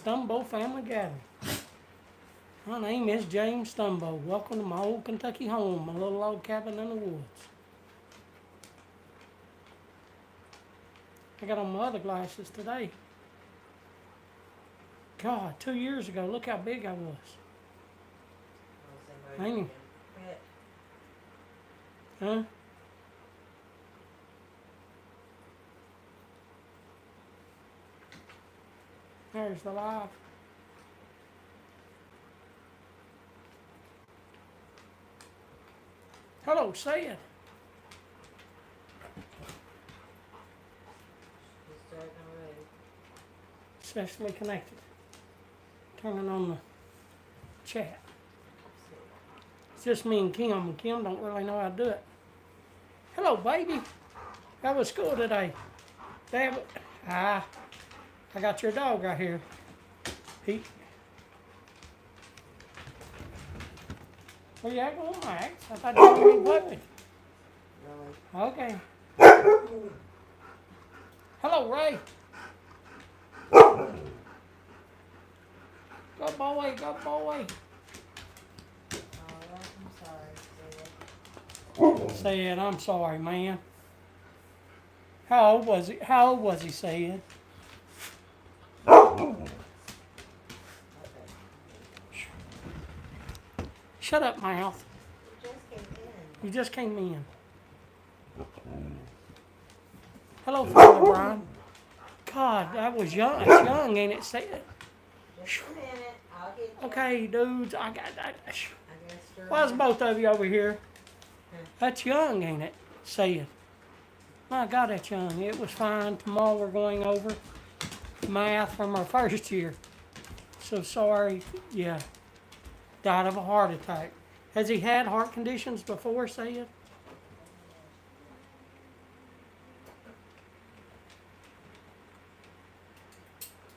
Stumbo family gathering. My name is James Stumbo. Welcome to my old Kentucky home, my little log cabin in the woods. I got on my other glasses today. God, 2 years ago, look how big I was. Man. Huh? There's the live. Hello, say it. Successfully connected. Turning on the chat. It's just me and Kim, and Kim don't really know how to do it. Hello, baby. How was school today? I got your dog right here. Where you at going, Max? I thought you were going to play with. Okay. Hello, Ray. Good boy, good boy. Said, I'm sorry, man. How old was he? How old was he, Said? Shut up, mouth. You just came in. Hello, Father Brian. God, that was young. It's young, ain't it, Said? Just a minute. I'll get you. Okay, dudes, I got that. Why's both of you over here? That's young, ain't it? Said. My God, that's young. It was fine. Tomorrow we're going over math from our first year. So sorry. Yeah. Died of a heart attack. Has he had heart conditions before, Said?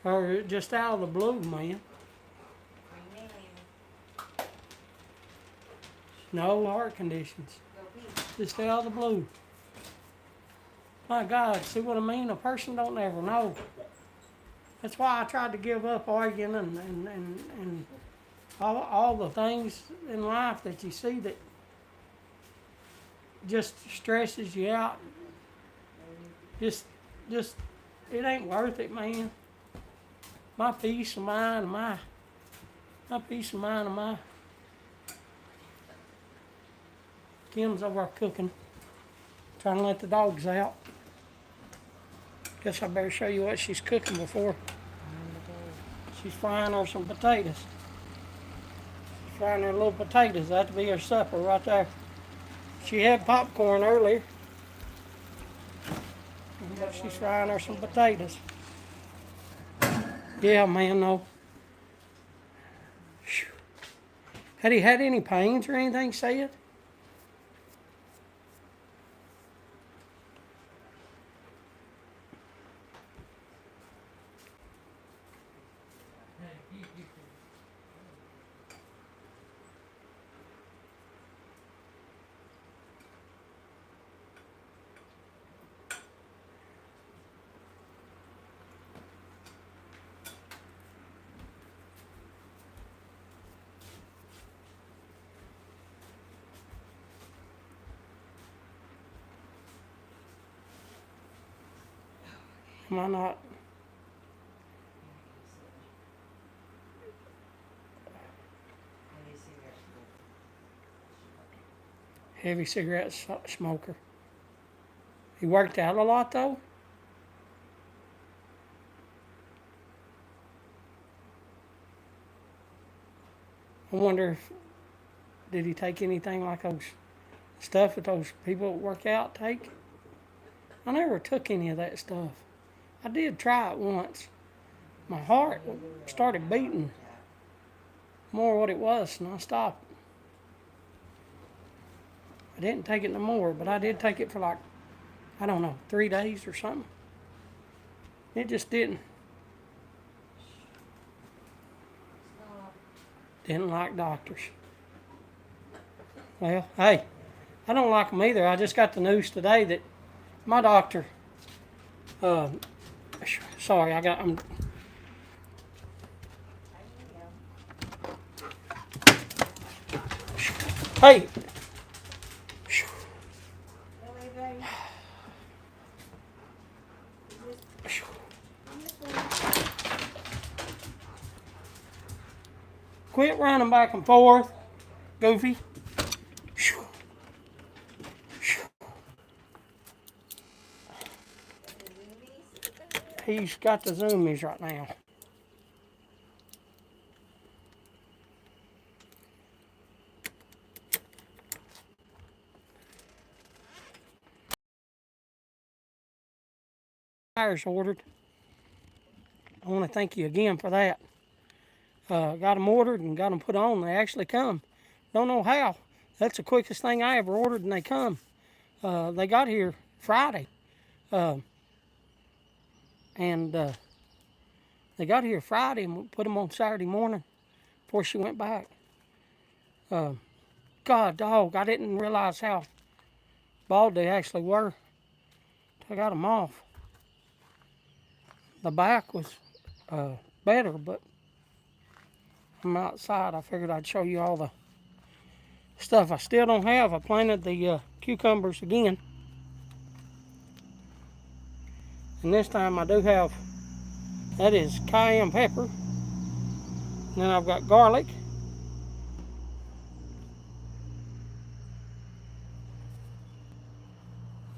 Or just out of the blue, man? No heart conditions. Just out of the blue. My God, see what I mean? A person don't ever know. That's why I tried to give up arguing and all the things in life that you see that just stresses you out. Just it ain't worth it, man. My peace of mind and my peace of mind and my Kim's over cooking, trying to let the dogs out. Guess I better show you what she's cooking before. She's frying her some potatoes. She's frying her little potatoes. That'll be her supper right there. She had popcorn earlier, but she's frying her some potatoes. Yeah, man, no. Had he had any pains or anything, Said? Am I not? Heavy cigarette smoker. He worked out a lot though. I wonder if did he take anything like those stuff that those people that work out take? I never took any of that stuff. I did try it once. My heart started beating more what it was, and I stopped. I didn't take it no more, but I did take it for like, I don't know, 3 days or something. It just didn't like doctors. Well, hey, I don't like them either. I just got the news today that my doctor, sorry, Hey. Quit running back and forth, Goofy. He's got the zoomies right now. Tires ordered. I want to thank you again for that. Got them ordered and got them put on. They actually come. Don't know how. That's the quickest thing I ever ordered, and they come. They got here Friday. And they got here Friday and we put them on Saturday morning before she went back. God, dog, I didn't realize how bald they actually were. I got them off. The back was better, but I'm outside. I figured I'd show you all the stuff I still don't have. I planted the cucumbers again. And this time I do have, that is cayenne pepper. And then I've got garlic.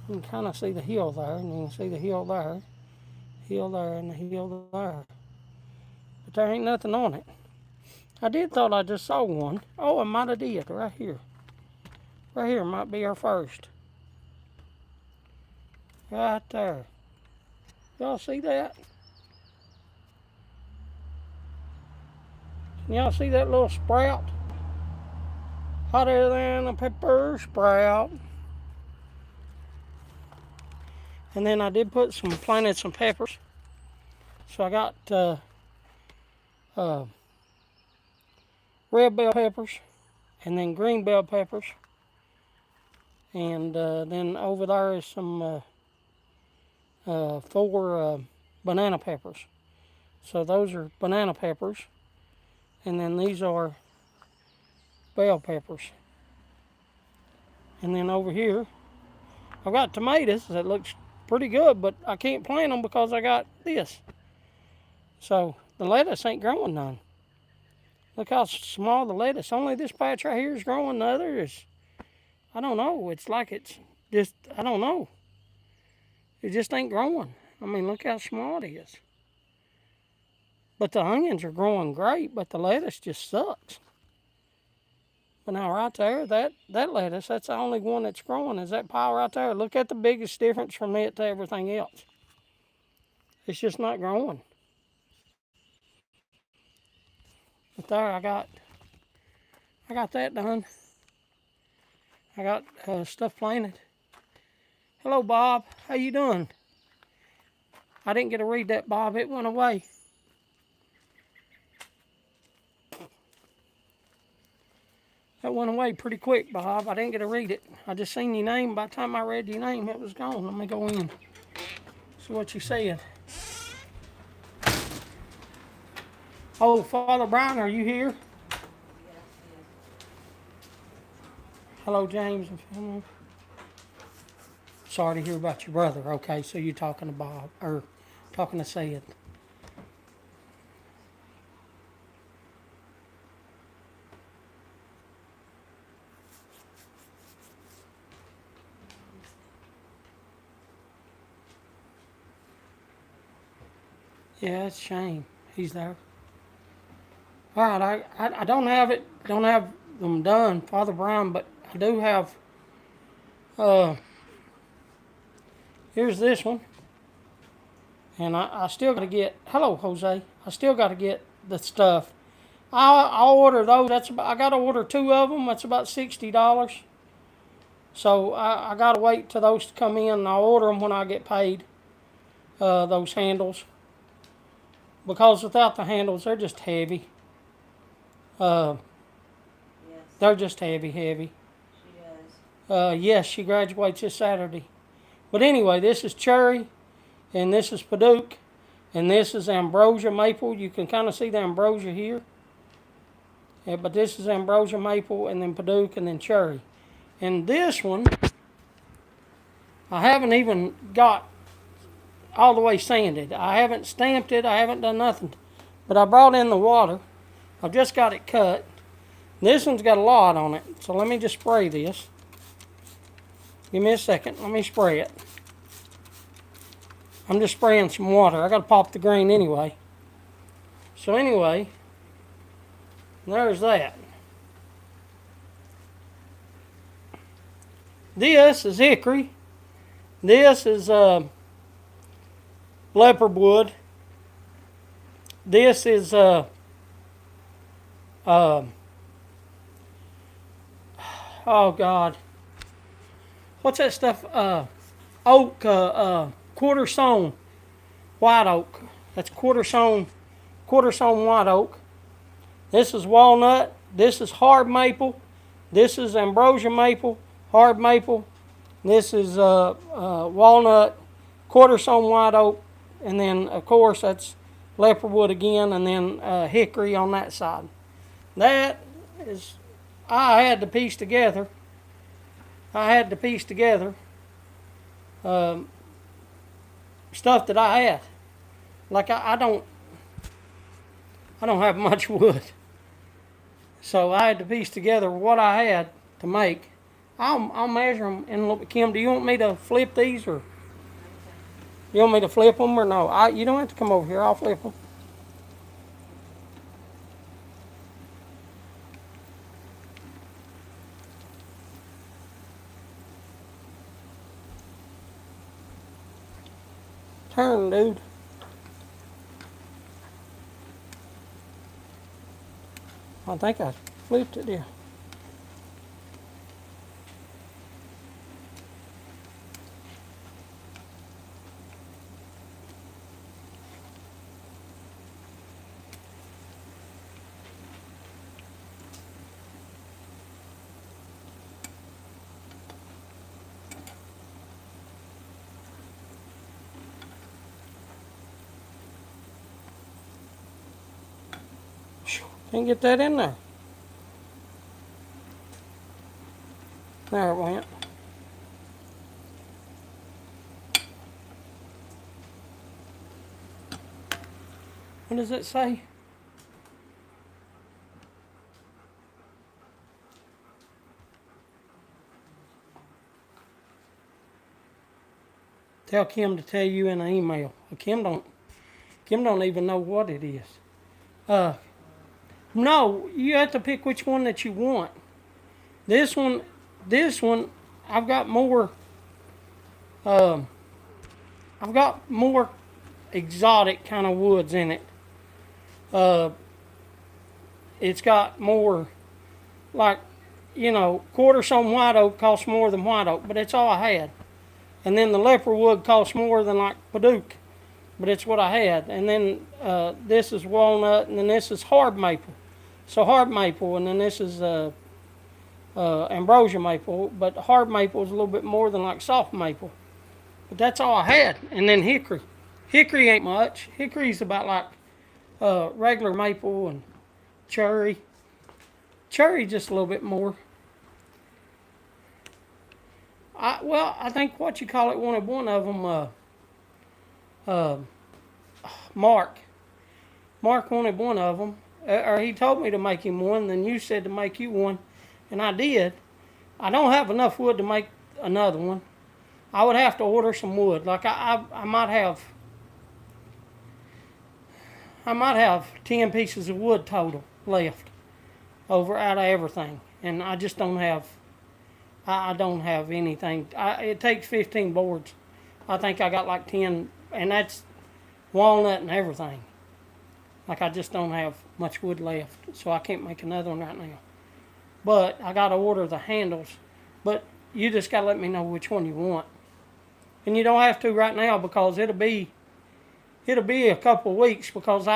You can kind of see the hill there, and you can see the hill there, and the hill there. But there ain't nothing on it. I did thought I just saw one. Oh, I might have did, right here. Right here might be our first. Right there. Y'all see that? Can y'all see that little sprout? Hotter than a pepper sprout. And then I did planted some peppers. So I got red bell peppers and then green bell peppers. And then over there is some 4 banana peppers. So those are banana peppers. And then these are bell peppers. And then over here, I've got tomatoes that looks pretty good, but I can't plant them because I got this. So the lettuce ain't growing none. Look how small the lettuce. Only this patch right here is growing. The other is, I don't know. It's like it's just, I don't know. It just ain't growing. I mean, look how small it is. But the onions are growing great, but the lettuce just sucks. But now right there, that lettuce, that's the only one that's growing, is that pile right there. Look at the biggest difference from it to everything else. It's just not growing. But there, I got that done. I got stuff planted. Hello, Bob. How you doing? I didn't get to read that, Bob. It went away. That went away pretty quick, Bob. I didn't get to read it. I just seen your name. By the time I read your name, it was gone. Let me go in. See what you said. Oh, Father Brian, are you here? Hello, James. Sorry to hear about your brother. Okay, so you're talking to Bob, or talking to Seth. Yeah, it's a shame. He's there. All right, I don't have them done, Father Brown, but I do have, here's this one. And I still got to get, hello, Jose. I still got to get the stuff. I'll order those. I got to order 2 of them. That's about $60. So I got to wait till those to come in, and I'll order them when I get paid, those handles. Because without the handles, they're just heavy. Yes. They're just heavy. She does. Yes, she graduates this Saturday. But anyway, this is cherry, and this is Paduke, and this is ambrosia maple. You can kind of see the ambrosia here. Yeah, but this is ambrosia maple, and then Paduke, and then cherry. And this one, I haven't even got all the way sanded. I haven't stamped it. I haven't done nothing. But I brought in the water. I've just got it cut. This one's got a lot on it. So let me just spray this. Give me a second. Let me spray it. I'm just spraying some water. I got to pop the grain anyway. So anyway, there's that. This is hickory. This is leopard wood. This is oh God, what's that stuff? Oak, quarter sawn white oak. That's quarter sawn white oak. This is walnut. This is hard maple. This is ambrosia maple, hard maple. This is walnut, quarter sawn white oak, and then of course that's leopard wood again, and then hickory on that side. That is, I had to piece together. Stuff that I had. Like I don't have much wood, so I had to piece together what I had to make. I'll measure them in a little bit. Kim, do you want me to flip these, or you want me to flip them, or no? You don't have to come over here. I'll flip them. Turn, dude. I think I flipped it there. Can't get that in there. There it went. What does it say? Tell Kim to tell you in an email. Kim don't even know what it is. No, you have to pick which one that you want. This one, I've got more. I've got more exotic kind of woods in it. It's got more, like, quarter sawn white oak costs more than white oak, but it's all I had. And then the leopard wood costs more than like Paduke, but it's what I had. And then this is walnut, and then this is hard maple. So hard maple, and then this is ambrosia maple, but hard maple is a little bit more than like soft maple. But that's all I had. And then hickory. Hickory ain't much. Hickory's about like regular maple, and cherry. Cherry just a little bit more. I think what you call it, wanted one of them, Mark. Mark wanted one of them. Or he told me to make him one, then you said to make you one, and I did. I don't have enough wood to make another one. I would have to order some wood. Like I might have 10 pieces of wood total left over out of everything, and I just don't have. I don't have anything. It takes 15 boards. I think I got like 10, and that's walnut and everything. Like I just don't have much wood left, so I can't make another one right now. But I got to order the handles. But you just got to let me know which one you want. And you don't have to right now, because it'll be a couple of weeks, because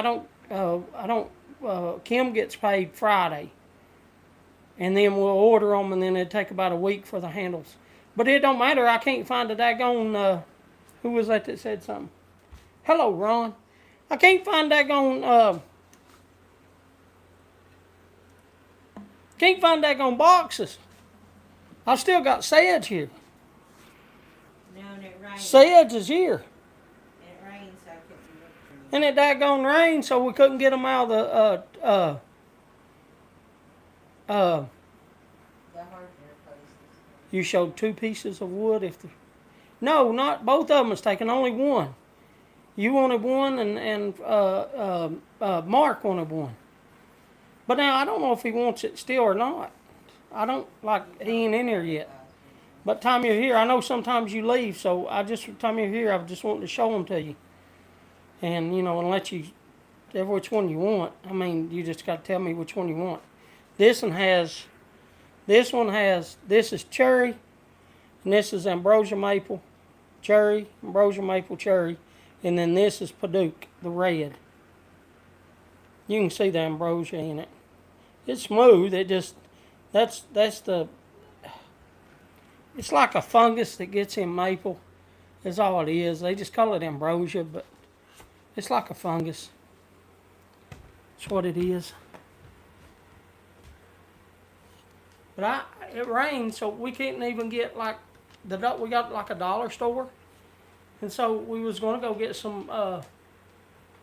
Kim gets paid Friday. And then we'll order them, and then it'll take about a week for the handles. But it don't matter. I can't find a daggone, who was that said something? Hello, Ron. I can't find daggone, Can't find daggone boxes. I still got Sedge here. No, and it rained. Sedge is here. It rained, so I couldn't look for them. And it daggone rained, so we couldn't get them out of The hardware places. you showed 2 pieces of wood. No, not both of them was taken, only one. You wanted one, and Mark wanted one. But now, I don't know if he wants it still or not. I don't, he ain't in here yet. But time you're here, I know sometimes you leave, so time you're here, I was just wanting to show them to you. And, and let you, which one you want. I mean, you just got to tell me which one you want. This one has, this is cherry, and this is ambrosia maple, cherry, ambrosia maple, cherry, and then this is Paduke, the red. You can see the ambrosia in it. It's smooth. It just, that's the, it's like a fungus that gets in maple. That's all it is. They just call it ambrosia, but it's like a fungus. That's what it is. But it rained, so we couldn't even get we got like a dollar store. And so we was going to go get some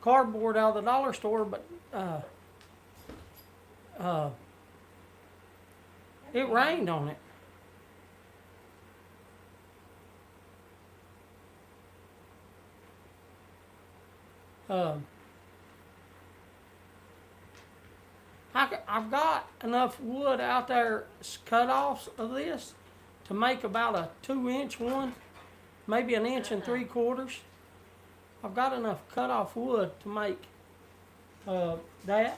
cardboard out of the dollar store, but it rained on it. I've got enough wood out there, cut-offs of this, to make about a 2-inch one, maybe 1 3/4. I've got enough cut-off wood to make that,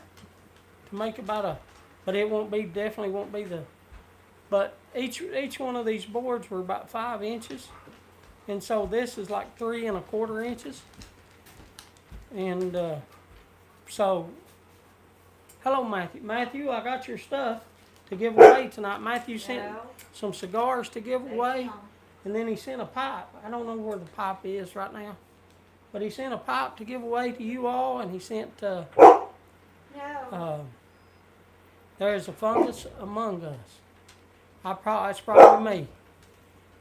to make about but it definitely won't be but each one of these boards were about 5 inches, and so this is like 3 1/4 inches. And so, hello Matthew. Matthew, I got your stuff to give away tonight. Matthew sent some cigars to give away, and then he sent a pipe. I don't know where the pipe is right now, but he sent a pipe to give away to you all, and he sent there is a fungus among us. It's probably me.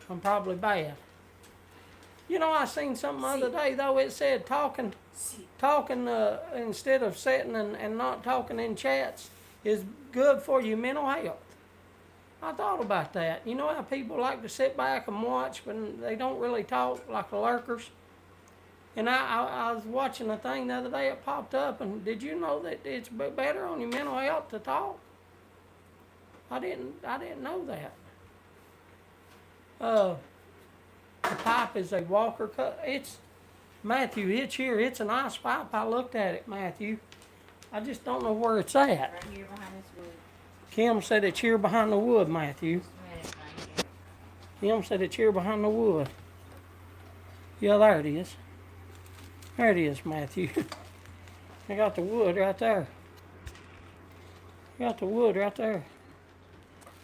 I'm probably bad. I seen something the other day, though. It said talking instead of sitting and not talking in chats is good for your mental health. I thought about that. You know how people like to sit back and watch, but they don't really talk, like the lurkers? And I was watching a thing the other day, it popped up, and did you know that it's better on your mental health to talk? I didn't know that. The pipe is a Walker cut. Matthew, it's here. It's a nice pipe. I looked at it, Matthew. I just don't know where it's at. Right here behind this wood. Kim said it's here behind the wood, Matthew. Kim said it's here behind the wood. Yeah, there it is. There it is, Matthew. I got the wood right there. Got the wood right there.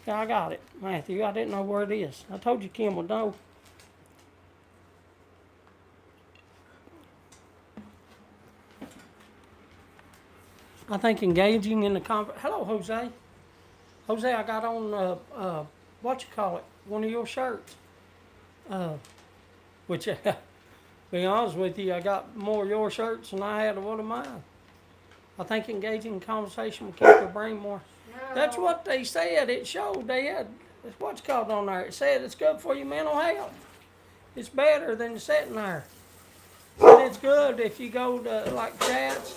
Yeah, I got it, Matthew. I didn't know where it is. I told you Kim would know. I think engaging in the Hello, Jose. Jose, I got on, one of your shirts. Which, be honest with you, I got more of your shirts than I had of one of mine. I think engaging in conversation will keep your brain more. No. That's what they said. It showed they had, on there. It said it's good for your mental health. It's better than sitting there. But it's good if you go to chats.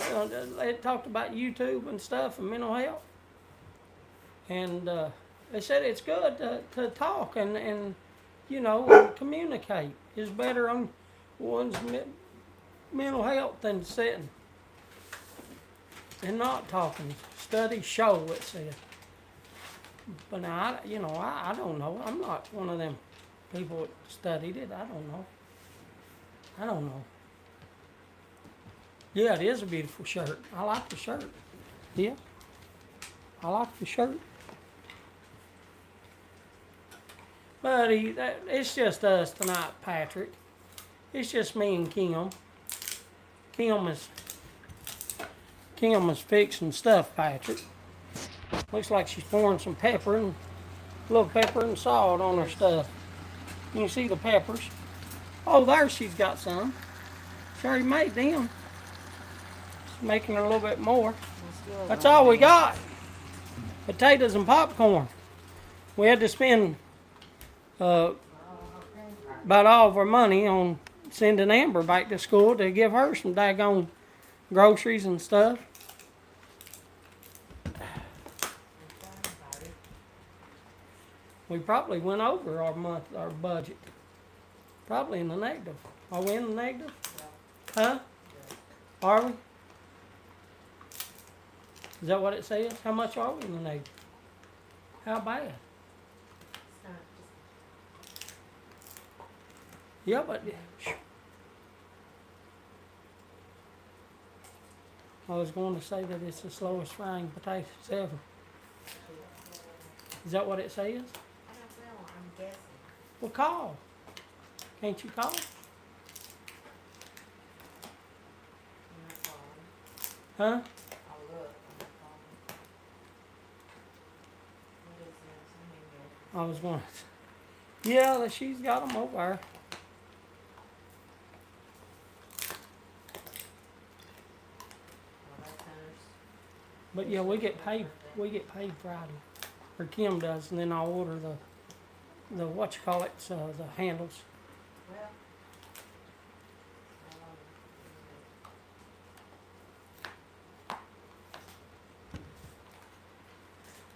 They talked about YouTube and stuff and mental health. And they said it's good to talk and communicate. It's better on one's mental health than sitting and not talking. Studies show, it said. But now, I don't know. I'm not one of them people that studied it. I don't know. Yeah, it is a beautiful shirt. I like the shirt. Yeah. I like the shirt. But it's just us tonight, Patrick. It's just me and Kim. Kim is fixing stuff, Patrick. Looks like she's pouring some pepper and a little pepper and salt on her stuff. You can see the peppers. Oh, there she's got some. She already made them. She's making a little bit more. That's all we got. Potatoes and popcorn. We had to spend about all of our money on sending Amber back to school to give her some daggone groceries and stuff. We probably went over our budget. Probably in the negative. Are we in the negative? Huh? Are we? Is that what it says? How much are we in the negative? How bad? Yeah, but I was going to say that it's the slowest frying potatoes ever. Is that what it says? I don't know. I'm guessing. Well, call. Can't you call? I'm not calling. Huh? I'll look. I'm not calling. What is this? I was going to. Yeah, she's got them over there. Oh, that's hers. But yeah, we get paid. We get paid Friday, or Kim does, and then I'll order the what you call it, the handles.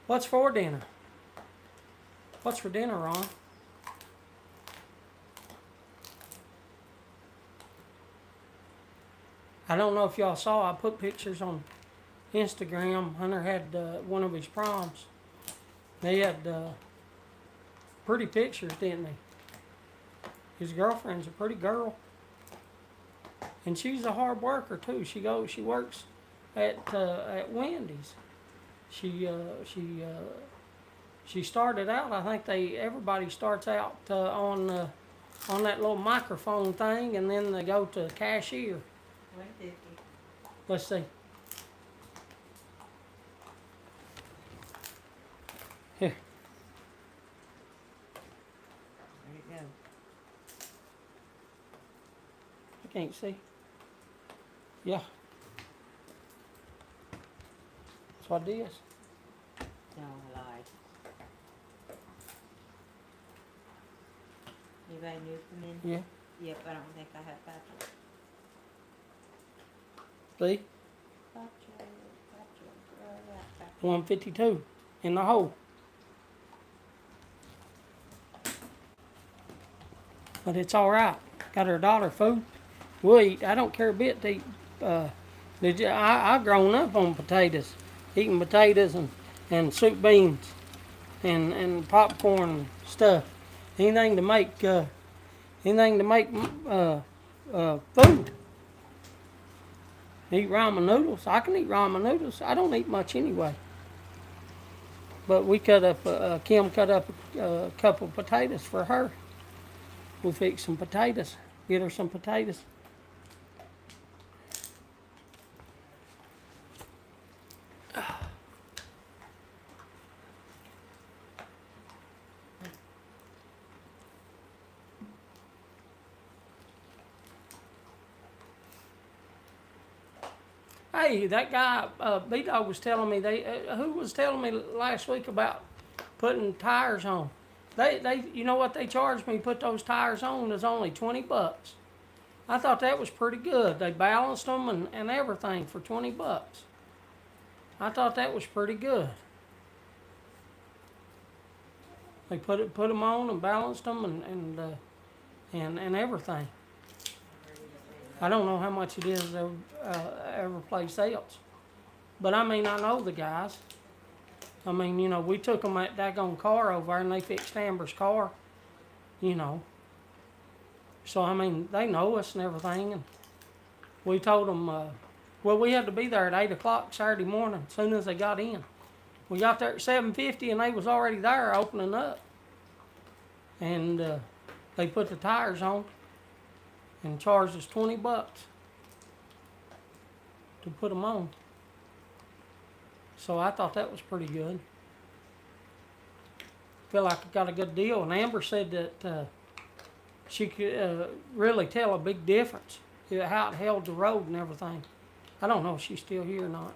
Well, What's for dinner? What's for dinner, Ron? I don't know if y'all saw. I put pictures on Instagram. Hunter had one of his proms. They had pretty pictures, didn't they? His girlfriend's a pretty girl, and she's a hard worker too. She works at Wendy's. She started out. I think everybody starts out on that little microphone thing, and then they go to cashier. 150. Let's see. Here. There you go. I can't see. Yeah. That's what it is. No, I lied. Anybody new come in? Yeah. Yep, I don't think I have Patrick. See? Patrick, yeah, Patrick. 152 in the hole. But it's all right. Got her daughter food. We'll eat. I don't care a bit to eat. I've grown up on potatoes, eating potatoes and soup beans and popcorn and stuff. Anything to make food. Eat ramen noodles. I can eat ramen noodles. I don't eat much anyway. But we Kim cut up a couple potatoes for her. We'll fix some potatoes. Get her some potatoes. Hey, that guy, B-Dog was telling me, who was telling me last week about putting tires on? You know what they charged me to put those tires on? Is only $20. I thought that was pretty good. They balanced them and everything for $20. I thought that was pretty good. They put them on and balanced them and everything. I don't know how much it is every place else, but I mean I know the guys. I mean, you know, we took them that daggone car over there and they fixed Amber's car, you know. So I mean they know us and everything, and we told them. Well, we had to be there at 8 o'clock Saturday morning as soon as they got in. We got there at 7:50 and they was already there opening up, and they put the tires on. And charged us $20 to put them on. So I thought that was pretty good. Feel like I got a good deal. And Amber said that she could really tell a big difference, how it held the road and everything. I don't know if she's still here or not.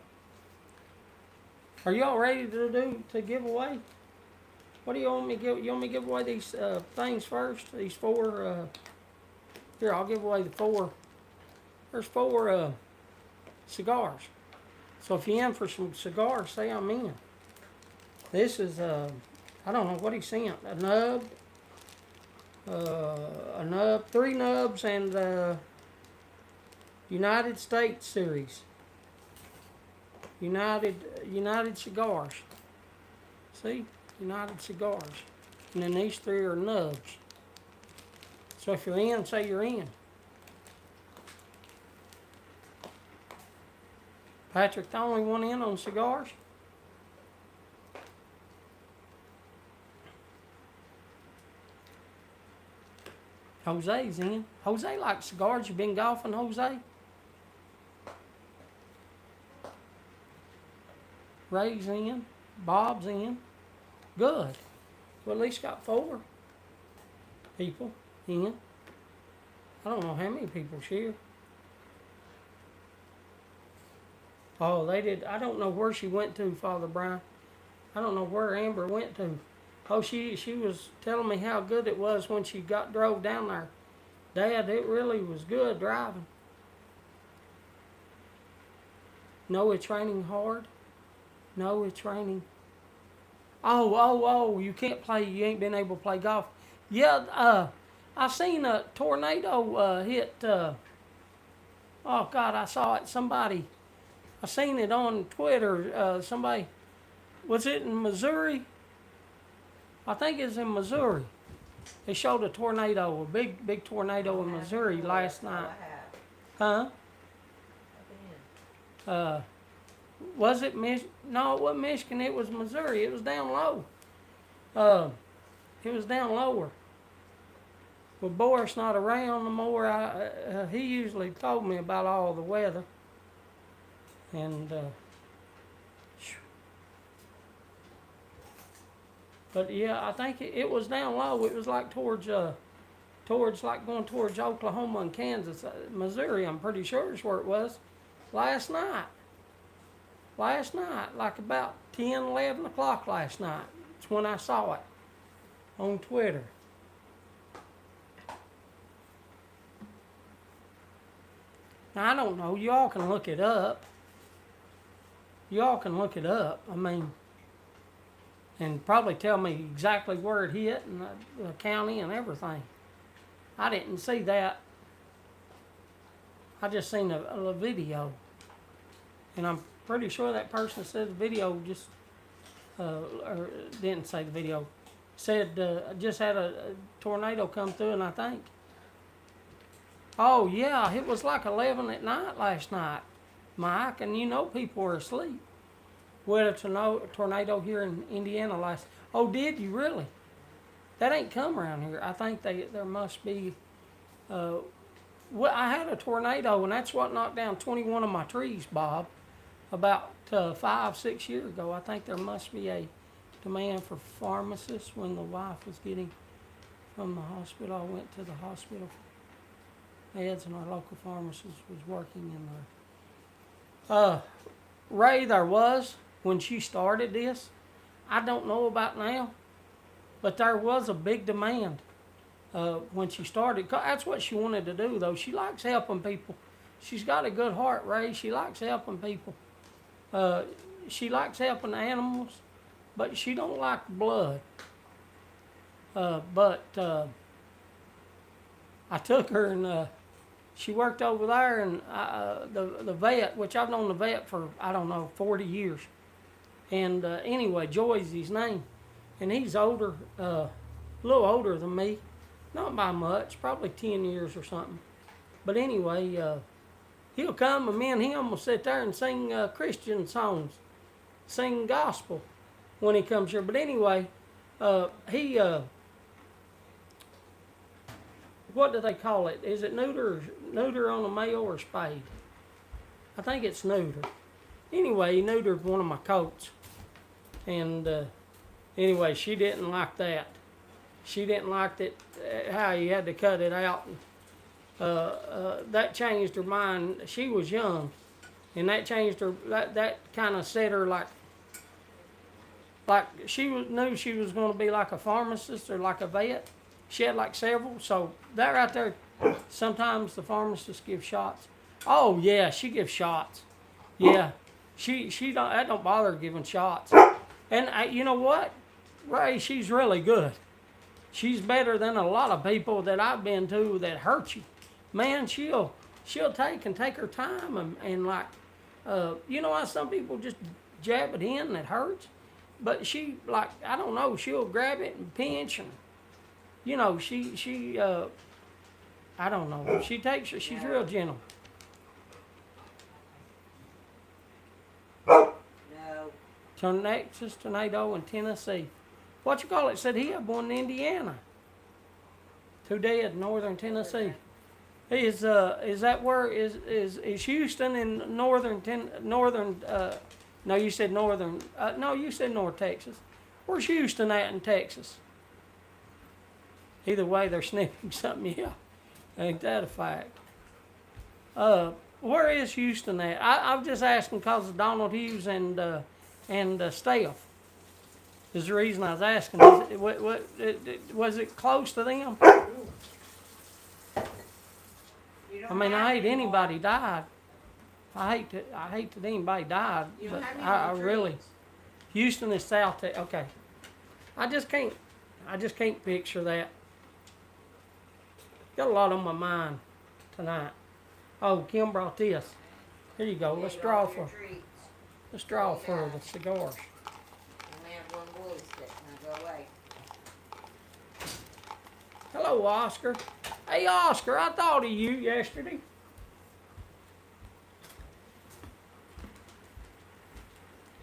Are y'all ready to give away? What do you want me to give? You want me to give away these things first? These four. Here, I'll give away the four. There's four cigars. So if you're in for some cigars, say I'm in. This is I don't know what he sent. A nub, 3 nubs, and United States series. United cigars. See? United cigars. And then these 3 are nubs. So if you're in, say you're in. Patrick, the only one in on cigars? Jose's in. Jose likes cigars. You been golfing, Jose? Ray's in. Bob's in. Good. Well, at least got 4 people in. I don't know how many people's here. Oh, they did. I don't know where she went to, Father Brian. I don't know where Amber went to. Oh, she was telling me how good it was when she drove down there. Dad, it really was good driving. No, it's raining hard. No, it's raining. Oh, you can't play. You ain't been able to play golf. Yeah, I seen a tornado hit. Oh, God, I saw it. I seen it on Twitter. Somebody, was it in Missouri? I think it's in Missouri. They showed a tornado, a big tornado in Missouri last night. Huh? Was it No, it wasn't Michigan. It was Missouri. It was down low. It was down lower. Well, Boris not around no more. He usually told me about all the weather. And but yeah, I think it was down low. It was like towards like going towards Oklahoma and Kansas, Missouri. I'm pretty sure is where it was last night. Like about 10, 11 o'clock last night. It's when I saw it on Twitter. Now, I don't know. Y'all can look it up. I mean, and probably tell me exactly where it hit and the county and everything. I didn't see that. I just seen a video. And I'm pretty sure that person said the video just, or didn't say the video, said just had a tornado come through, and I think. Oh, yeah, it was like 11 at night last night, Mike, and you know people were asleep. We had a tornado here in Indiana last. Oh, did you really? That ain't come around here. I think there must be. Well, I had a tornado, and that's what knocked down 21 of my trees, Bob, about 5-6 years ago. I think there must be a demand for pharmacists. When the wife was getting from the hospital, I went to the hospital for meds, and our local pharmacist was working in there. Ray, there was, when she started this, I don't know about now, but there was a big demand when she started. That's what she wanted to do, though. She likes helping people. She's got a good heart, Ray. She likes helping people. She likes helping animals, but she don't like blood. But I took her, and she worked over there, and the vet, which I've known the vet for, I don't know, 40 years. And anyway, Joy's his name. And he's older, a little older than me. Not by much, probably 10 years or something. But anyway, he'll come, and me and him will sit there and sing Christian songs, sing gospel when he comes here. But anyway, what do they call it? Is it neuter on a male or spade? I think it's neuter. Anyway, he neutered one of my coats. And anyway, she didn't like that. She didn't like that, how he had to cut it out. That changed her mind. She was young. And that changed her, that kind of set her like she knew she was going to be like a pharmacist or like a vet. She had like several. So that right there, sometimes the pharmacists give shots. Oh yeah, she gives shots. Yeah, she don't, that don't bother her giving shots. And you know what, Ray, she's really good. She's better than a lot of people that I've been to that hurt you. Man, she'll take her time and like, you know how some people just jab it in and it hurts? But she, like, I don't know, she'll grab it and pinch and, you know, I don't know. She's real gentle. No. Texas tornado in Tennessee. What you call it? Said he had one in Indiana. 2 dead, northern Tennessee. Is that where is Houston in northern? No, you said northern. No, you said North Texas. Where's Houston at in Texas? Either way, they're sniffing something. Yeah, ain't that a fact? Where is Houston at? I'm just asking because of Donald Hughes and Steph. Is the reason I was asking. Was it close to them? I mean, I hate anybody died. I hate that anybody died, but I really. Houston is south. Okay, I just can't picture that. Got a lot on my mind tonight. Oh, Kim brought this. Here you go. Let's draw for the cigars. Only have one glue stick. Now go away. Hello, Oscar. Hey, Oscar, I thought of you yesterday.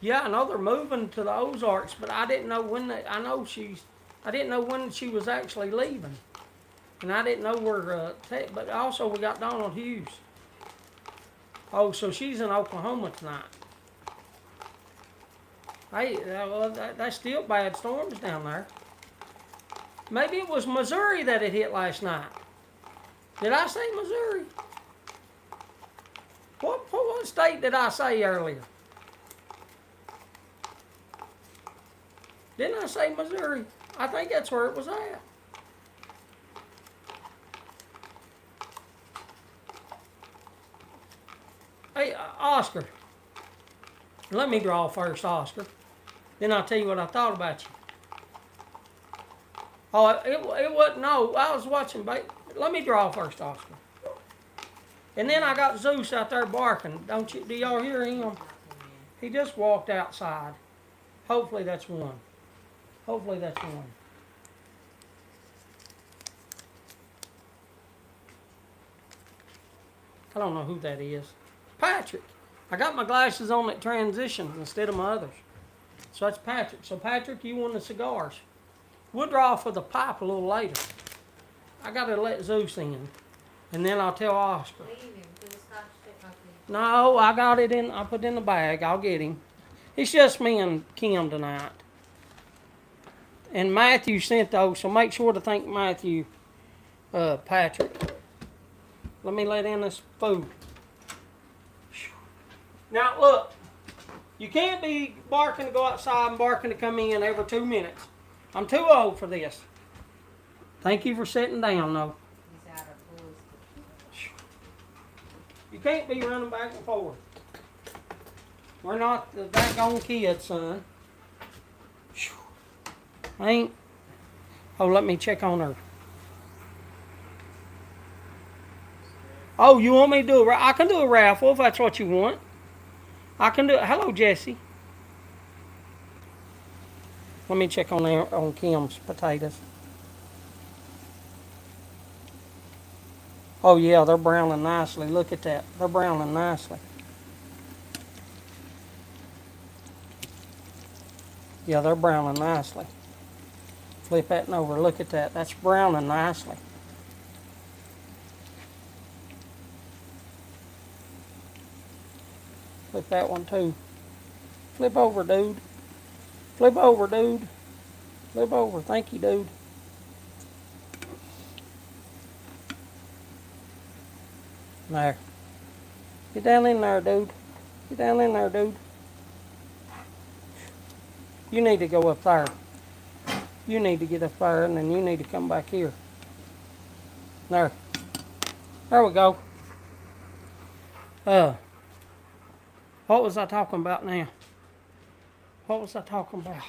Yeah, I know they're moving to the Ozarks, but I didn't know when. I didn't know when she was actually leaving, and I didn't know where. But also we got Donald Hughes. Oh, so she's in Oklahoma tonight. Hey, well, that's still bad storms down there. Maybe it was Missouri that it hit last night. Did I say Missouri? What state did I say earlier? Didn't I say Missouri? I think that's where it was at. Hey, Oscar. Let me draw first, Oscar. Then I'll tell you what I thought about you. Oh, it wasn't, no, I was watching, let me draw first, Oscar. And then I got Zeus out there barking. Do y'all hear him? He just walked outside. Hopefully that's one. Hopefully that's one. I don't know who that is. Patrick. I got my glasses on at transitions instead of my others. So that's Patrick. So Patrick, you won the cigars. We'll draw for the pipe a little later. I got to let Zeus in. And then I'll tell Oscar. No, I got it in. I put it in the bag. I'll get him. It's just me and Kim tonight. And Matthew sent those, so make sure to thank Matthew, Patrick. Let me let in this food. Now look, you can't be barking to go outside and barking to come in every 2 minutes. I'm too old for this. Thank you for sitting down, though. He's out of glue. You can't be running back and forth. We're not the daggone kids, son. I ain't. Oh, let me check on her. Oh, you want me to do I can do a raffle if that's what you want. I can do it. Hello, Jesse. Let me check on Kim's potatoes. Oh yeah, they're browning nicely. Look at that. They're browning nicely. Yeah, they're browning nicely. Flip that over. Look at that. That's browning nicely. flip that one too. Flip over, dude. Flip over, dude. Flip over. Thank you, dude. There. Get down in there, dude. Get down in there, dude. You need to go up there. You need to get up there, and then you need to come back here. There. There we go. What was I talking about now? What was I talking about?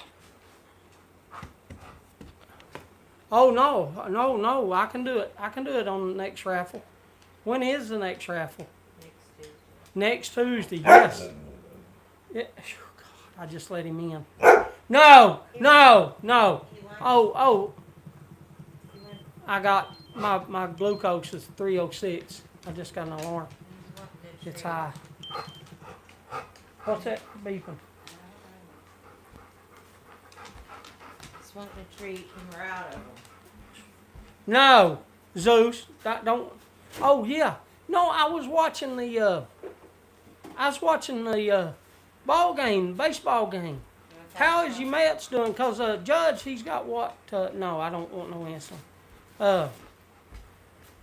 Oh, no. I can do it. I can do it on the next raffle. When is the next raffle? Next Tuesday, yes. Yeah. God, I just let him in. No. Oh. I got my glucose is 306. I just got an alarm. It's high. What's that beeping? Just wanting a treat and we're out of them. No, Zeus. Don't. Oh yeah. No, I was watching the ball game, baseball game. How is your Mets doing? Cause Judge, he's got what? No, I don't want no answer.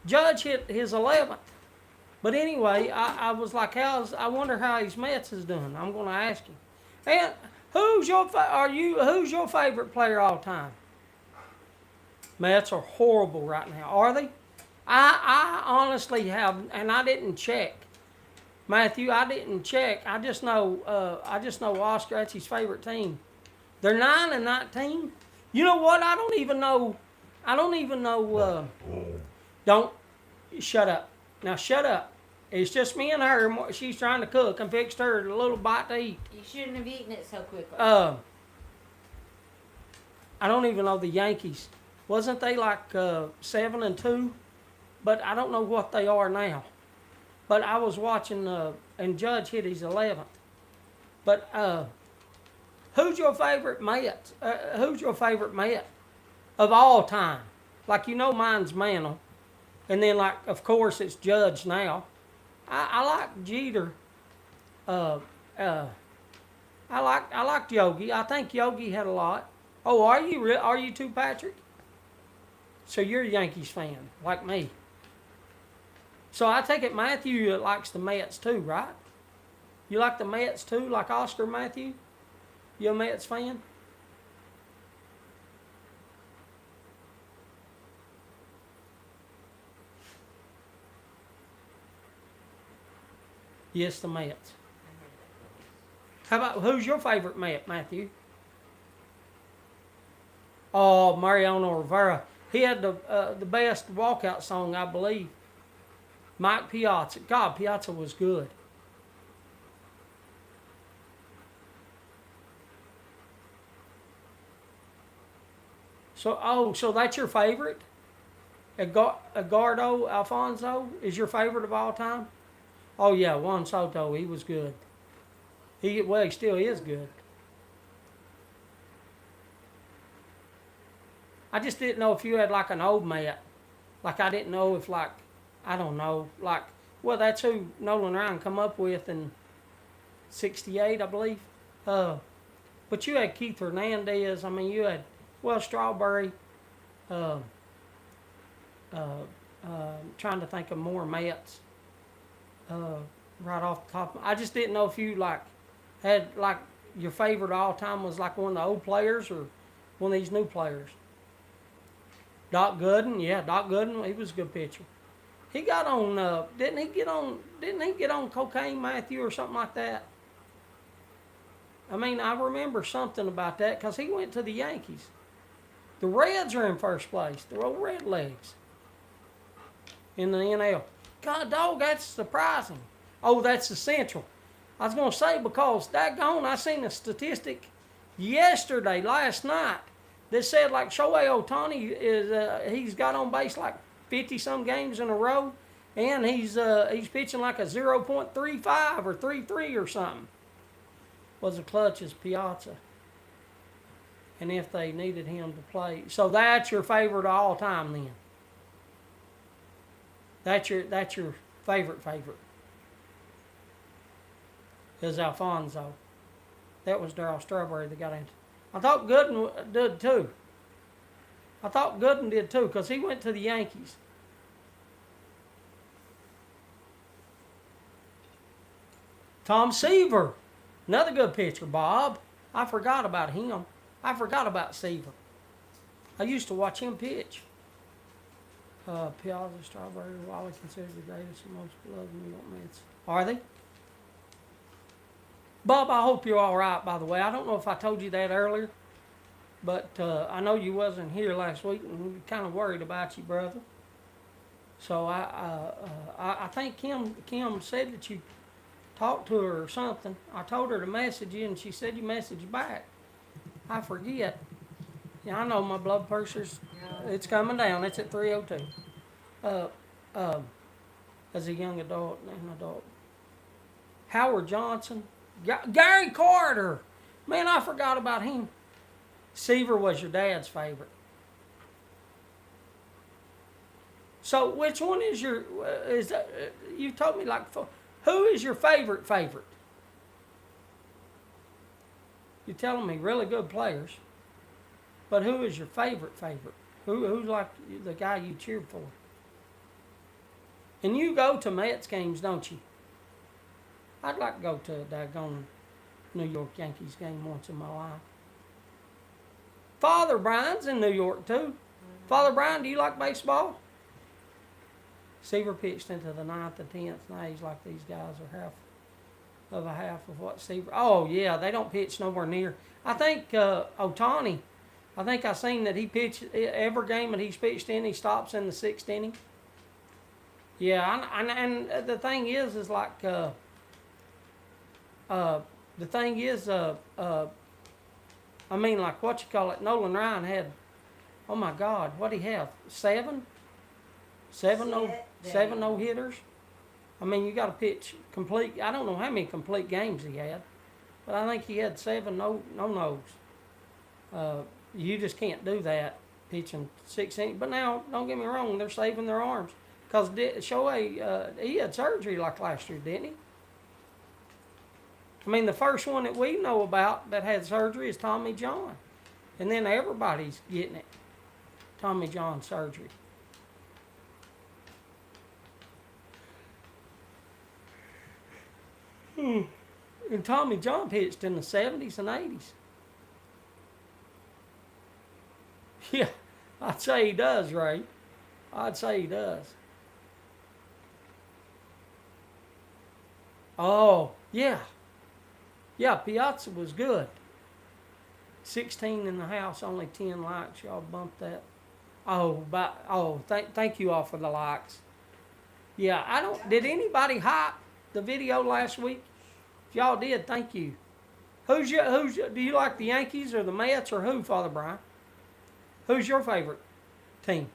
Judge hit his 11th. But anyway, I was like, I wonder how his Mets is doing. I'm going to ask him. And who's your favorite player all time? Mets are horrible right now, are they? I honestly have, and I didn't check. Matthew, I didn't check. I just know Oscar. That's his favorite team. They're 9-19. You know what? I don't even know. Don't shut up. Now shut up. It's just me and her. And she's trying to cook and fixed her a little bite to eat. You shouldn't have eaten it so quickly. I don't even know the Yankees. Wasn't they like 7-2? But I don't know what they are now. But I was watching, and Judge hit his 11th. But who's your favorite Met? Who's your favorite Met of all time? Like, mine's Mantle. And then, like, of course, it's Judge now. I like Jeter. I liked Yogi. I think Yogi had a lot. Oh, are you too, Patrick? So you're a Yankees fan, like me. So I take it Matthew likes the Mets too, right? You like the Mets too, like Oscar, Matthew? You a Mets fan? Yes, the Mets. How about, who's your favorite Met, Matthew? Oh, Mariano Rivera. He had the best walkout song, I believe. Mike Piazza. God, Piazza was good. So that's your favorite? Edgardo Alfonso is your favorite of all time? Oh yeah, Juan Soto, he was good. He still is good. I just didn't know if you had like an old Met. Like I didn't know if like, I don't know, like, well that's who Nolan Ryan come up with in 68, I believe. But you had Keith Hernandez. I mean, you had, Strawberry. Trying to think of more Mets. Right off the top. I just didn't know if you had your favorite all time was like one of the old players or one of these new players. Doc Gooden, Doc Gooden, he was a good pitcher. He got on didn't he get on cocaine, Matthew, or something like that? I mean, I remember something about that because he went to the Yankees. The Reds are in first place. The old Red Legs in the NL. God, dog, that's surprising. Oh, that's the Central. I was going to say because, daggone, I seen a statistic last night, that said like Shohei Ohtani is he's got on base like 50-some games in a row, and he's pitching like a 0.35 or 3.3 or something. Was as clutch as Piazza. And if they needed him to play. So that's your favorite of all time then. That's your favorite. is Alfonso. That was Darryl Strawberry that got into. I thought Gooden did too. I thought Gooden did too, because he went to the Yankees. Tom Seaver, another good pitcher, Bob. I forgot about him. I forgot about Seaver. I used to watch him pitch. Piazza, Strawberry, Wally considered the greatest and most beloved New York Mets. Are they? Bob, I hope you're all right, by the way. I don't know if I told you that earlier, but I know you wasn't here last week, and we were kind of worried about you, brother. So I think Kim said that you talked to her or something. I told her to message you, and she said you messaged back. I forget. Yeah, I know my blood pressure's, it's coming down. It's at 302. As a young adult and an adult. Howard Johnson. Gary Carter. Man, I forgot about him. Seaver was your dad's favorite. So which one is your, is that, you told me like, who is your favorite? You're telling me really good players. But who is your favorite? Who's like the guy you cheered for? And you go to Mets games, don't you? I'd like to go to a daggone New York Yankees game once in my life. Father Brian's in New York too. Mm-hmm. Father Brian, do you like baseball? Seaver pitched into the 9th and 10th. Now he's like these guys are half of what Seaver. Oh yeah, they don't pitch nowhere near. I think Ohtani. I think I seen that he pitched every game that he's pitched in. He stops in the 6th inning. Yeah, and the thing is like the thing is I mean, like what you call it? Nolan Ryan had, oh my God, what did he have? Seven no hitters. I mean, you got to pitch complete. I don't know how many complete games he had, but I think he had 7 no-nos. You just can't do that pitching 6 innings. But now, don't get me wrong, they're saving their arms. Because Shohei, he had surgery like last year, didn't he? I mean, the first one that we know about that had surgery is Tommy John. And then everybody's getting it. Tommy John surgery. And Tommy John pitched in the 70s and 80s. Yeah, I'd say he does, Ray. I'd say he does. Oh, yeah. Yeah, Piazza was good. 16 in the house, only 10 likes. Y'all bumped that. Thank you all for the likes. Yeah, I don't. Did anybody hype the video last week? If y'all did, thank you. Do you like the Yankees or the Mets or who, Father Brian? Who's your favorite team?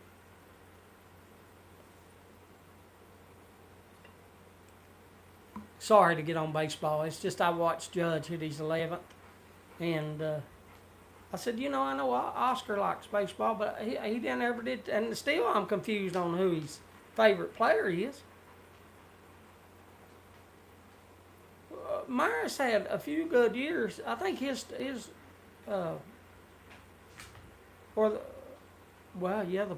Sorry to get on baseball. It's just I watched Judge hit his 11th, and I said, I know Oscar likes baseball, but he didn't ever did, and still I'm confused on who his favorite player is. Myers had a few good years. I think the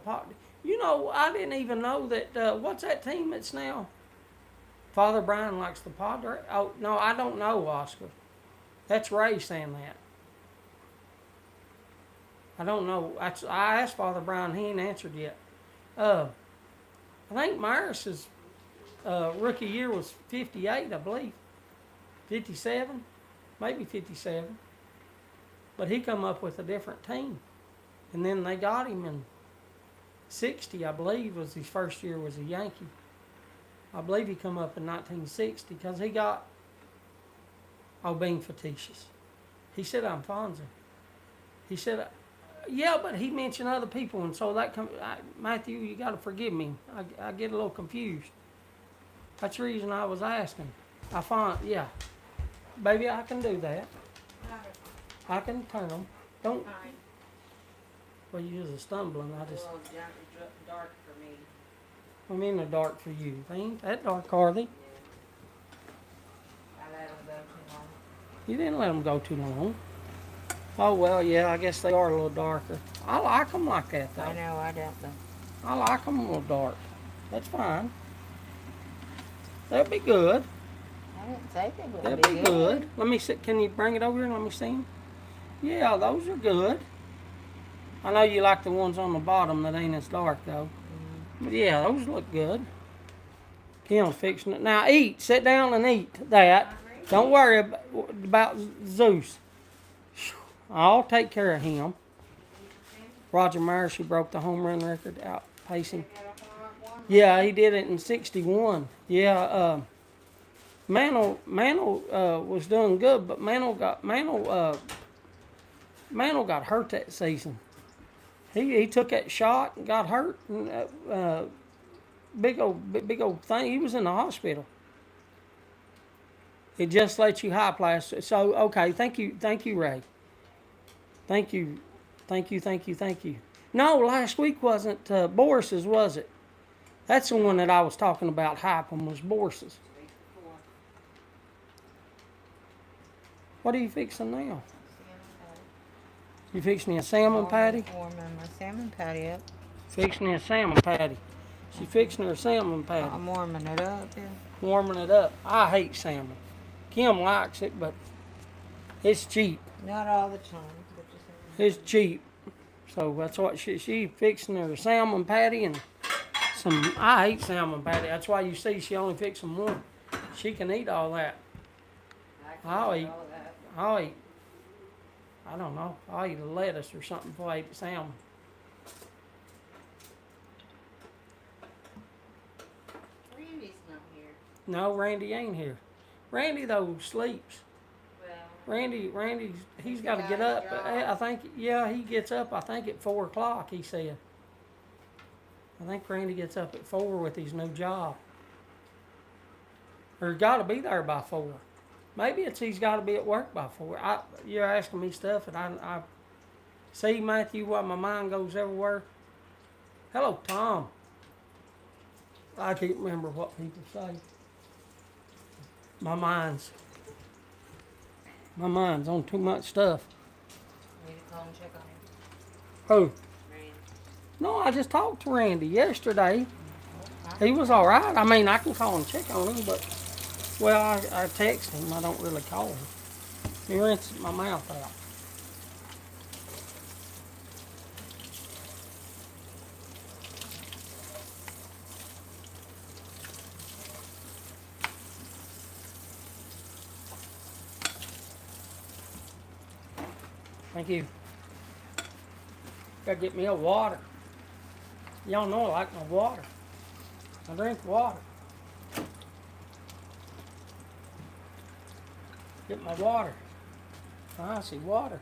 pot. I didn't even know that. What's that team that's now? Father Brian likes the Padre. Oh no, I don't know, Oscar. That's Ray saying that. I don't know. I asked Father Brian. He ain't answered yet. I think Myers' rookie year was 58, I believe. 57, maybe 57. But he come up with a different team. And then they got him in 60, I believe, was his first year was a Yankee. I believe he come up in 1960 because he got, being facetious. He said Alfonso. He said, yeah, but he mentioned other people, and so that Matthew, you got to forgive me. I get a little confused. That's the reason I was asking. Yeah. Baby, I can do that. I can turn them. Don't. Well, you was a stumbling. A little dark for me. I mean, the dark for you. They ain't that dark, are they? Yeah. I let them go You didn't let them go too long. Oh, well, yeah, I guess they are a little darker. I like them like that, though. I know, I don't know. I like them a little dark. That's fine. They'll be good. I didn't say they They'll wouldn't be good. Let me see. Can you bring it over here and let me see them? Yeah, those are good. I know you like the ones on the bottom that ain't as dark, though. But yeah, those look good. Kim's fixing it. Now eat. Sit down and eat that. Don't worry about Zeus. I'll take care of him. Roger Myers, who broke the home run record out pacing. Yeah, he did it in '61. Yeah, Mantle was doing good, but Mantle got hurt that season. He took that shot and got hurt. And, big old thing. He was in the hospital. It just lets you high class. So okay, thank you, Ray. Thank you. No, last week wasn't Boris's, was it? That's the one that I was talking about. Hyping was Boris's. What are you fixing now? You fixing a salmon patty? Warming my salmon patty up. Fixing a salmon patty. She fixing her salmon patty. I'm warming it up, yeah. Warming it up. I hate salmon. Kim likes it, but it's cheap. Not all the time. But just It's cheap. So that's what she fixing her salmon patty and some. I hate salmon patty. That's why you see she only fixing one. She can eat all that. I'll eat. I don't know. I'll eat a lettuce or something before I eat the salmon. Randy's not here. No, Randy ain't here. Randy though sleeps. Well, He's got to get up. I think, yeah, he gets up. I think at 4 o'clock. He said. I think Randy gets up at 4 with his new job. Or got to be there by 4. Maybe he's got to be at work by 4. You're asking me stuff, and I see, Matthew, why my mind goes everywhere. Hello, Tom. I can't remember what people say. My mind's on too much stuff. need to call and check on him. Who? Randy. No, I just talked to Randy yesterday. He was all right. I mean, I can call and check on him, but, well, I text him. I don't really call him. He rinsed my mouth out. Thank you. Gotta get me a water. Y'all know I like my water. I drink water. Get my water. I see water.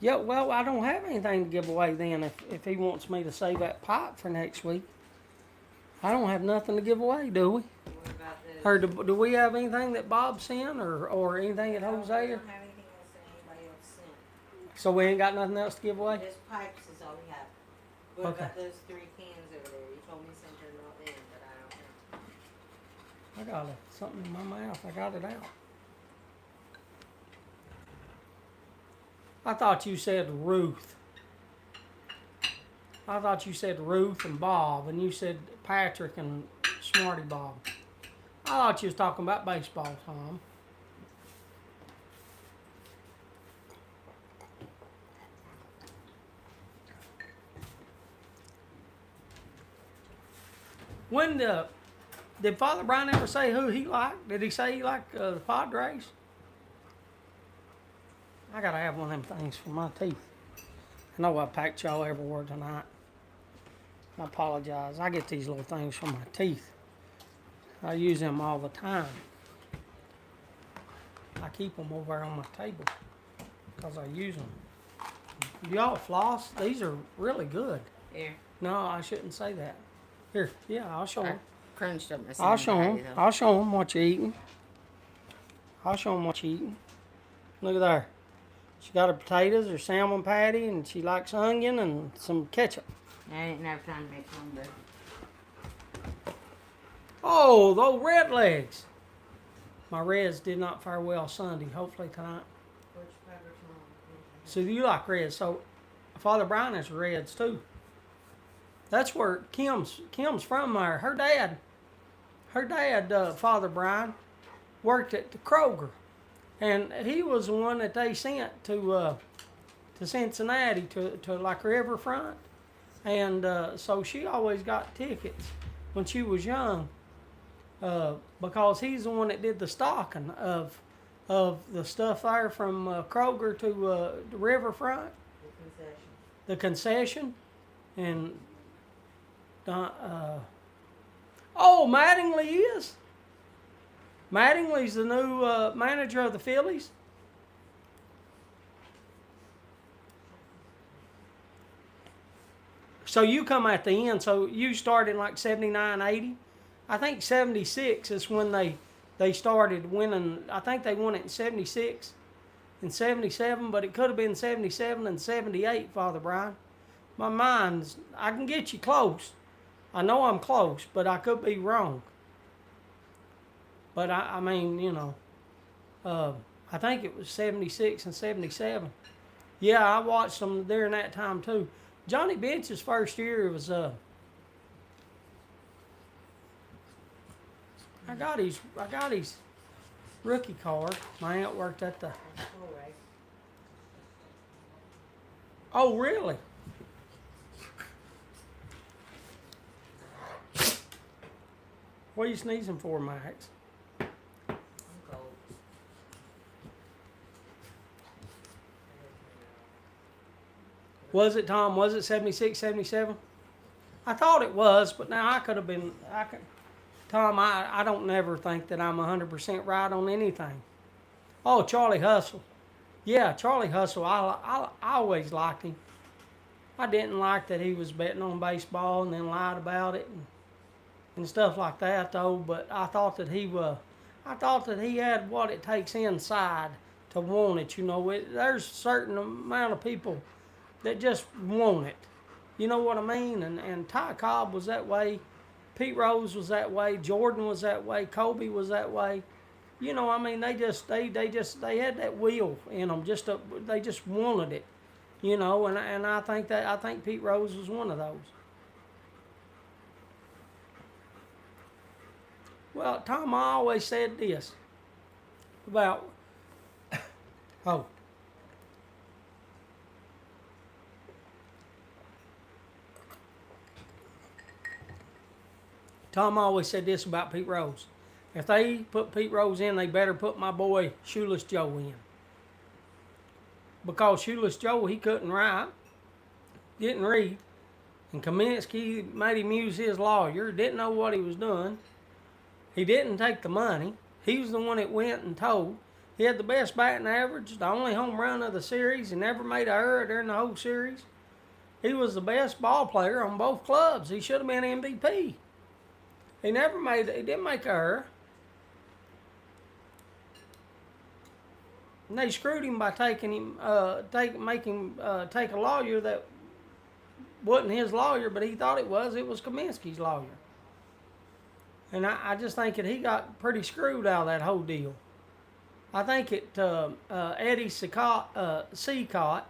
Yeah, well, I don't have anything to give away then if he wants me to save that pipe for next week. I don't have nothing to give away, do we? What about this? Or do we have anything that Bob sent or anything at We don't Hosea? have anything else that anybody else sent. So we ain't got nothing else to give away? Just pipes is all we have. What Okay. about those 3 cans over there? You told me something about them, but I don't know. I got something in my mouth. I got it out. I thought you said Ruth. I thought you said Ruth and Bob, and you said Patrick and Smarty Bob. I thought you was talking about baseball, Tom. When did Father Brian ever say who he liked? Did he say he liked the Padres? I gotta have one of them things for my teeth. I know I packed y'all everywhere tonight. I apologize. I get these little things for my teeth. I use them all the time. I keep them over there on my table because I use them. Do y'all floss? These are really good. Here. No, I shouldn't say that. Here, yeah, I'll show them. Crunched up my I'll salmon show them. patty, though. I'll show them what you're eating. I'll show them what you're eating. Look at there. She got her potatoes, her salmon patty, and she likes onion and some ketchup. I didn't have time to make one, but Oh, those red legs. My Reds did not fare well Sunday. Hopefully tonight. Which Packers won? So you like Reds. So Father Brian is Reds too. That's where Kim's from there. Her dad, Father Brian, worked at the Kroger. And he was the one that they sent to Cincinnati to like Riverfront. And so she always got tickets when she was young because he's the one that did the stocking of the stuff there from Kroger to the Riverfront. The concession. And Mattingly is. Mattingly's the new manager of the Phillies. So you come at the end. So you started in like 79, 80. I think 76 is when they started winning. I think they won it in 76 and 77, but it could have been 77 and 78, Father Brian. My mind's, I can get you close. I know I'm close, but I could be wrong. But I mean, you know, I think it was 76 and 77. Yeah, I watched them during that time too. Johnny Bench's first year was I got his rookie card. My aunt worked at the. Oh really? What are you sneezing for, Max? Was it, Tom? Was it 76, 77? I thought it was, but now I could have been. Tom, I don't never think that I'm 100% right on anything. Oh, Charlie Hustle. Yeah, Charlie Hustle. I always liked him. I didn't like that he was betting on baseball and then lied about it and stuff like that, though. But I thought that he had what it takes inside to want it. You know, there's a certain amount of people that just want it. You know what I mean? And Ty Cobb was that way. Pete Rose was that way. Jordan was that way. Kobe was that way. You know, I mean, they had that will in them. They just wanted it. You know, and I think Pete Rose was one of those. Well, Tom, I always said this about Tom always said this about Pete Rose. If they put Pete Rose in, they better put my boy Shoeless Joe in. Because Shoeless Joe, he couldn't write, didn't read, and Kaminsky made him use his lawyer, didn't know what he was doing. He didn't take the money. He was the one that went and told. He had the best batting average, the only home run of the series. He never made a error during the whole series. He was the best ball player on both clubs. He should have been MVP. He didn't make an error. And they screwed him by making him take a lawyer that wasn't his lawyer, but he thought it was. It was Kaminsky's lawyer. And I just think that he got pretty screwed out of that whole deal. I think Eddie Seacott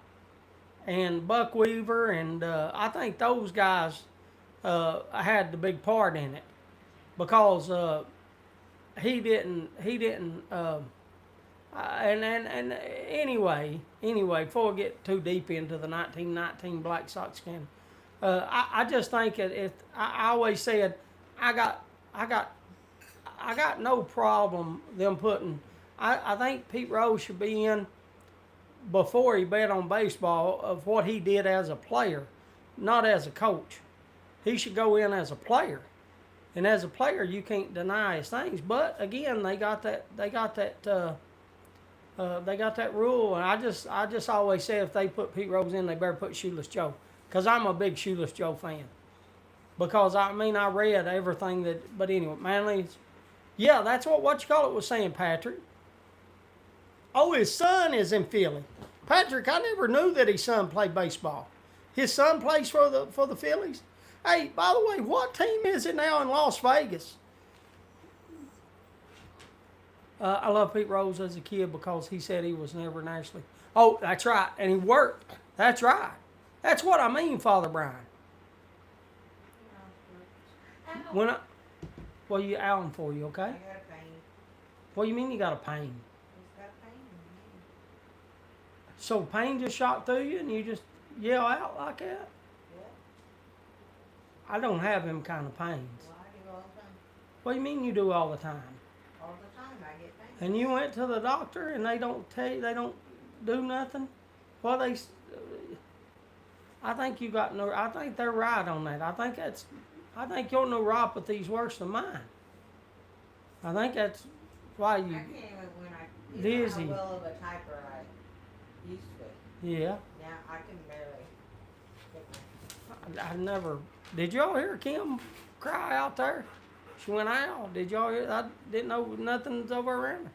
and Buck Weaver, and I think those guys had the big part in it. Because he didn't and anyway, before I get too deep into the 1919 Black Sox scandal, I just think I always said I got no problem them putting. I think Pete Rose should be in before he bet on baseball of what he did as a player, not as a coach. He should go in as a player. And as a player, you can't deny his things. But again, they got that rule. And I just always say if they put Pete Rose in, they better put Shoeless Joe, because I'm a big Shoeless Joe fan. Because I read everything that. But anyway, Manly's. Yeah, that's what you call it was saying, Patrick. Oh, his son is in Philly. Patrick, I never knew that his son played baseball. His son plays for the Phillies. Hey, by the way, what team is it now in Las Vegas? I love Pete Rose as a kid because he said he was never nationally. Oh, that's right, and he worked. That's right. That's what I mean, Father Brian. When I, well, you Alan for you, okay? I got a pain. What do you mean you got a pain? It's got pain in me. So pain just shot through you and you just yell out like that? Yeah. I don't have them kind of pains. Well, I do all the time. What do you mean you do all the time? All the time I get pain. And you went to the doctor and they don't tell you, they don't do nothing? Well, I think you got no, I think they're right on that. I think your neuropathy is worse than mine. I think that's why I you, can't even when I dizzy. how well of a typer I used to. yeah. Now I can barely get my I never, did y'all hear Kim cry out there? She went out. Did y'all hear? I didn't know nothing's over around her.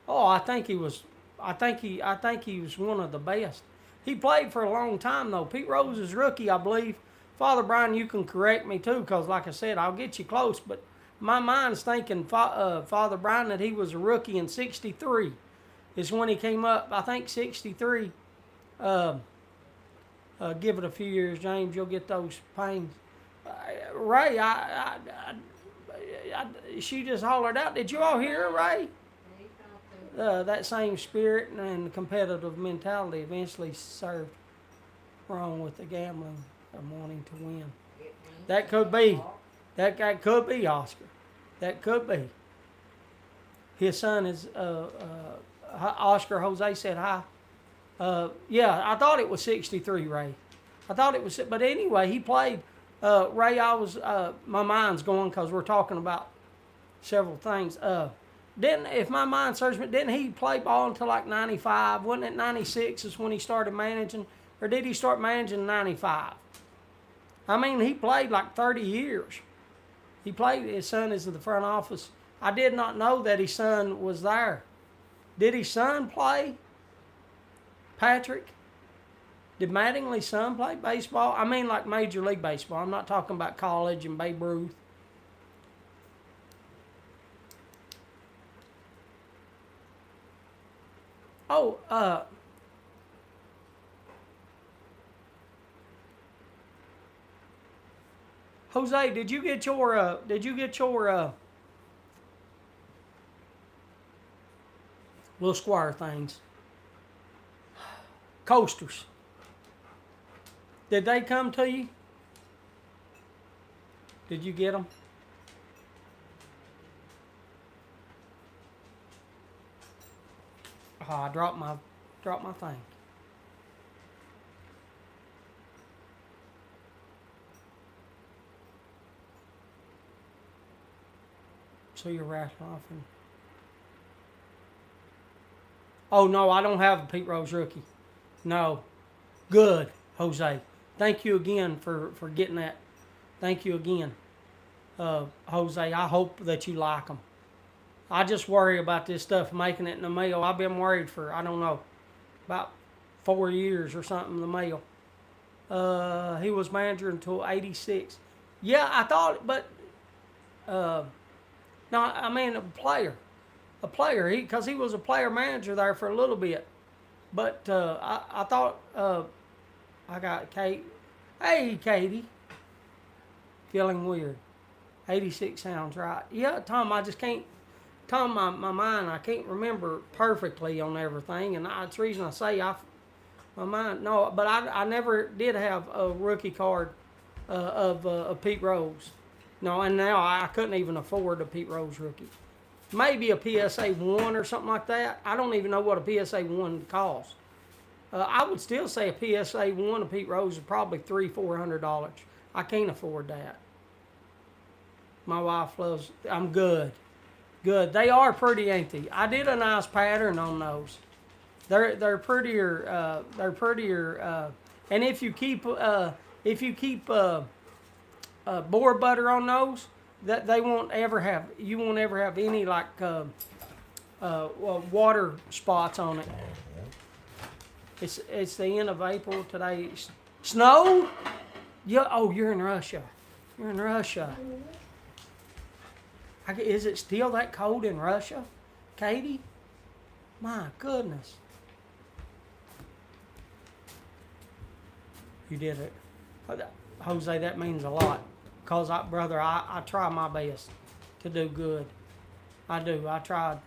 Oh, I think he was one of the best. He played for a long time though. Pete Rose is rookie, I believe. Father Brian, you can correct me too, because like I said, I'll get you close. But my mind's thinking Father Brian that he was a rookie in '63 is when he came up. I think '63. Give it a few years, James. You'll get those pains. Ray, she just hollered out. Did you all hear her, Ray? That same spirit and competitive mentality eventually served wrong with the gambling and wanting to win. That could be. That could be Oscar. That could be. His son is Oscar Jose said hi. Yeah, I thought it was '63, Ray. I thought it was, but anyway, he played. Ray, my mind's going because we're talking about several things. If my mind serves me, didn't he play ball until like 95? Wasn't it 96 is when he started managing? Or did he start managing in 95? I mean, he played like 30 years. He played, his son is in the front office. I did not know that his son was there. Did his son play? Patrick? Did Mattingly's son play baseball? I mean like Major League Baseball. I'm not talking about college and Babe Ruth. Oh, Jose, did you get your little squire things? Coasters. Did they come to you? Did you get them? Oh, I dropped my thing. So you're rattling off and. Oh no, I don't have a Pete Rose rookie. No. Good, Jose. Thank you again for getting that. Thank you again, Jose. I hope that you like them. I just worry about this stuff making it in the mail. I've been worried for, I don't know, about 4 years or something in the mail. He was manager until '86. Yeah, I thought, but no, I mean a player, because he was a player manager there for a little bit. But I thought I got Kate. Hey, Katie. Feeling weird. 86 sounds right. Yeah, Tom, I just can't. Tom, my mind, I can't remember perfectly on everything, and that's the reason I say my mind. No, but I never did have a rookie card of Pete Rose. No, and now I couldn't even afford a Pete Rose rookie. Maybe a PSA 1 or something like that. I don't even know what a PSA 1 costs. I would still say a PSA 1 of Pete Rose is probably $300-400. I can't afford that. My wife loves. I'm good. Good. They are pretty, ain't they? I did a nice pattern on those. They're prettier. And if you keep boar butter on those, that they won't ever have. You won't ever have any like water spots on it. It's the end of April today. Snow? Yeah. Oh, you're in Russia. You're in Russia. Is it still that cold in Russia? Katie? My goodness. You did it. Jose, that means a lot. Because, brother, I try my best to do good. I do. I tried.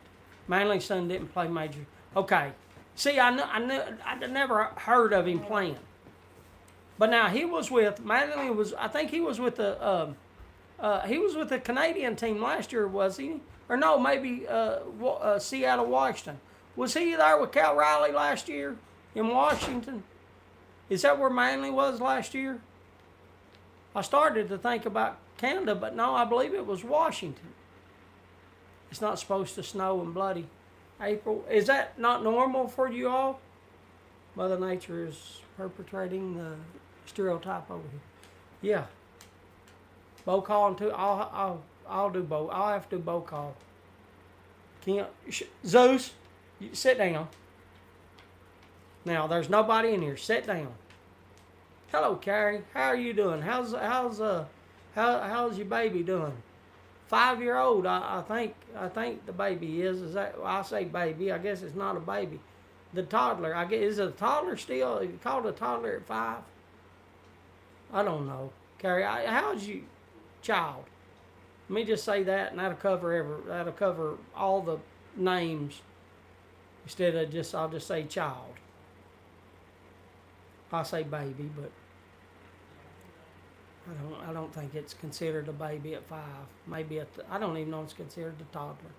Manley's son didn't play major. Okay. See, I never heard of him playing. But now he was with, Manley was, I think he was with the Canadian team last year, was he? Or no, maybe Seattle, Washington. Was he there with Cal Riley last year in Washington? Is that where Manley was last year? I started to think about Canada, but no, I believe it was Washington. It's not supposed to snow in bloody April. Is that not normal for you all? Mother Nature is perpetrating the stereotype over here. Yeah. Bow calling too. I'll do bow. I'll have to do bow call. Zeus, sit down. Now there's nobody in here. Sit down. Hello, Carrie. How are you doing? How's your baby doing? 5-year-old, I think the baby is. Is that? Well, I say baby. I guess it's not a baby. The toddler. I guess is it a toddler still? Is it called a toddler at 5? I don't know, Carrie. How's you child? Let me just say that, and that'll cover all the names. Instead of I'll just say child. I say baby, but I don't think it's considered a baby at 5. Maybe I don't even know it's considered a toddler.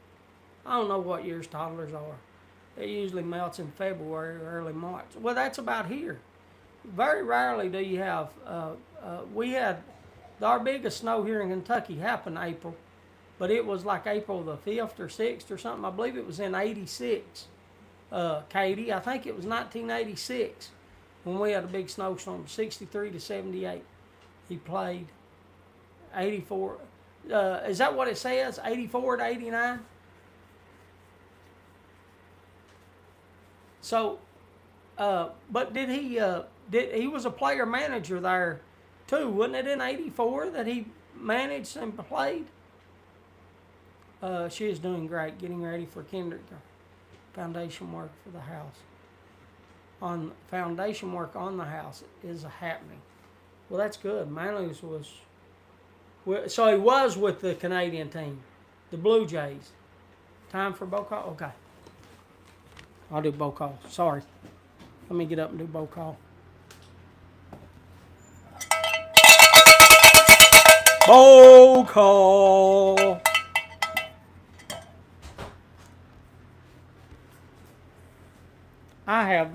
I don't know what years toddlers are. It usually melts in February or early March. Well, that's about here. Very rarely do you have. We had our biggest snow here in Kentucky happened in April, but it was like April the 5th or 6th or something. I believe it was in '86. Katie, I think it was 1986 when we had a big snowstorm, 63 to 78. He played 84. Is that what it says? 84 to 89? So, but did he was a player manager there too, wasn't it in '84 that he managed and played? She is doing great, getting ready for kindergarten. Foundation work for the house. Foundation work on the house is happening. Well, that's good. Manley's so he was with the Canadian team, the Blue Jays. Time for bow call? Okay. I'll do bow call. Sorry. Let me get up and do bow call. Bow call. I have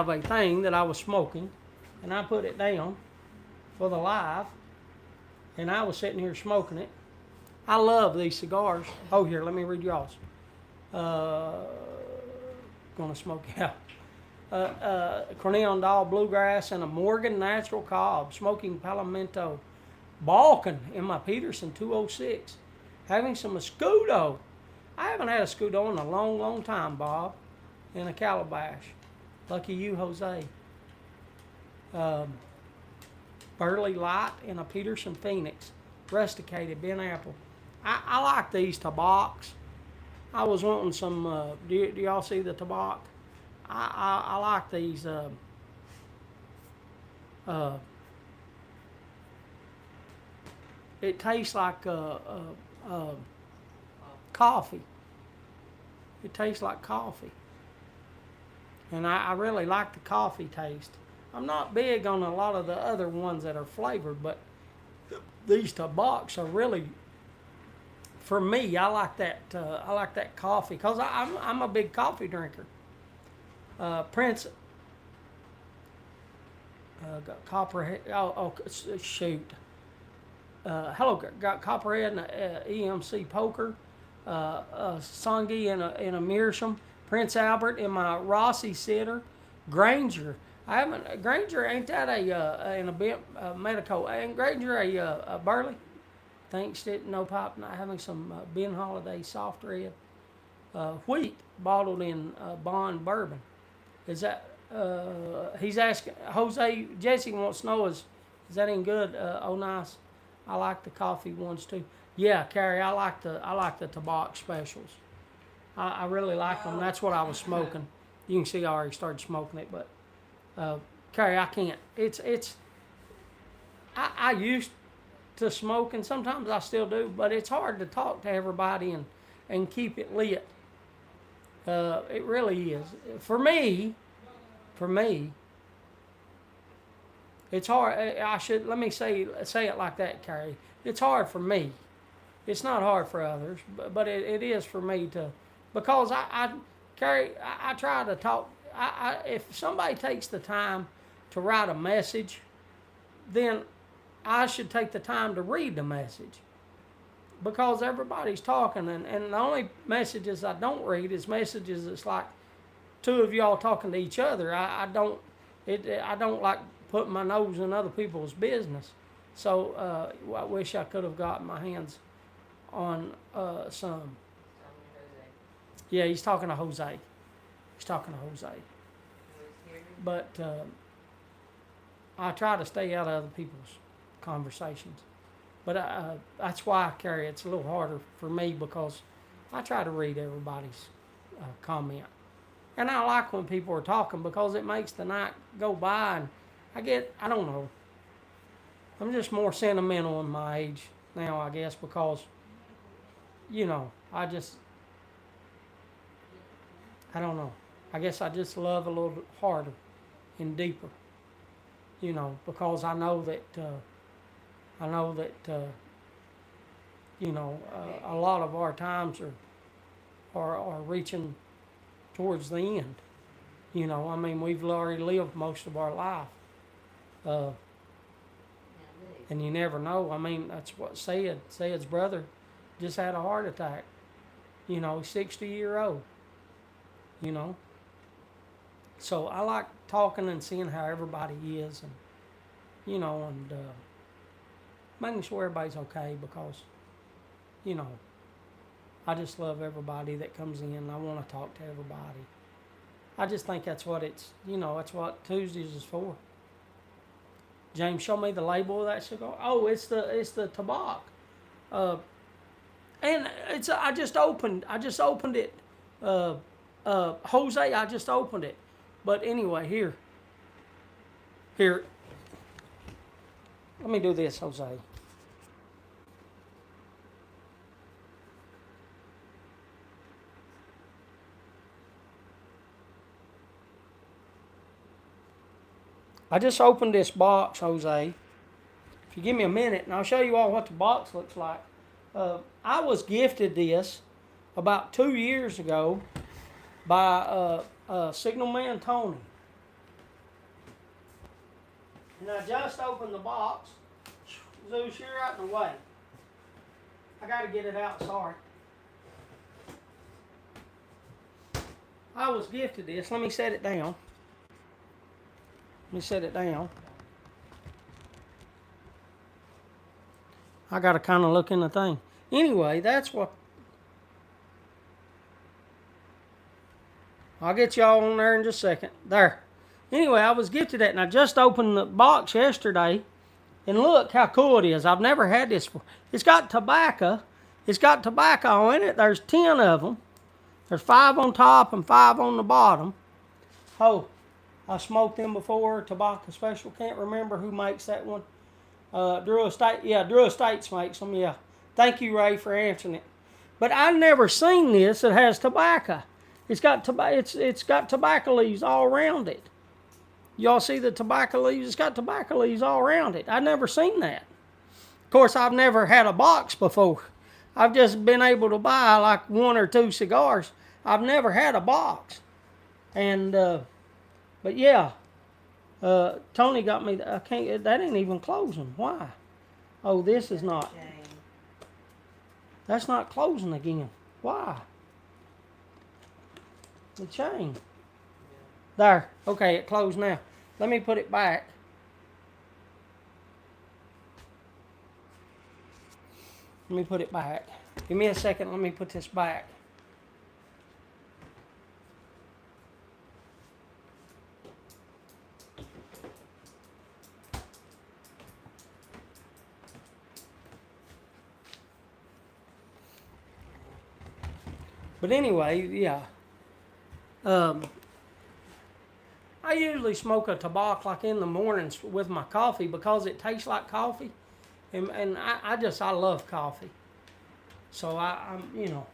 a thing that I was smoking, and I put it down for the live, and I was sitting here smoking it. I love these cigars. Oh, here, let me read y'all's. Gonna smoke out. Cornell and Dahl Bluegrass and a Morgan Natural Cobb, smoking Palomento. Balkan in my Peterson 206. Having some Escudo. I haven't had a Escudo in a long, long time, Bob, in a calabash. Lucky you, Jose. Burley Light in a Peterson Phoenix. Rusticated Ben Apple. I like these tobacs. I was wanting some, do y'all see the tobac? I like these, it tastes like coffee. It tastes like coffee. And I really like the coffee taste. I'm not big on a lot of the other ones that are flavored, but these tobacs are really, for me, I like that coffee because I'm a big coffee drinker. Prince got Copperhead. Shoot. Hello, got Copperhead and EMC Poker. Songi in a Meerschaum. Prince Albert in my Rossi Sitter. Granger. Granger, ain't that in a bit medical? Ain't Granger a Burley? Thanks to no pop, not having some Ben Holiday soft red. Wheat bottled in Bond bourbon. Is that, he's asking, Jesse wants to know, is that any good? Oh, nice. I like the coffee ones too. Yeah, Carrie, I like the tobacco specials. I really like them. That's what I was smoking. You can see I already started smoking it, but Carrie, I can't. I used to smoke, and sometimes I still do, but it's hard to talk to everybody and keep it lit. It really is. For me, it's hard. Let me say it like that, Carrie. It's hard for me. It's not hard for others, but it is for me to, because Carrie, I try to talk. If somebody takes the time to write a message, then I should take the time to read the message, because everybody's talking, and the only messages I don't read is messages that's like two of y'all talking to each other. I don't like putting my nose in other people's business. So I wish I could have gotten my hands on some. Yeah, he's talking to Jose. But I try to stay out of other people's conversations. But that's why, Carrie, it's a little harder for me, because I try to read everybody's comment. And I like when people are talking, because it makes the night go by, and I don't know. I'm just more sentimental in my age now, I guess, because, I don't know. I guess I just love a little bit harder and deeper, because I know that, a lot of our times are reaching towards the end. We've already lived most of our life. And you never know. That's what Said's brother just had a heart attack. 60-year-old. So I like talking and seeing how everybody is, and making sure everybody's okay, because, I just love everybody that comes in. I want to talk to everybody. I just think that's what that's what Tuesdays is for. James, show me the label of that cigar. Oh, it's the tobacco. And I just opened it. Jose, I just opened it. But anyway, here. Let me do this, Jose. I just opened this box, Jose. If you give me a minute, and I'll show you all what the box looks like. I was gifted this about 2 years ago by Signalman Tony. And I just opened the box. Zeus, you're out in the way. I got to get it out, sorry. I was gifted this. Let me set it down. I got to kind of look in the thing. Anyway, that's what. I'll get y'all on there in just a second. There. Anyway, I was gifted that, and I just opened the box yesterday. And look how cool it is. I've never had this before. It's got tobacco. It's got tobacco in it. There's 10 of them. There's 5 on top and 5 on the bottom. Oh, I smoked them before. Tobacco Special. Can't remember who makes that one. Drew Estate. Yeah, Drew Estates makes them. Yeah. Thank you, Ray, for answering it. But I've never seen this that has tobacco. It's got tobacco leaves all around it. Y'all see the tobacco leaves? It's got tobacco leaves all around it. I've never seen that. Of course, I've never had a box before. I've just been able to buy like 1 or 2 cigars. I've never had a box. And, but yeah, Tony got me, that ain't even closing. Why? Oh, this is not. That's not closing again. Why? The chain. There. Okay, it closed now. Let me put it back. Let me put it back. Give me a second. Let me put this back. But anyway, yeah. I usually smoke a tobacco like in the mornings with my coffee because it tastes like coffee, and I love coffee. So I'm No.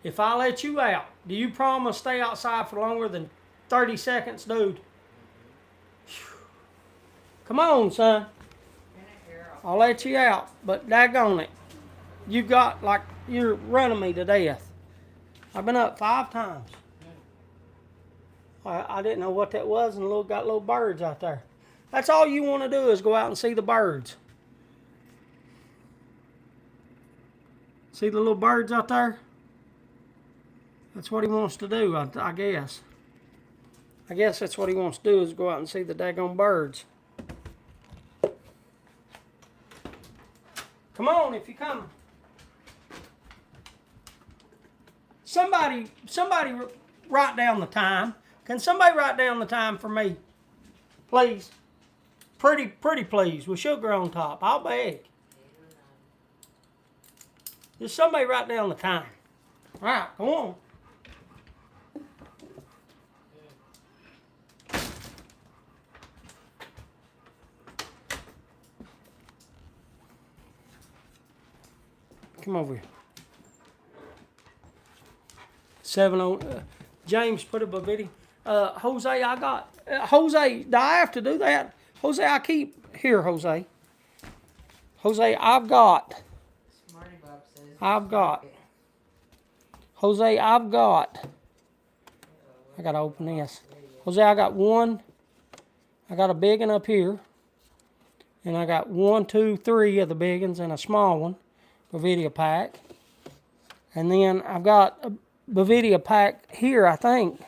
If I let you out, do you promise stay outside for longer than 30 seconds, dude? Come on, son. I'll let you out, but daggone it. You got like you're running me to death. I've been up 5 times. I didn't know what that was, and got little birds out there. That's all you want to do is go out and see the birds. See the little birds out there? That's what he wants to do, I guess. I guess that's what he wants to do is go out and see the daggone birds. Come on, if you come. Somebody write down the time. Can somebody write down the time for me? Please. Pretty please, with sugar on top. I'll beg. Just somebody write down the time. All right, come on. Come over here. 7:00. James put up a video. Jose, I got. Jose, do I have to do that? Jose, I keep. Here, Jose. Jose, I've got. I've got. Jose, I've got. I got to open this. Jose, I got one. I got a big one up here. And I got 1, 2, 3 of the big ones and a small one. Bavaria pack. And then I've got a Bavaria pack here, I think.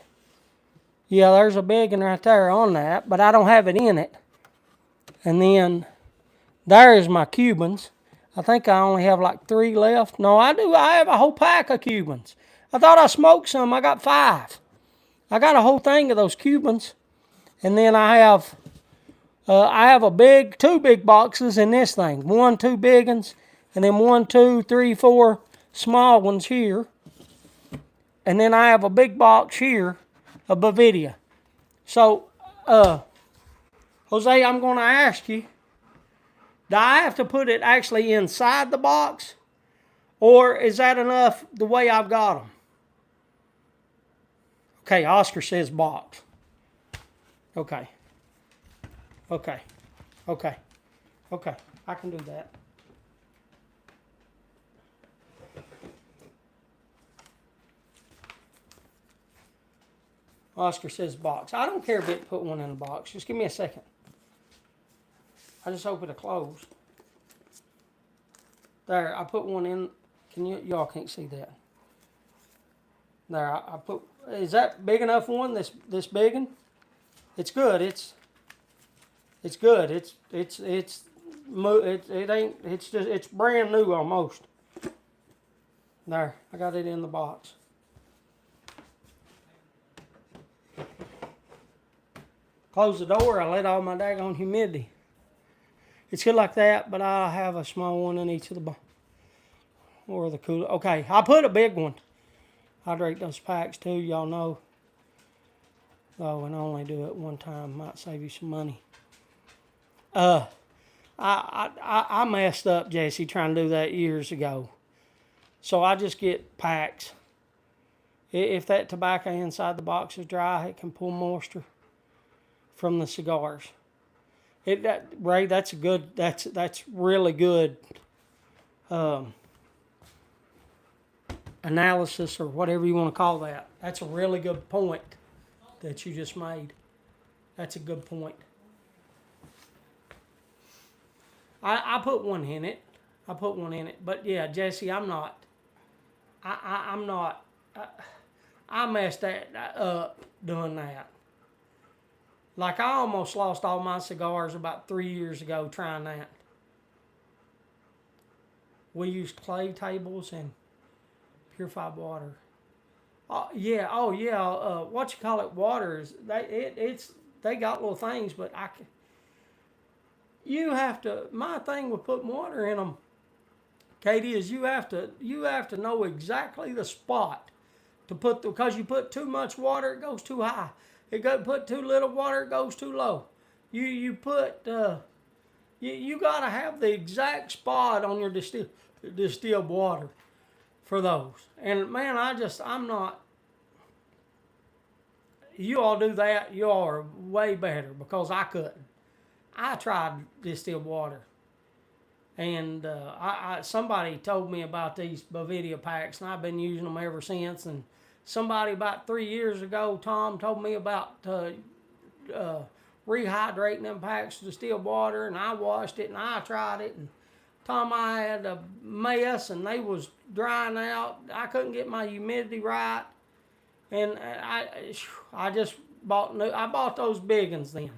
Yeah, there's a big one right there on that, but I don't have it in it. And then there is my Cubans. I think I only have like 3 left. No, I do. I have a whole pack of Cubans. I thought I smoked some. I got 5. I got a whole thing of those Cubans. And then I have a 2 big boxes in this thing. 1, 2 big ones. And then 1, 2, 3, 4 small ones here. And then I have a big box here of Bavaria. So, Jose, I'm going to ask you, do I have to put it actually inside the box? Or is that enough the way I've got them? Okay, Oscar says box. Okay. Okay. Okay. Okay. I can do that. Oscar says box. I don't care if it put one in a box. Just give me a second. I just hope it'll close. There, I put one in. Y'all can't see that. There, I put. Is that big enough one? This big one? It's good. It's good. It ain't. It's brand new almost. There, I got it in the box. Close the door, I let all my daggone humidity. It's good like that, but I have a small one in each of the or the cooler. Okay, I put a big one. Hydrate those packs too, y'all know. Oh, and I only do it one time, might save you some money. I messed up, Jesse, trying to do that years ago. So I just get packs. If that tobacco inside the box is dry, it can pull moisture from the cigars. Ray, that's really good analysis or whatever you want to call that. That's a really good point that you just made. That's a good point. I put one in it. But yeah, Jesse, I'm not. I'm not. I messed that up doing that. Like I almost lost all my cigars about 3 years ago trying that. We used clay tables and purified water. Yeah, oh yeah. What you call it? Waters. They got little things, but you have to. My thing with putting water in them, Katie, is you have to know exactly the spot to put because you put too much water, it goes too high. Put too little water, it goes too low. You put you gotta have the exact spot on your distilled water for those. And man, I'm not. You all do that, you all are way better because I couldn't. I tried distilled water, and somebody told me about these Bovida packs, and I've been using them ever since. And somebody about 3 years ago, Tom, told me about rehydrating them packs with distilled water, and I washed it and I tried it. And Tom, I had a mess, and they was drying out. I couldn't get my humidity right, and I just bought new. I bought those big ones then.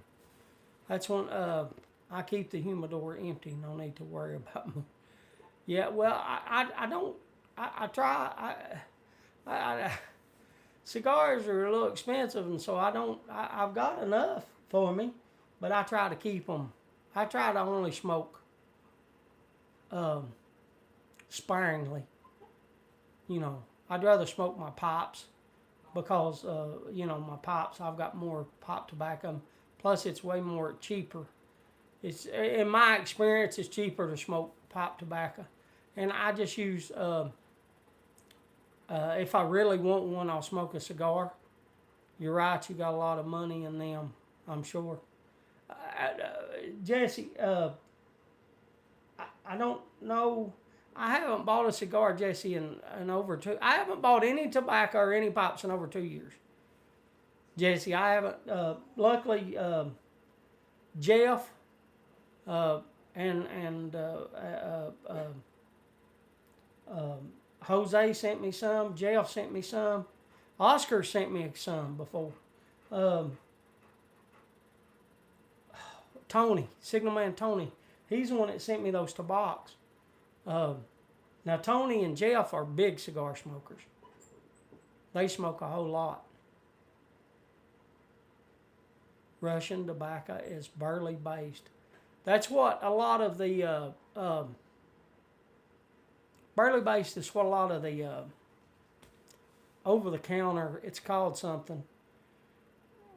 That's when I keep the humidor empty. No need to worry about them. Yeah, well, I don't. I try. Cigars are a little expensive, and so I don't. I've got enough for me, but I try to keep them. I try to only smoke sparingly. I'd rather smoke my pipes because my pipes. I've got more pipe tobacco. Plus, it's way more cheaper. It's in my experience, it's cheaper to smoke pipe tobacco, and I just use. If I really want one, I'll smoke a cigar. You're right, you got a lot of money in them, I'm sure. Jesse, I don't know. I haven't bought a cigar, Jesse, in over two. I haven't bought any tobacco or any pipes in over 2 years. Jesse, I haven't. Luckily, Jeff and Jose sent me some. Jeff sent me some. Oscar sent me some before. Tony, Signalman Tony, he's the one that sent me those tobaccs. Now, Tony and Jeff are big cigar smokers. They smoke a whole lot. Russian tobacco is burley based. That's what a lot of the burley based is what a lot of the over the counter. It's called something.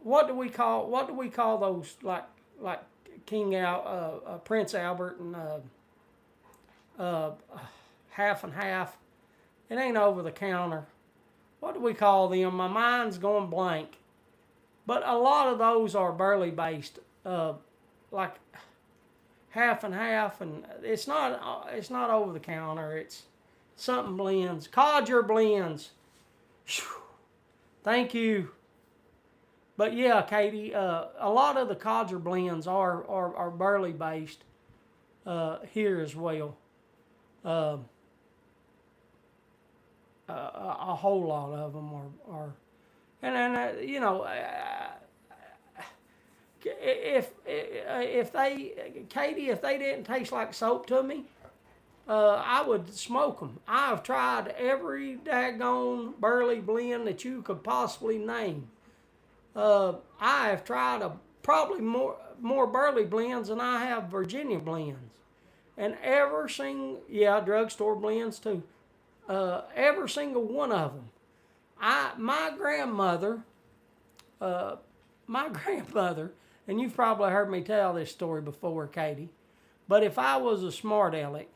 What do we call those like Prince Albert and half and half? It ain't over the counter. What do we call them? My mind's going blank. But a lot of those are burley based, like half and half, and it's not over the counter. It's something blends, Codger blends. Whew. Thank you. But yeah, Katie, a lot of the Codger blends are burley based here as well. A whole lot of them are. And if they didn't taste like soap to me, I would smoke them. I've tried every daggone burley blend that you could possibly name. I have tried probably more burley blends than I have Virginia blends, and drugstore blends too. Every single one of them. My grandmother, and you've probably heard me tell this story before, Katie, but if I was a smart aleck,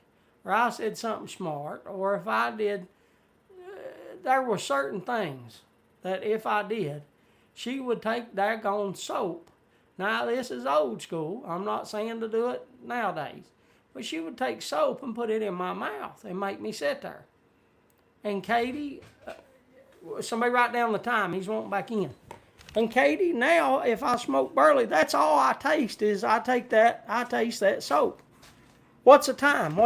or I said something smart, or if I did, there were certain things that if I did, she would take daggone soap. Now, this is old school. I'm not saying to do it nowadays, but she would take soap and put it in my mouth and make me sit there. And Katie, somebody write down the time. He's wanting back in. And Katie, now if I smoke burley, that's all I taste is I taste that soap. What's the time?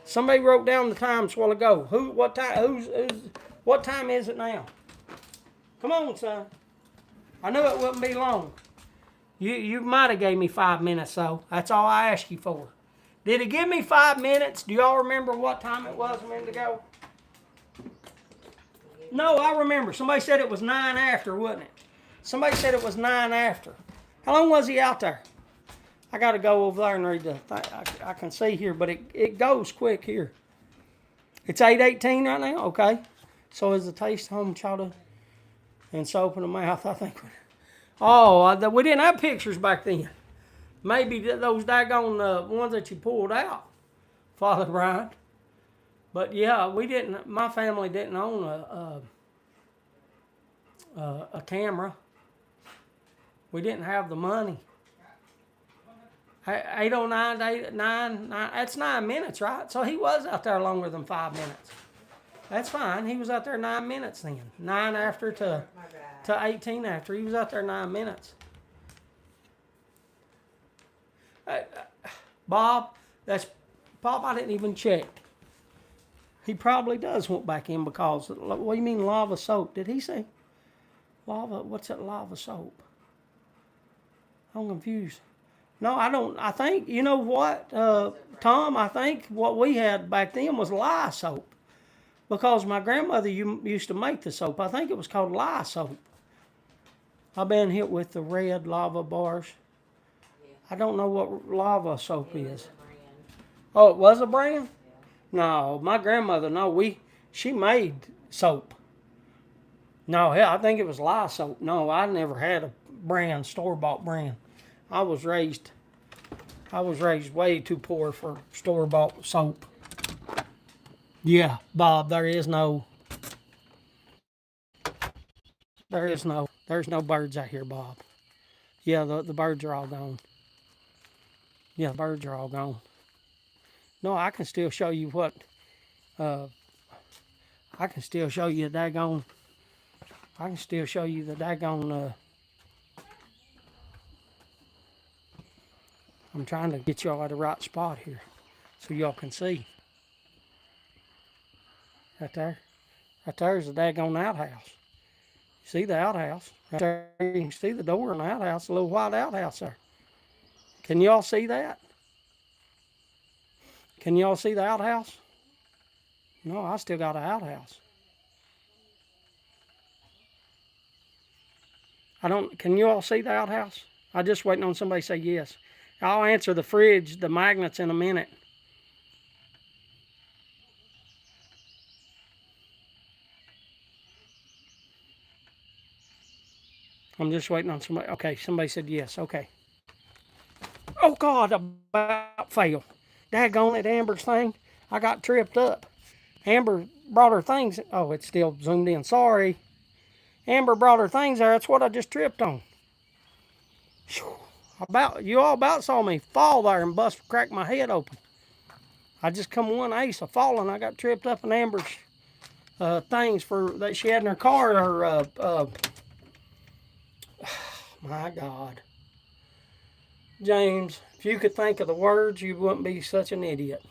Somebody wrote down the times a while ago. What time is it now? Come on, son. I knew it wouldn't be long. You might have gave me 5 minutes though. That's all I asked you for. Did it give me 5 minutes? Do y'all remember what time it was a minute ago? No, I remember. Somebody said it was 9 after, wasn't it? Somebody said it was 9 after. How long was he out there? I got to go over there and read the thing. I can see here, but it goes quick here. It's 8:18 right now? Okay. So is the taste home chowder and soap in the mouth, I think. Oh, we didn't have pictures back then. Maybe those daggone ones that you pulled out, Father Brian. But yeah, we didn't. My family didn't own a camera. We didn't have the money. 8:09, 8:09, that's 9 minutes, right? So he was out there longer than 5 minutes. That's fine. He was out there 9 minutes then. 9 after to 18 after. He was out there 9 minutes. Bob, I didn't even check. He probably does want back in because, what do you mean lava soap? Did he say lava? What's that lava soap? I'm confused. No, I don't. I think, you know what, Tom, I think what we had back then was lye soap. Because my grandmother used to make the soap. I think it was called lye soap. I've been hit with the red lava bars. I don't know what lava soap is. Oh, it was a brand? No, my grandmother, she made soap. No, hell, I think it was lye soap. No, I never had a brand, store-bought brand. I was raised way too poor for store-bought soap. Yeah, Bob, there's no birds out here, Bob. Yeah, the birds are all gone. Yeah, the birds are all gone. No, I can still show you what, I can still show you the daggone, I'm trying to get y'all at the right spot here so y'all can see. Right there. Right there is the daggone outhouse. You see the outhouse? Right there you can see the door in the outhouse, a little white outhouse there. Can y'all see that? Can y'all see the outhouse? No, I still got an outhouse. Can you all see the outhouse? I'm just waiting on somebody to say yes. I'll answer the fridge, the magnets in a minute. I'm just waiting on somebody. Okay, somebody said yes. Okay. Oh, God, I about failed. Daggone it, Amber's thing. I got tripped up. Amber brought her things. Oh, it's still zoomed in. Sorry. Amber brought her things there. That's what I just tripped on. You all about saw me fall there and crack my head open. I just come one ace of falling. I got tripped up in Amber's things that she had in her car. My God. James, if you could think of the words, you wouldn't be such an idiot.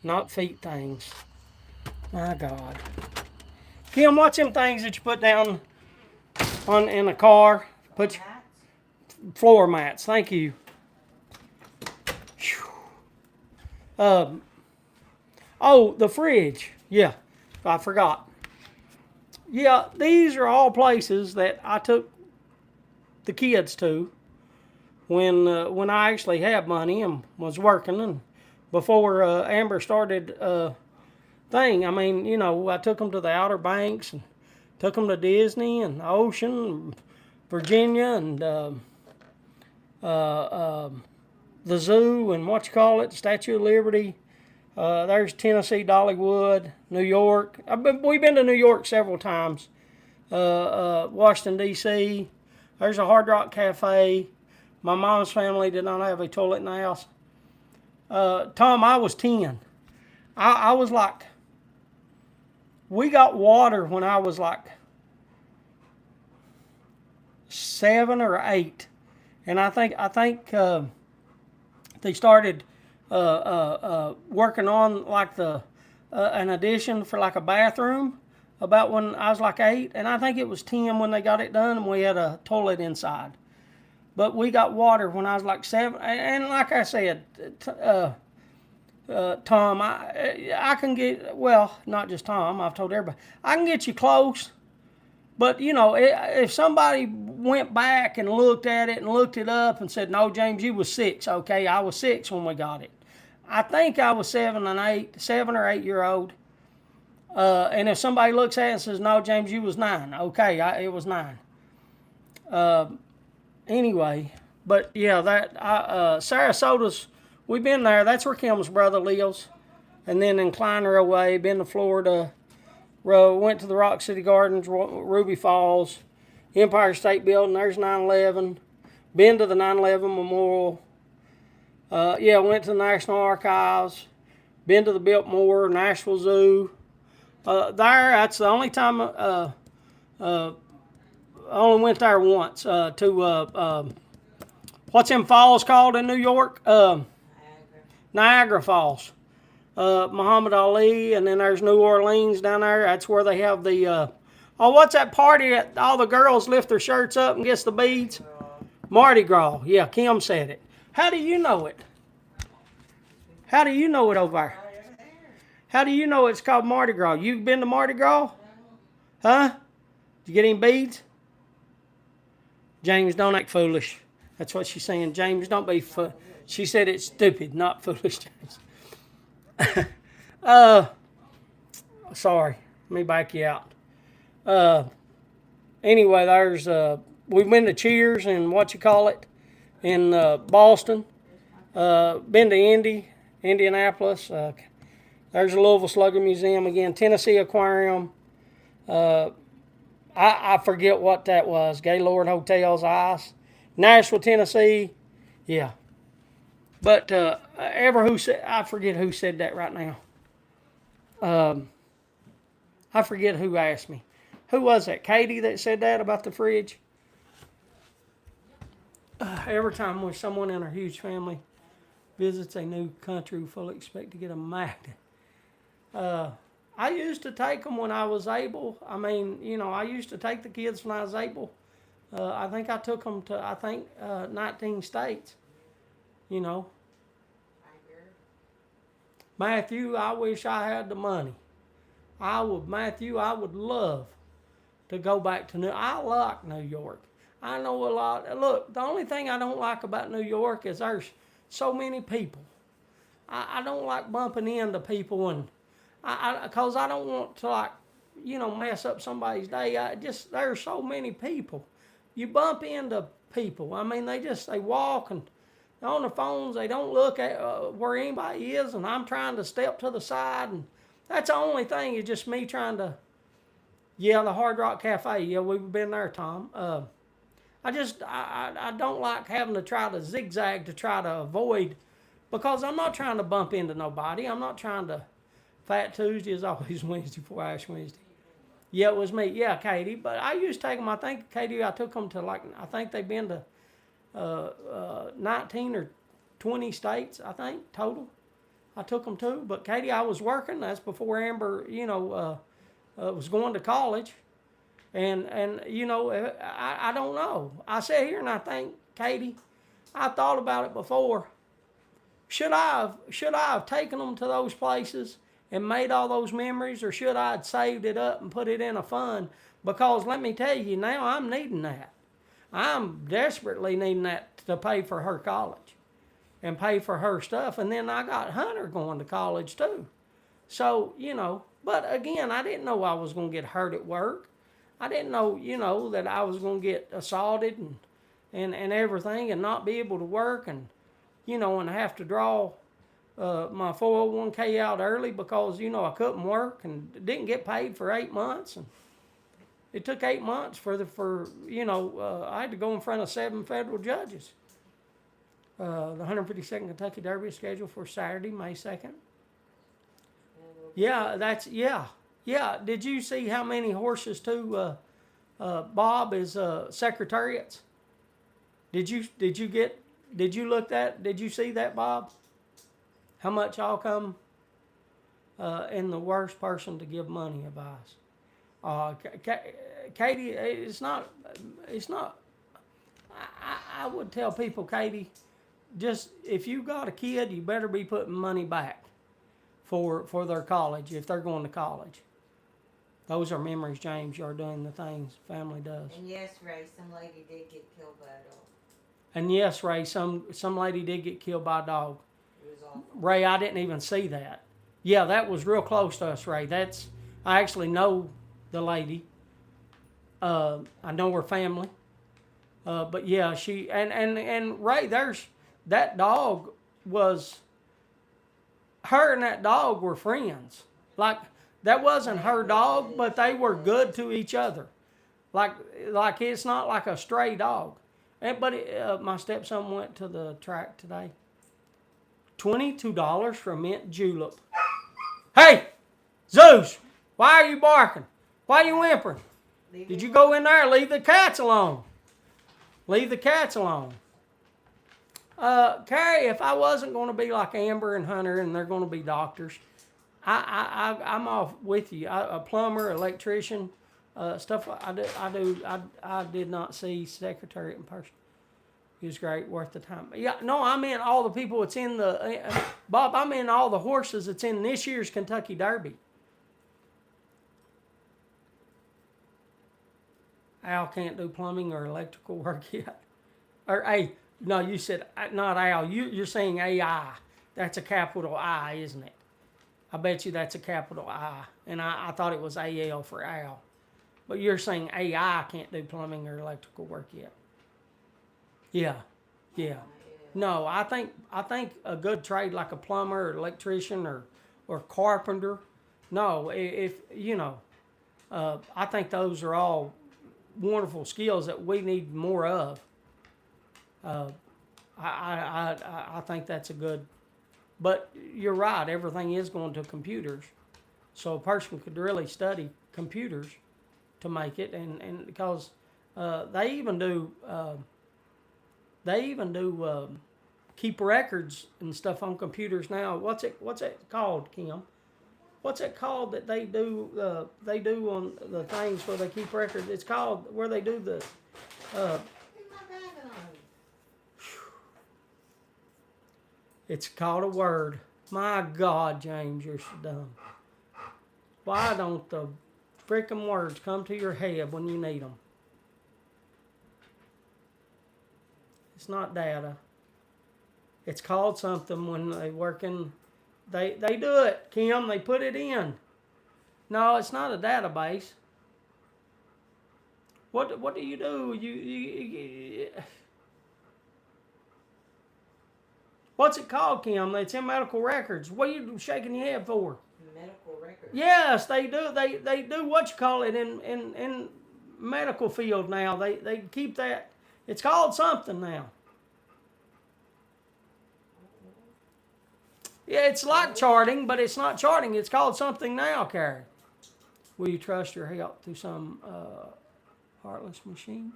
Not feet things. My God. Kim, what's them things that you put down in the car? Put floor mats. Thank you. Oh, the fridge. Yeah, I forgot. Yeah, these are all places that I took the kids to when I actually had money and was working, and before Amber started thing. I mean, you know, I took them to the Outer Banks and took them to Disney and the ocean, and Virginia, and the zoo, and the Statue of Liberty. There's Tennessee, Dollywood, New York. We've been to New York several times. Washington, D.C. There's a Hard Rock Cafe. My mom's family did not have a toilet in the house. Tom, I was 10. I was like, we got water when I was like 7 or 8. And I think they started working on like an addition for like a bathroom about when I was like 8, and I think it was 10 when they got it done, and we had a toilet inside. But we got water when I was like 7, and like I said, Tom, I can get, well, not just Tom, I've told everybody, I can get you close. But, you know, if somebody went back and looked at it and looked it up and said, no, James, you was 6, okay, I was 6 when we got it. I think I was 7 or 8 year old. And if somebody looks at it and says, no, James, you was 9, okay, it was 9. Anyway, but yeah, Sarasota's, we've been there. That's where Kim's brother lives. And then in Kleiner away, been to Florida, went to the Rock City Gardens, Ruby Falls, Empire State Building, there's 9/11. Been to the 9/11 Memorial. Went to the National Archives. Been to the Biltmore, Nashville Zoo. That's the only time I only went there once to what's them falls called in New York? Niagara Falls. Muhammad Ali, and then there's New Orleans down there. That's where they have the what's that party that all the girls lift their shirts up and gets the beads? Mardi Gras. Yeah, Kim said it. How do you know it? How do you know it over there? How do you know it's called Mardi Gras? You've been to Mardi Gras? Huh? Did you get any beads? James, don't act foolish. That's what she's saying. James, don't be foolish. She said it's stupid, not foolish, James. Sorry. Let me back you out. Anyway, there's we've been to Cheers and in Boston. Been to Indianapolis. There's a Louisville Slugger Museum again. Tennessee Aquarium. I forget what that was. Gaylord Hotels Ice. Nashville, Tennessee. Yeah. But I forget who said that right now. I forget who asked me. Who was that? Katie that said that about the fridge? Every time someone in our huge family visits a new country, we fully expect to get a magnet. I used to take them when I was able. I mean, you know, I used to take the kids when I was able. I think I took them to, 19 states. You know. Matthew, I wish I had the money. I would love to go back to I like New York. I know a lot. Look, the only thing I don't like about New York is there's so many people. I don't like bumping into people, and because I don't want to mess up somebody's day. There's so many people. You bump into people. I mean, they walk and on the phones. They don't look at where anybody is, and I'm trying to step to the side, and that's the only thing is just me trying to. Yeah, the Hard Rock Cafe. Yeah, we've been there, Tom. I don't like having to try to zigzag to try to avoid, because I'm not trying to bump into nobody. I'm not trying to. Fat Tuesday is always Wednesday before Ash Wednesday. Yeah, it was me. Yeah, Katie. But I used to take them. I think, Katie, I took them to I think they've been to 19 or 20 states, I think, total. I took them to. But Katie, I was working. That's before Amber, was going to college. And I don't know. I sit here and I think, Katie, I thought about it before. Should I have taken them to those places and made all those memories, or should I have saved it up and put it in a fund? Because let me tell you, now I'm needing that. I'm desperately needing that to pay for her college and pay for her stuff. And then I got Hunter going to college too. So, but again, I didn't know I was going to get hurt at work. I didn't know, that I was going to get assaulted and everything and not be able to work and have to draw my 401k out early because, I couldn't work and didn't get paid for 8 months. And it took 8 months I had to go in front of 7 federal judges. The 152nd Kentucky Derby is scheduled for Saturday, May 2nd. Yeah. Did you see how many horses too, Bob, is secretariats? Did you see that, Bob? How much I'll come and the worst person to give money advice. Katie, it's not, I would tell people, Katie, just if you got a kid, you better be putting money back. for their college if they're going to college. Those are memories, James. You're doing the things family does. And yes, Ray, some lady did get killed by a dog. And yes, Ray, some lady did get killed by a dog. It was awful. Ray, I didn't even see that. Yeah, that was real close to us, Ray. I actually know the lady. I know her family. But yeah, she and Ray, that dog was. Her and that dog were friends. Like that wasn't her dog, but they were good to each other. Like it's not like a stray dog. But my stepson went to the track today. $22 for a mint julep. Hey, Zeus, why are you barking? Why are you whimpering? Did you go in there? Leave the cats alone. Leave the cats alone. Carrie, if I wasn't going to be like Amber and Hunter and they're going to be doctors, I'm off with you. A plumber, electrician, stuff. I did not see Secretariat in person. It was great, worth the time. Yeah, no, I mean all the people that's in the Bob. I mean all the horses that's in this year's Kentucky Derby. Al can't do plumbing or electrical work yet. Or no, you said not Al. You're saying AI. That's a capital I, isn't it? I bet you that's a capital I. And I thought it was AL for Al. But you're saying AI can't do plumbing or electrical work yet. Yeah. No, I think a good trade like a plumber or electrician or carpenter. No, if you know, I think those are all wonderful skills that we need more of. I think that's a good. But you're right. Everything is going to computers, so a person could really study computers to make it, and because they even do. Keep records and stuff on computers now. What's it called, Kim? What's it called that they do on the things where they keep records? It's called where they do the. It's called a word. My God, James, you're so dumb. Why don't the freaking words come to your head when you need them? It's not data. It's called something when they work in. They do it, Kim. They put it in. No, it's not a database. What do you do? You what's it called, Kim? It's in medical records. What are you shaking your head for? Medical records. Yes, they do. They do what you call it in medical field now. They keep that. It's called something now. Yeah, it's like charting, but it's not charting. It's called something now, Carrie. Will you trust your health to some heartless machine?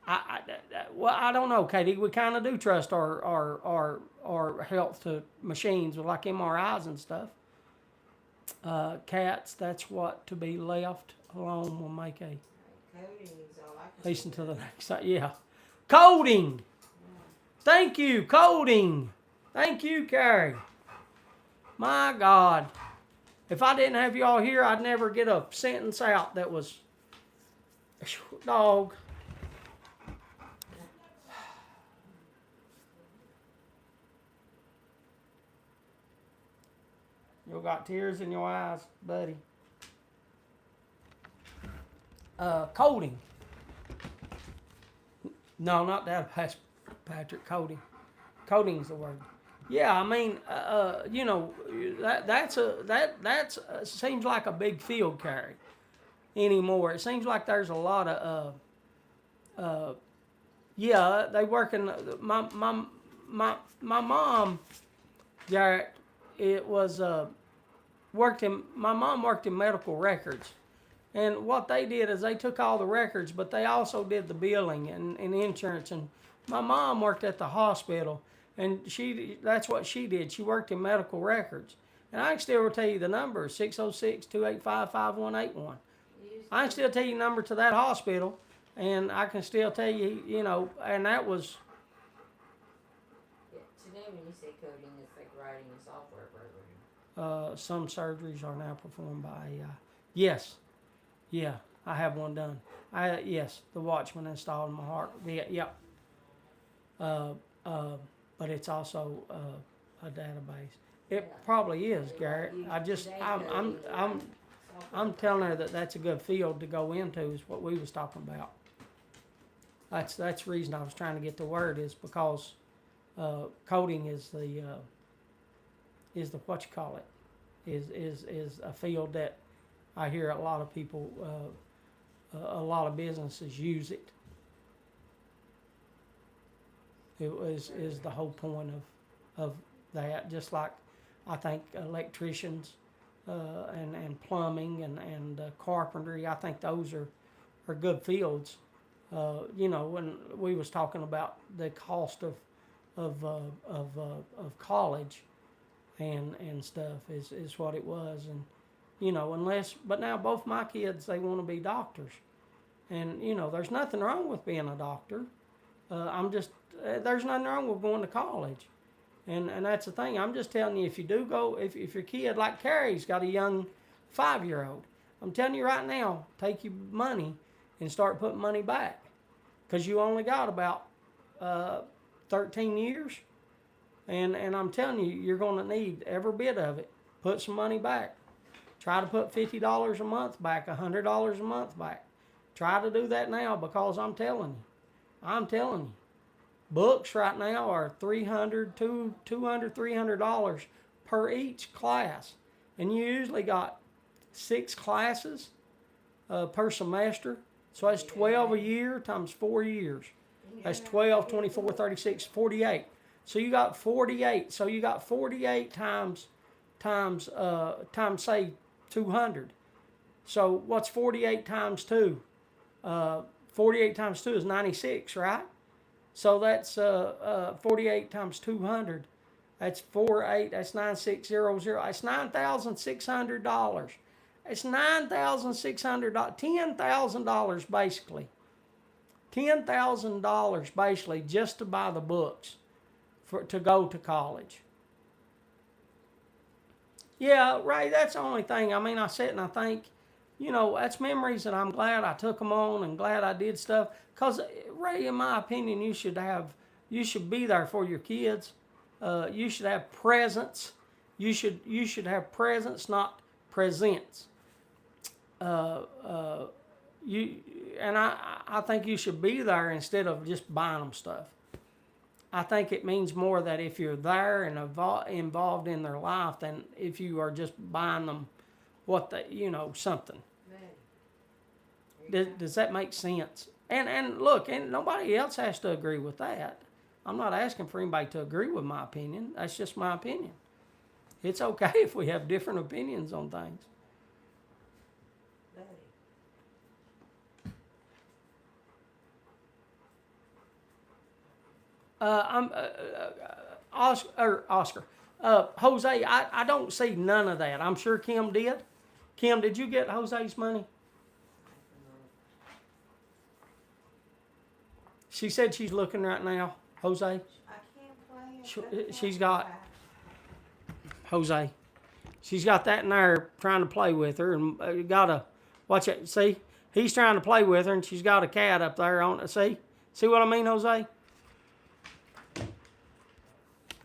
Well, I don't know, Katie. We kind of do trust our health to machines, like MRIs and stuff. Cats, that's what to be left alone will make a. Listen to the next side. Yeah. Coding. Thank you, coding. Thank you, Carrie. My God. If I didn't have y'all here, I'd never get a sentence out that was dog. You got tears in your eyes, buddy. Coding. No, not that, Patrick. Coding. Coding's the word. Yeah, I mean, you know, that seems like a big field carry anymore. It seems like there's a lot of yeah, they work in my mom, Garrett. It was my mom worked in medical records. And what they did is they took all the records, but they also did the billing and insurance. And my mom worked at the hospital, and that's what she did. She worked in medical records. And I can still tell you the number, 606-285-5181. I can still tell you the number to that hospital, and I can still tell you, you know, and that was... Yeah, today when you say coding, it's like writing a software program. Some surgeries are now performed by AI. Yes, yeah, I have one done. Yes, the Watchman installed in my heart. Yeah. Uh, but it's also a database. It probably is, Garrett. I'm telling her that that's a good field to go into. Is what we was talking about. That's the reason I was trying to get the word is because coding is the what you call it is a field that I hear a lot of people a lot of businesses use it. It is the whole point of that. Just like I think electricians and plumbing and carpentry. I think those are good fields. When we was talking about the cost of college and stuff is what it was, and but now both my kids they want to be doctors, and there's nothing wrong with being a doctor. There's nothing wrong with going to college, and that's the thing. I'm just telling you, if you do go, if your kid like Carrie's got a young 5-year-old, I'm telling you right now, take your money and start putting money back, because you only got about 13 years, and I'm telling you, you're going to need every bit of it. Put some money back. Try to put $50 a month back, $100 a month back. Try to do that now, because I'm telling you, books right now are $300, $300 per each class, and you usually got 6 classes per semester. So that's 12 a year times 4 years. That's 12, 24, 36, 48. So you got 48. So you got 48 times say 200. So what's 48 times 2? 48 times 2 is 96, right? So that's 48 times 200. That's 48. That's 9600. That's $9,600. It's $9,600. $10,000 basically. $10,000 basically just to buy the books to go to college. Yeah, Ray, that's the only thing. I mean, I sit and I think, that's memories that I'm glad I took them on and glad I did stuff. Because, Ray, in my opinion, you should be there for your kids. You should have presents. You should have presents, not presents. I think you should be there instead of just buying them stuff. I think it means more that if you're there and involved in their life than if you are just buying them something. Does that make sense? And look, and nobody else has to agree with that. I'm not asking for anybody to agree with my opinion. That's just my opinion. It's okay if we have different opinions on things. Oscar. Jose, I don't see none of that. I'm sure Kim did. Kim, did you get Jose's money? She said she's looking right now. Jose? I can't play it. She's got... Jose. She's got that in there trying to play with her, and got a... Watch it. See? He's trying to play with her, and she's got a cat up there on it. See? See what I mean, Jose?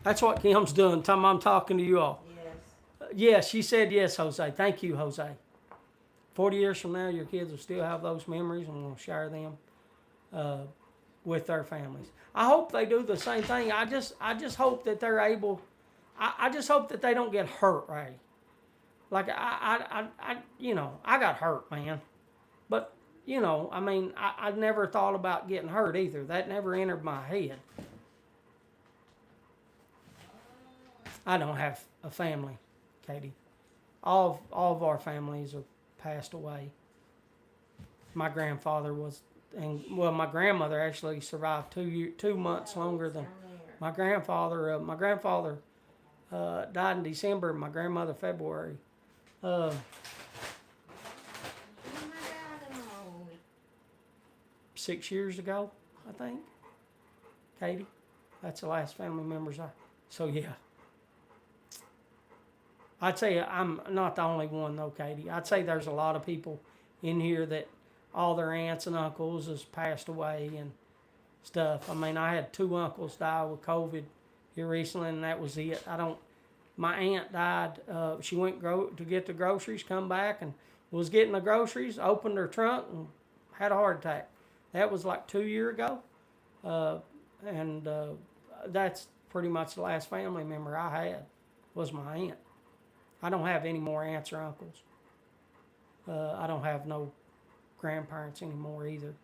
That's what Kim's doing. I'm talking to you all. Yes. Yes, she said yes, Jose. Thank you, Jose. 40 years from now, your kids will still have those memories, and we'll share them with their families. I hope they do the same thing. I just hope that they're able. I just hope that they don't get hurt, Ray. Like I got hurt, man. But I never thought about getting hurt either. That never entered my head. I don't have a family, Katie. All of our families are passed away. My grandfather my grandmother actually survived 2 months longer than my grandfather. My grandfather died in December. My grandmother February. 6 years ago, I think. Katie, that's the last family members So yeah. I'd say I'm not the only one though, Katie. I'd say there's a lot of people in here that all their aunts and uncles has passed away and stuff. I mean, I had two uncles die with COVID here recently, and that was it. I don't. My aunt died. She went to get the groceries, come back, and was getting the groceries, opened her trunk, and had a heart attack. That was like 2 years ago, and that's pretty much the last family member I had was my aunt. I don't have any more aunts or uncles. I don't have no grandparents anymore either.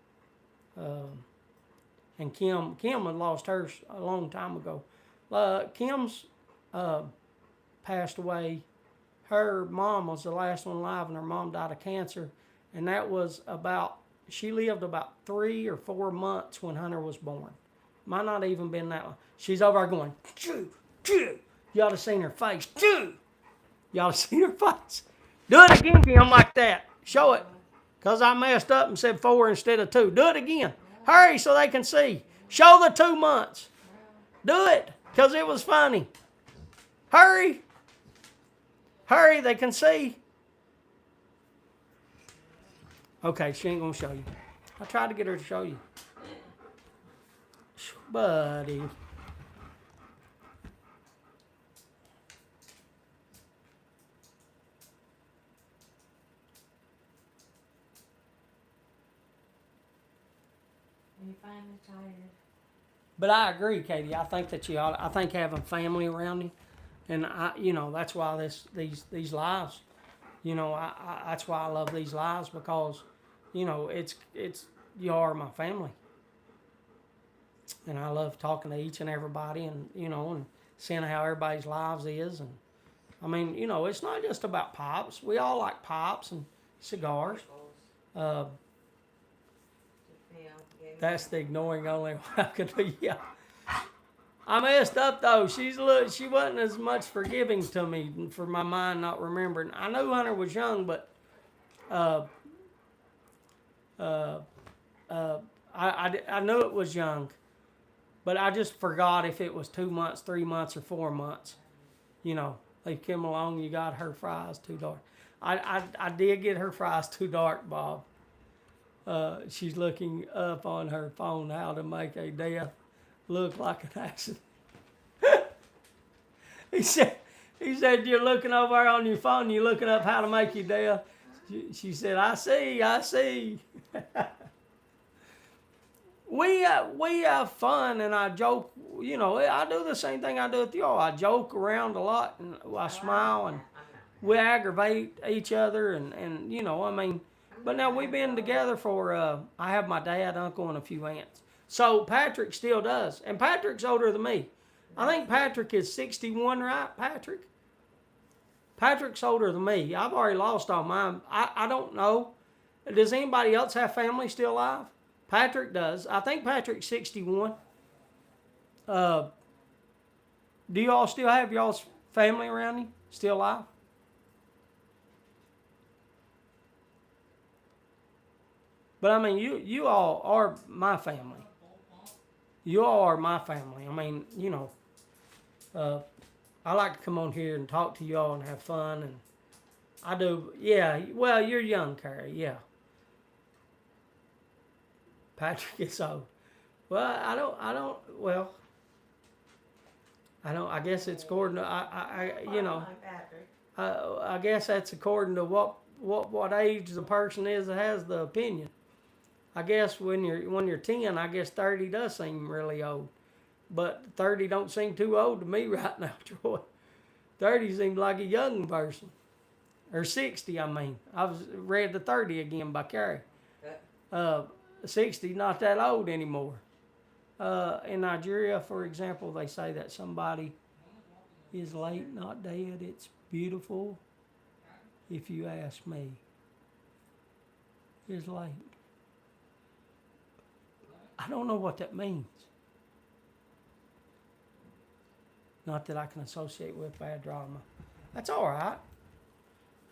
And Kim had lost hers a long time ago. Kim's passed away. Her mom was the last one alive, and her mom died of cancer. And that was she lived about 3 or 4 months when Hunter was born. Might not even been that long. She's over there going, choo, choo. You ought to seen her face. Choo. You ought to seen her face. Do it again, Kim, like that. Show it. Because I messed up and said 4 instead of 2. Do it again. Hurry so they can see. Show the 2 months. Do it. Because it was funny. Hurry. Hurry, they can see. Okay, she ain't going to show you. I tried to get her to show you. Buddy. You finally tired. But I agree, Katie. I think that I think having family around you, and that's why these lives, that's why I love these lives because, it's you are my family, and I love talking to each and everybody, and and seeing how everybody's lives is, and I mean, it's not just about pops. We all like pops and cigars. That's the ignoring only I could do. Yeah. I messed up though. She wasn't as much forgiving to me for my mind not remembering. I knew Hunter was young, but I knew it was young, but I just forgot if it was 2 months, 3 months, or 4 months. They came along. You got her fries too dark. I did get her fries too dark, Bob. She's looking up on her phone how to make a death look like an accident. He said, you're looking over there on your phone, you're looking up how to make your death. She said, I see. We have fun, and I joke, I do the same thing I do with y'all. I joke around a lot, and I smile, and we aggravate each other, and I mean, but now we've been together for, I have my dad, uncle, and a few aunts. So Patrick still does. And Patrick's older than me. I think Patrick is 61, right, Patrick? Patrick's older than me. I've already lost all mine. I don't know. Does anybody else have family still alive? Patrick does. I think Patrick's 61. Do you all still have y'all's family around you? Still alive? But I mean, you all are my family. You all are my family. I mean, I like to come on here and talk to y'all and have fun, and I do. Yeah, well, you're young, Carrie. Yeah. Patrick is old. Well, I guess it's according to I guess that's according to what age the person is that has the opinion. I guess when you're 10, I guess 30 does seem really old. But 30 don't seem too old to me right now, Troy. 30 seems like a young person. Or 60, I mean. I was read the 30 again by Carrie. 60 not that old anymore. In Nigeria, for example, they say that somebody is late, not dead. It's beautiful, if you ask me. Is late. I don't know what that means. Not that I can associate with bad drama. That's all right.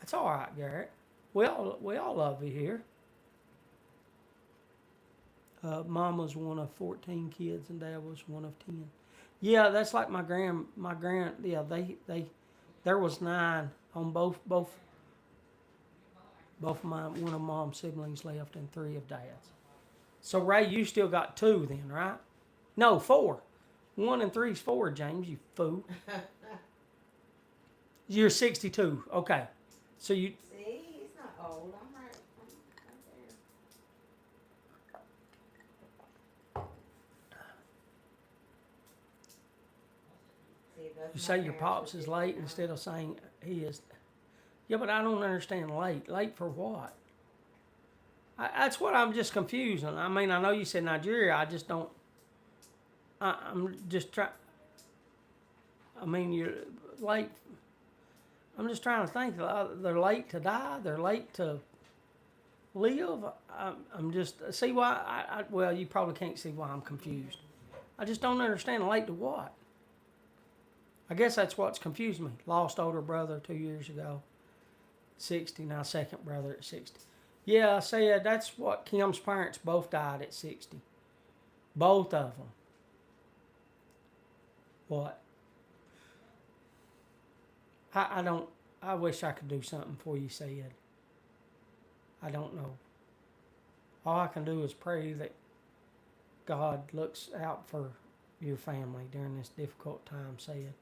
That's all right, Garrett. We all love you here. Mom was one of 14 kids, and Dad was one of 10. Yeah, that's like my grand. Yeah, they There was 9 on both of my one of mom's siblings left and 3 of dad's. So Ray, you still got 2 then, right? No, 4. 1 and 3 is 4, James, you fool. You're 62. Okay. So you. See, he's not old. I'm right there. See, You say your pops is late instead of saying he is. Yeah, but I don't understand late. Late for what? That's what I'm just confused on. I mean, I know you said Nigeria. I just don't. I'm just trying. I mean, you're late. I'm just trying to think. They're late to die. They're late to live. I'm just see why. Well, you probably can't see why I'm confused. I just don't understand late to what. I guess that's what's confused me. Lost older brother 2 years ago. 60 now. Second brother at 60. Yeah, I said that's what Kim's parents both died at 60. Both of them. What? I don't. I wish I could do something for you, said. I don't know. All I can do is pray that God looks out for your family during this difficult time, said.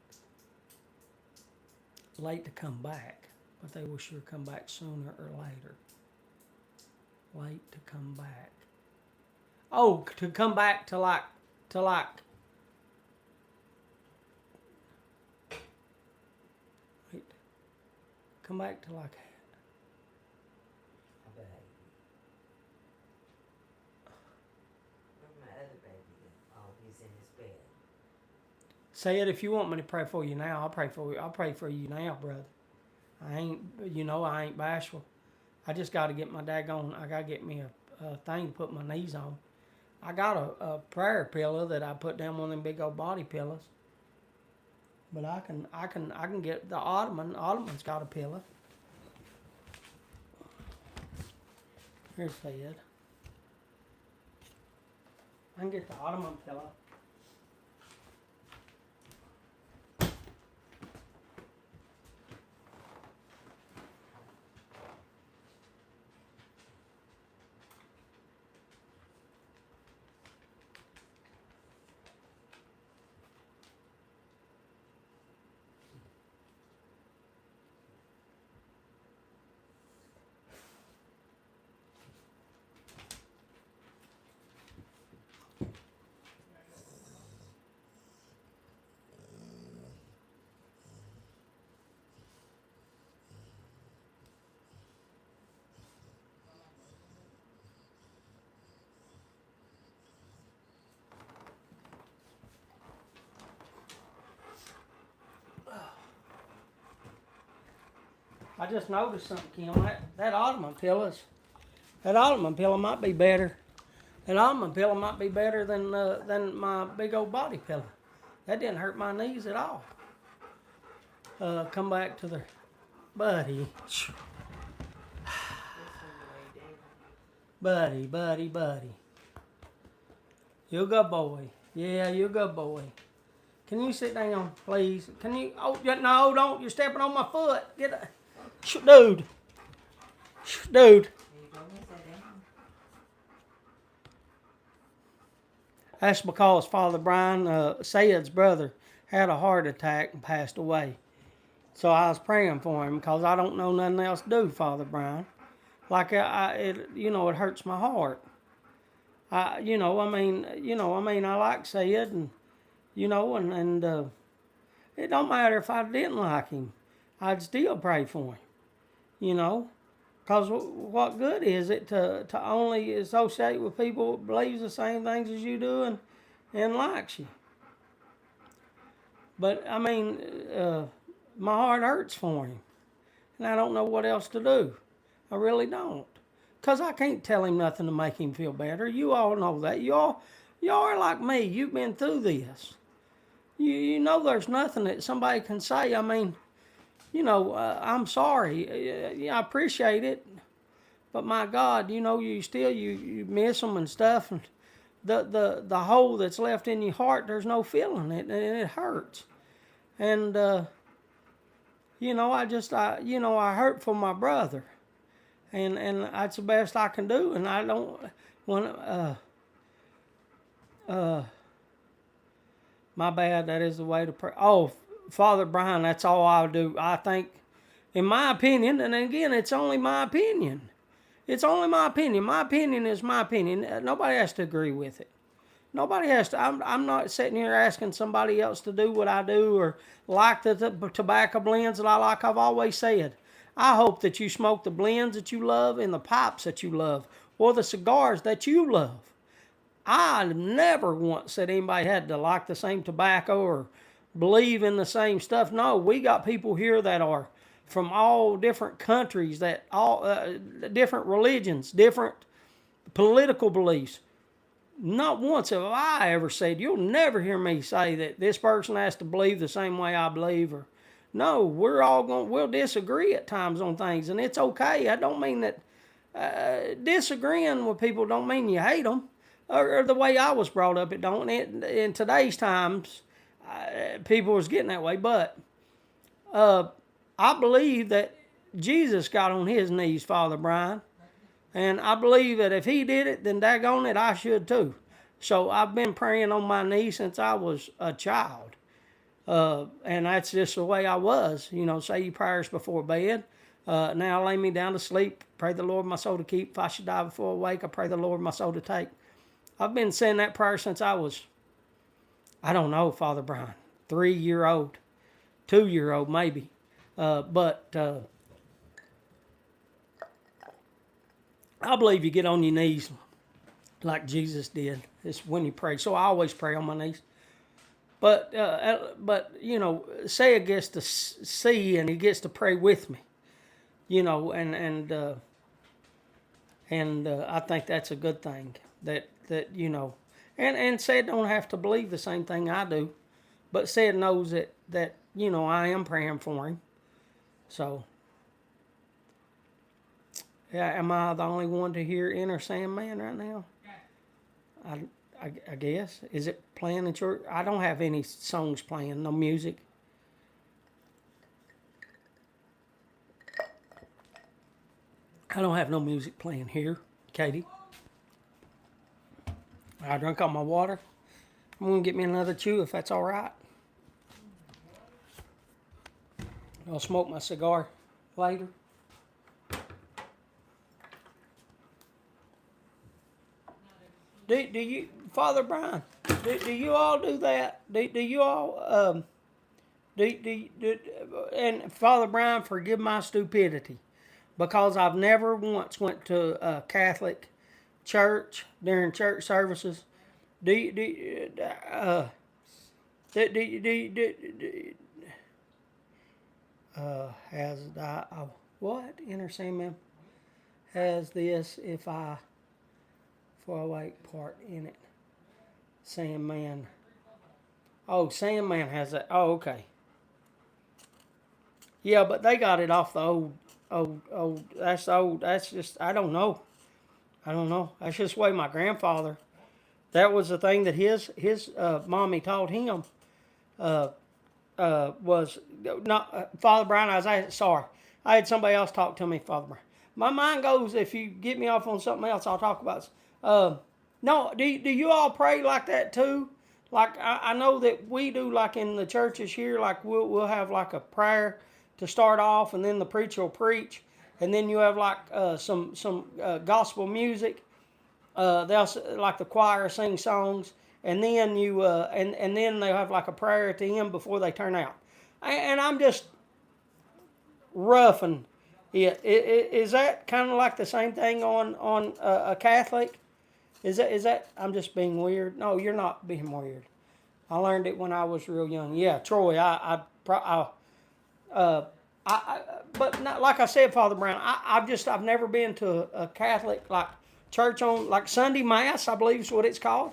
Late to come back, but they will sure come back sooner or later. Late to come back. Oh, to come back to like. Wait. Come back to like. A baby. Where's my other baby? Oh, he's in his bed. Say it if you want me to pray for you now. I'll pray for you. I'll pray for you now, brother. I ain't bashful. I just got to get my daggone. I got to get me a thing to put my knees on. I got a prayer pillow that I put down one of them big old body pillows. But I can get the ottoman. Ottoman's got a pillow. Here's Fed. I can get the ottoman pillow. I just noticed something, Kim. That ottoman pillow might be better. That ottoman pillow might be better than my big old body pillow. That didn't hurt my knees at all. Come back to the buddy. Buddy. You're a good boy. Yeah, you're a good boy. Can you sit down, please? Can you? Oh, no, don't. You're stepping on my foot. Get a... Dude. That's because Father Brian, Sayed's brother, had a heart attack and passed away. So I was praying for him because I don't know nothing else to do, Father Brian. Like it hurts my heart. I like Sayed, and it don't matter if I didn't like him, I'd still pray for him. Because what good is it to only associate with people that believes the same things as you do and likes you? But, my heart hurts for him. And I don't know what else to do. I really don't. Because I can't tell him nothing to make him feel better. You all know that. You all are like me. You've been through this. You know there's nothing that somebody can say. I'm sorry. I appreciate it. But my God, you miss them and stuff. And the hole that's left in your heart, there's no feeling it. And it hurts. And, I hurt for my brother, and that's the best I can do. And I don't want my bad. That is the way to pray. Oh, Father Brian, that's all I'll do. I think, in my opinion, and again, it's only my opinion. It's only my opinion. My opinion is my opinion. Nobody has to agree with it. Nobody has to. I'm not sitting here asking somebody else to do what I do or like the tobacco blends that I like. I've always said, I hope that you smoke the blends that you love and the pipes that you love or the cigars that you love. I never once said anybody had to like the same tobacco or believe in the same stuff. No, we got people here that are from all different countries, that all different religions, different political beliefs. Not once have I ever said, you'll never hear me say that this person has to believe the same way I believe. Or no, we'll disagree at times on things, and it's okay. I don't mean that disagreeing with people don't mean you hate them. Or the way I was brought up, it don't. In today's times, people was getting that way. But I believe that Jesus got on his knees, Father Brian. And I believe that if he did it, then daggone it, I should too. So I've been praying on my knees since I was a child. And that's just the way I was. Say your prayers before bed. Now lay me down to sleep. Pray the Lord my soul to keep. If I should die before I wake, I pray the Lord my soul to take. I've been saying that prayer since I was, I don't know, Father Brian, 3-year-old, 2-year-old maybe. But I believe you get on your knees like Jesus did. It's when you pray. So I always pray on my knees. But Say gets to see and he gets to pray with me. And I think that's a good thing. That and Say don't have to believe the same thing I do, but Say knows that I am praying for him. So. Yeah, am I the only one to hear Enter Sandman right now? I guess. Is it playing at your... I don't have any songs playing, no music. I don't have no music playing here, Katie. I drank all my water. I'm going to get me another chew if that's all right. I'll smoke my cigar later. Do you, Father Brian? Do you all do that? Do you all and Father Brian, forgive my stupidity, because I've never once went to a Catholic church during church services. Has what Sandman has this if I. For a white part in it. Sandman. Oh, Sandman has that. Oh, okay. Yeah, but they got it off the old. That's old. That's just, I don't know. That's just the way my grandfather, that was the thing that his mommy taught him. Was not Father Brian. I had somebody else talk to me, Father Brian. My mind goes, if you get me off on something else, I'll talk about it. No, do you all pray like that too? Like I know that we do, like in the churches here, like we'll have like a prayer to start off, and then the preacher will preach, and then you have like some gospel music. They'll like the choir sing songs, and then you and then they'll have like a prayer at the end before they turn out. And I'm just roughing it. Is that kind of like the same thing on a Catholic? Is that? I'm just being weird. No, you're not being weird. I learned it when I was real young. Yeah, Troy. But not, like I said, Father Brown. I've never been to a Catholic like church on like Sunday Mass. I believe is what it's called.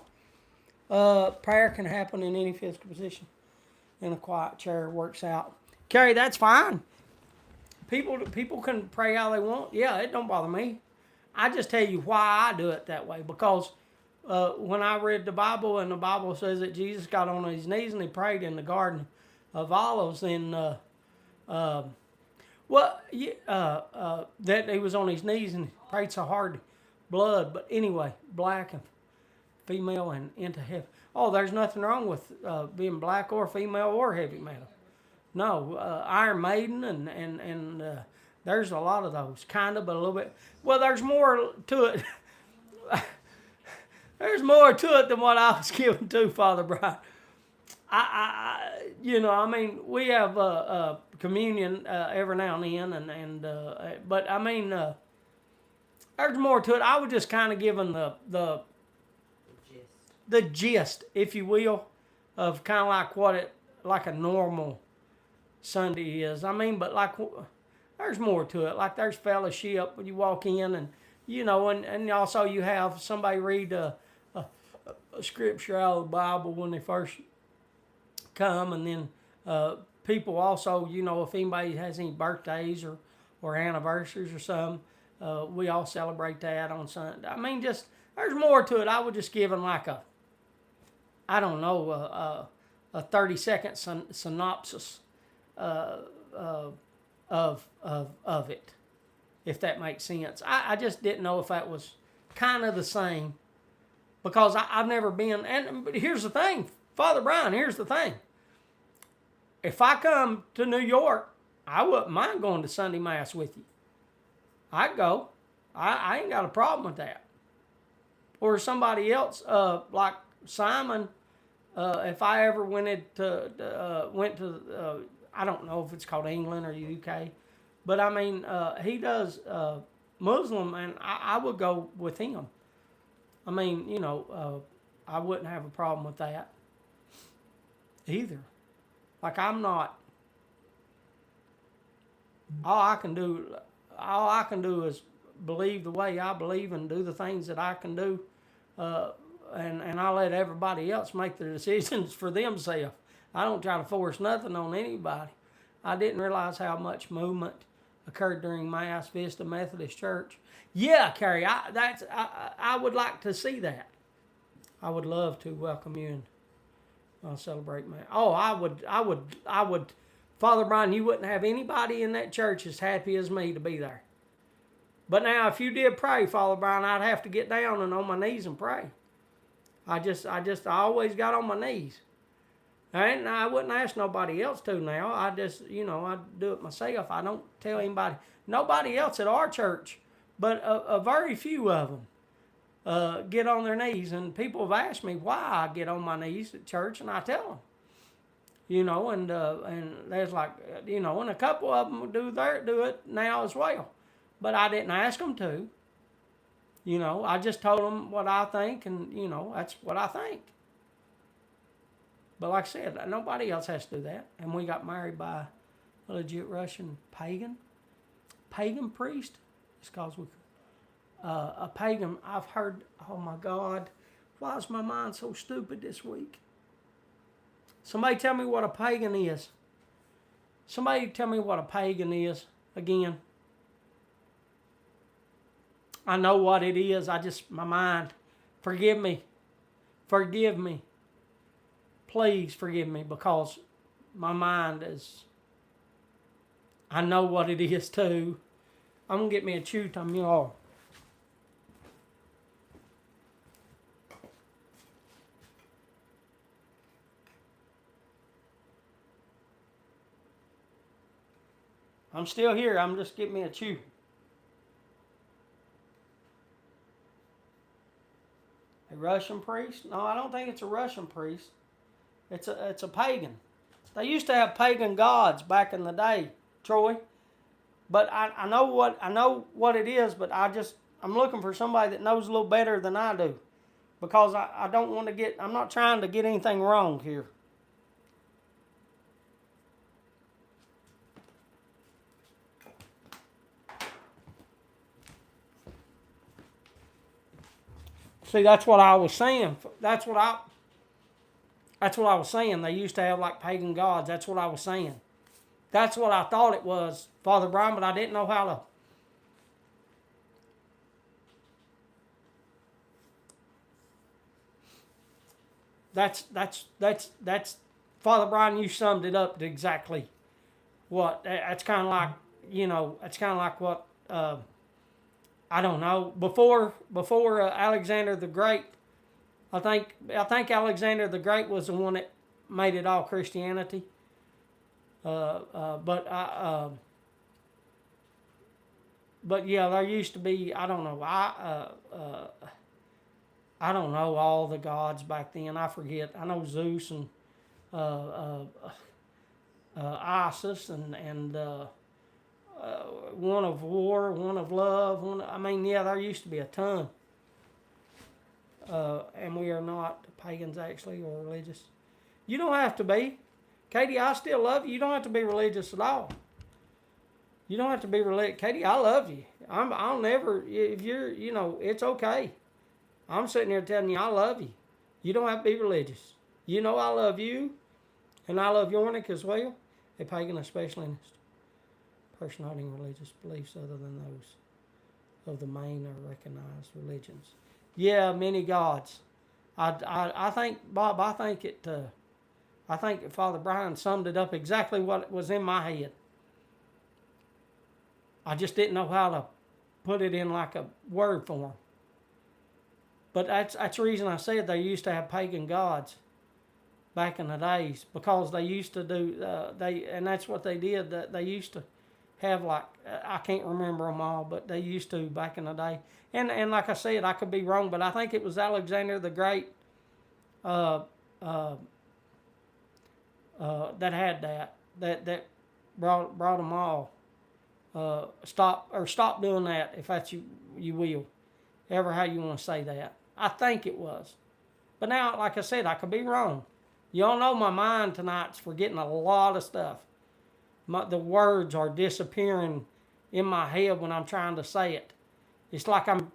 Prayer can happen in any physical position. In a quiet chair works out. Carrie, that's fine. People can pray how they want. Yeah, it don't bother me. I just tell you why I do it that way. Because when I read the Bible, and the Bible says that Jesus got on his knees and he prayed in the Garden of Olives, then Well, yeah, that he was on his knees and prayed so hard, blood. But anyway, black and female and into heaven. Oh, there's nothing wrong with being black or female or heavy metal. No, Iron Maiden and there's a lot of those, kind of, but a little bit. Well, there's more to it. There's more to it than what I was given to, Father Brian. I mean, we have communion every now and then, but I mean, there's more to it. I was just kind of giving the gist, if you will, of kind of like what it like a normal Sunday is. I mean, but like there's more to it. Like there's fellowship when you walk in, and and also you have somebody read a scripture out of the Bible when they first come, and then people also, if anybody has any birthdays or anniversaries or something, we all celebrate that on Sunday. I mean, just there's more to it. I was just giving like a 30-second synopsis of it, if that makes sense. I just didn't know if that was kind of the same, because I've never been. But here's the thing, Father Brian. Here's the thing. If I come to New York, I wouldn't mind going to Sunday Mass with you. I'd go. I ain't got a problem with that. Or somebody else, like Simon, if I ever went to I don't know if it's called England or UK, but I mean, he does Muslim, and I would go with him. I mean, I wouldn't have a problem with that either. Like I'm not. All I can do is believe the way I believe and do the things that I can do, and I let everybody else make the decisions for themselves. I don't try to force nothing on anybody. I didn't realize how much movement occurred during Mass, Vista Methodist Church. Yeah, Carrie, I would like to see that. I would love to welcome you and celebrate Mass. Oh, I would. Father Brian, you wouldn't have anybody in that church as happy as me to be there. But now, if you did pray, Father Brian, I'd have to get down and on my knees and pray. I always got on my knees. And I wouldn't ask nobody else to now. I just, I do it myself. I don't tell anybody. Nobody else at our church, but a very few of them get on their knees. And people have asked me why I get on my knees at church, and I tell them. And there's like, and a couple of them do it now as well. But I didn't ask them to. I just told them what I think, and, that's what I think. But like I said, nobody else has to do that. And we got married by a legit Russian pagan priest. It's because a pagan, I've heard, oh my God, why is my mind so stupid this week? Somebody tell me what a pagan is. Somebody tell me what a pagan is again. I know what it is. My mind. Forgive me. Please forgive me, because my mind is, I know what it is too. I'm going to get me a chew gum, y'all. I'm still here. I'm just getting me a chew. A Russian priest? No, I don't think it's a Russian priest. It's a pagan. They used to have pagan gods back in the day, Troy. But I know what it is, but I'm looking for somebody that knows a little better than I do. Because I don't want to I'm not trying to get anything wrong here. See, that's what I was saying. That's what I was saying. They used to have like pagan gods. That's what I was saying. That's what I thought it was, Father Brian, but I didn't know how to. That's Father Brian, you summed it up exactly what? That's kind of like, it's kind of like what, I don't know. Before Alexander the Great, I think Alexander the Great was the one that made it all Christianity. But yeah, there used to be, I don't know. I don't know all the gods back then. I forget. I know Zeus and uh, Isis and one of war, one of love. I mean, yeah, there used to be a ton. And we are not pagans actually or religious. You don't have to be. Katie, I still love you. You don't have to be religious at all. You don't have to be religious. Katie, I love you. I'll never, if you're, it's okay. I'm sitting here telling you I love you. You don't have to be religious. You know I love you, and I love Yornik as well. A pagan, a specialist, person holding religious beliefs other than those of the main or recognized religions. Yeah, many gods. I think, Bob, I think that Father Brian summed it up exactly what was in my head. I just didn't know how to put it in like a word form. But that's the reason I said they used to have pagan gods back in the days, because they used to do and that's what they did. That they used to have, like, I can't remember them all, but they used to back in the day. And like I said, I could be wrong, but I think it was Alexander the Great that had that brought them all. Stop doing that, if that's you will, ever how you want to say that. I think it was, but now, like I said, I could be wrong. Y'all know my mind tonight's forgetting a lot of stuff. The words are disappearing in my head when I'm trying to say it. It's like I'm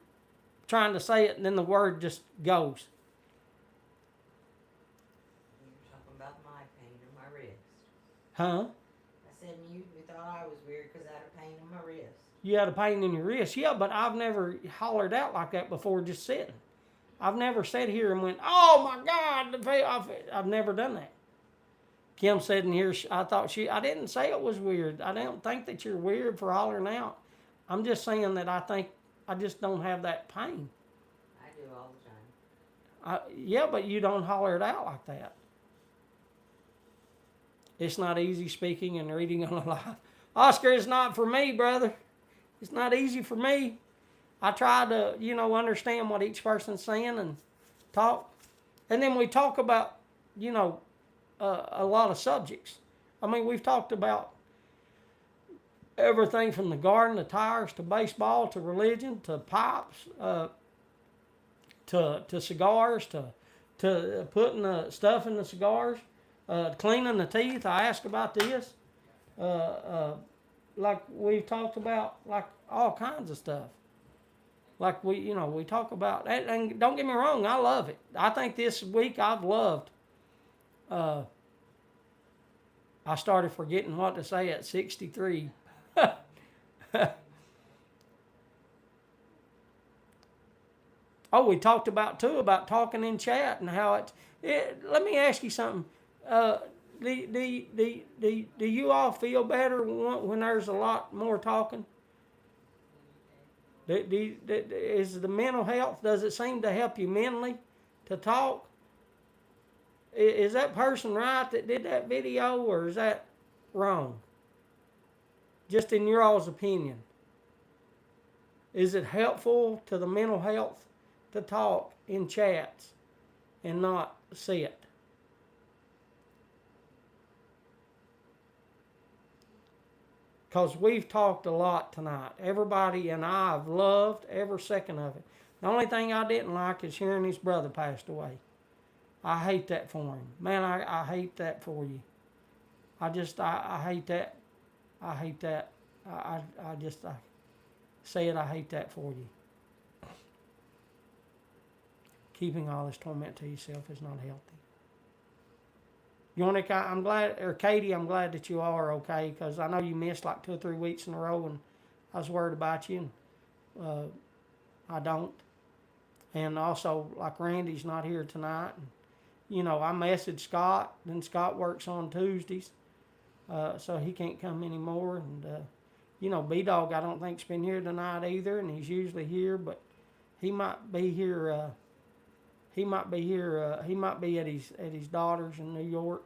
trying to say it and then the word just goes. You were talking about my pain in my wrist. Huh? I said you thought I was weird because I had a pain in my wrist. You had a pain in your wrist. Yeah, but I've never hollered out like that before just sitting. I've never sat here and went, oh my God, I've never done that. Kim said in here, I didn't say it was weird. I don't think that you're weird for hollering out. I'm just saying that I just don't have that pain. I do all the time. Yeah, but you don't holler it out like that. It's not easy speaking and reading on a live. Oscar, it's not for me, brother. It's not easy for me. I try to, understand what each person's saying and talk. And then we talk about, a lot of subjects. I mean, we've talked about everything from the garden to tires to baseball to religion to pipes to cigars to putting the stuff in the cigars, cleaning the teeth. I asked about this. Like we've talked about, like all kinds of stuff. Like we talk about, and don't get me wrong, I love it. I think this week I've loved. I started forgetting what to say at 63. Oh, we talked about talking in chat and how let me ask you something. Do you all feel better when there's a lot more talking? Is the mental health, does it seem to help you mentally to talk? Is that person right that did that video, or is that wrong? Just in your all's opinion. Is it helpful to the mental health to talk in chats and not sit? Because we've talked a lot tonight. Everybody and I have loved every second of it. The only thing I didn't like is hearing his brother passed away. I hate that for him. Man, I hate that for you. I hate that. I hate that. I say it, I hate that for you. Keeping all this torment to yourself is not healthy. Yornik, I'm glad, or Katie, I'm glad that you are okay, because I know you missed like 2 or 3 weeks in a row, and I was worried about you, and I don't. And also, like Randy's not here tonight, and, I messaged Scott, then Scott works on Tuesdays. so he can't come anymore. And you know, B-Dog, I don't think's been here tonight either, and he's usually here, but he might be here. He might be here. He might be at his daughter's in New York.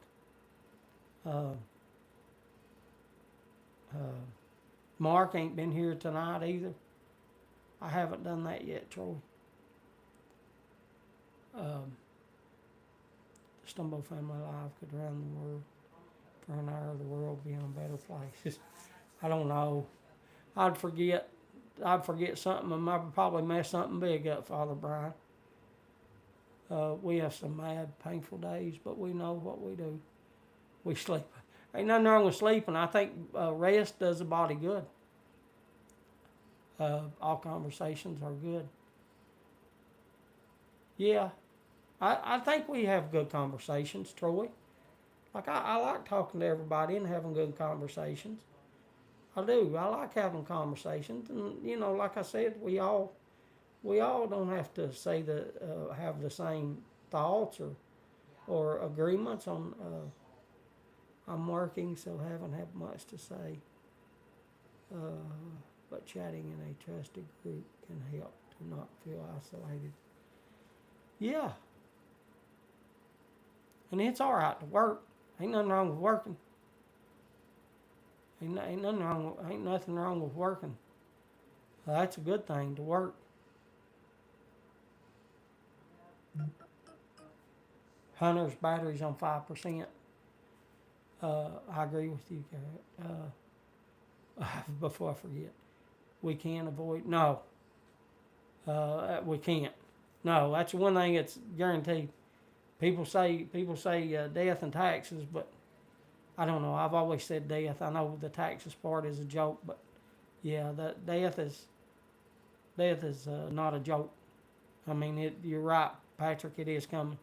Mark ain't been here tonight either. I haven't done that yet, Troy. The Stumbo family life could run the world. For an hour, the world be in a better place. I don't know. I'd forget something, and I'd probably mess something big up, Father Brian. We have some mad, painful days, but we know what we do. We sleep. Ain't nothing wrong with sleeping. I think rest does the body good. All conversations are good. Yeah, I think we have good conversations, Troy. Like I like talking to everybody and having good conversations. I do. I like having conversations, and you know, like I said, we all don't have to say have the same thoughts or agreements on. I'm working, so haven't had much to say. But chatting in a trusted group can help to not feel isolated. Yeah. And it's all right to work. Ain't nothing wrong with working. Ain't nothing wrong with working. That's a good thing to work. Hunter's battery's on 5%. I agree with you, Garrett. Before I forget, we can't avoid. No, we can't. No, that's one thing that's guaranteed. People say death and taxes, but I don't know. I've always said death. I know the taxes part is a joke, but yeah, that death is not a joke. I mean, you're right, Patrick. It is coming.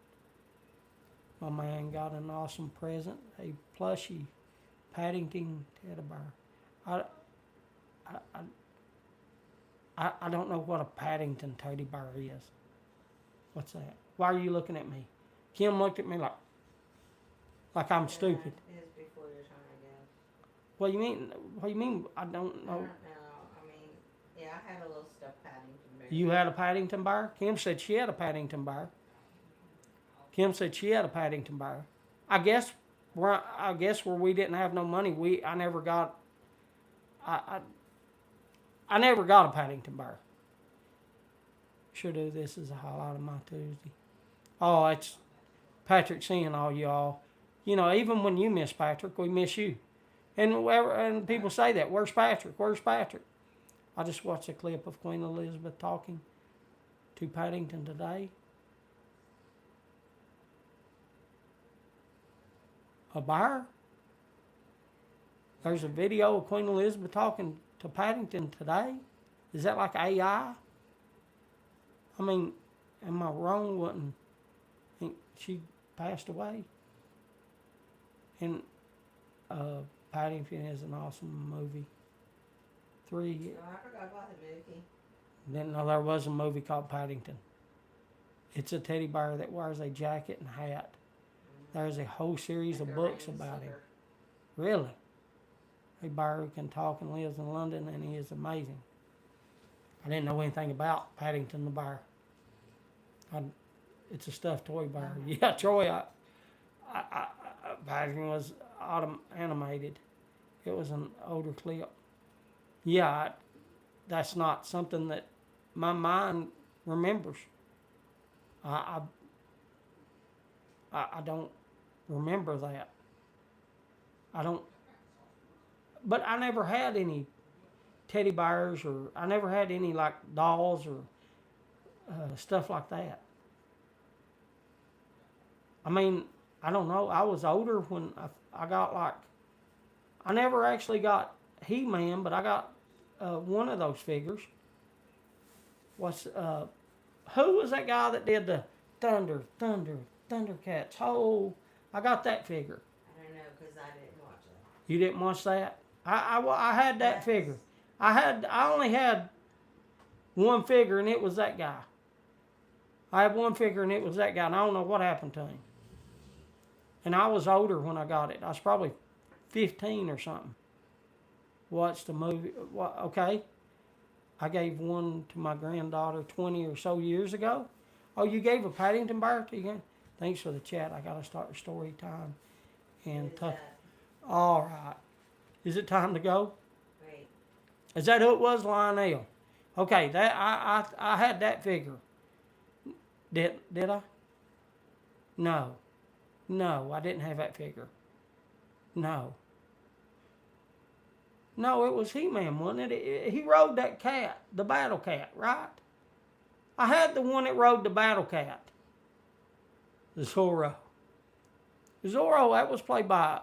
My man got an awesome present, a plushy Paddington teddy bear. I don't know what a Paddington teddy bear is. What's that? Why are you looking at me? Kim looked at me like I'm stupid. It's before your time, I guess. What do you mean? What do you mean? I don't know. I don't know. I mean, yeah, I had a little stuffed Paddington bear. You had a Paddington bear? Kim said she had a Paddington bear. Kim said she had a Paddington bear. I guess where we didn't have no money, I never got a Paddington bear. Sure do. This is a highlight of my Tuesday. Oh, it's Patrick seeing all y'all. You know, even when you miss Patrick, we miss you. And people say that. Where's Patrick? Where's Patrick? I just watched a clip of Queen Elizabeth talking to Paddington today. A bear? There's a video of Queen Elizabeth talking to Paddington today. Is that like AI? I mean, am I wrong? She passed away. And Paddington is an awesome movie. 3. Oh, I forgot about the movie. Didn't know there was a movie called Paddington. It's a teddy bear that wears a jacket and hat. There's a whole series of books about him. Really? A bear who can talk and lives in London, and he is amazing. I didn't know anything about Paddington the bear. It's a stuffed toy bear. Yeah, Troy, Paddington was animated. It was an older clip. Yeah, that's not something that my mind remembers. I don't remember that. But I never had any teddy bears, or I never had any like dolls or stuff like that. I mean, I don't know. I was older when I got I never actually got He-Man, but I got one of those figures. Who was that guy that did the Thundercats? Oh, I got that figure. I don't know, because I didn't watch it. You didn't watch that? I had that figure. I only had one figure, and it was that guy. I had one figure, and it was that guy, and I don't know what happened to him. And I was older when I got it. I was probably 15 or something. Watched the movie. Okay. I gave one to my granddaughter 20 or so years ago. Oh, you gave a Paddington Bear to you? Thanks for the chat. I got to start the story time. And all right. Is it time to go? Wait. Is that who it was, Lionel? Okay, that I had that figure. Did I? No. No, I didn't have that figure. No. No, it was He-Man, wasn't it? He rode that cat, the Battle Cat, right? I had the one that rode the Battle Cat. The Zorro. Zorro, that was played by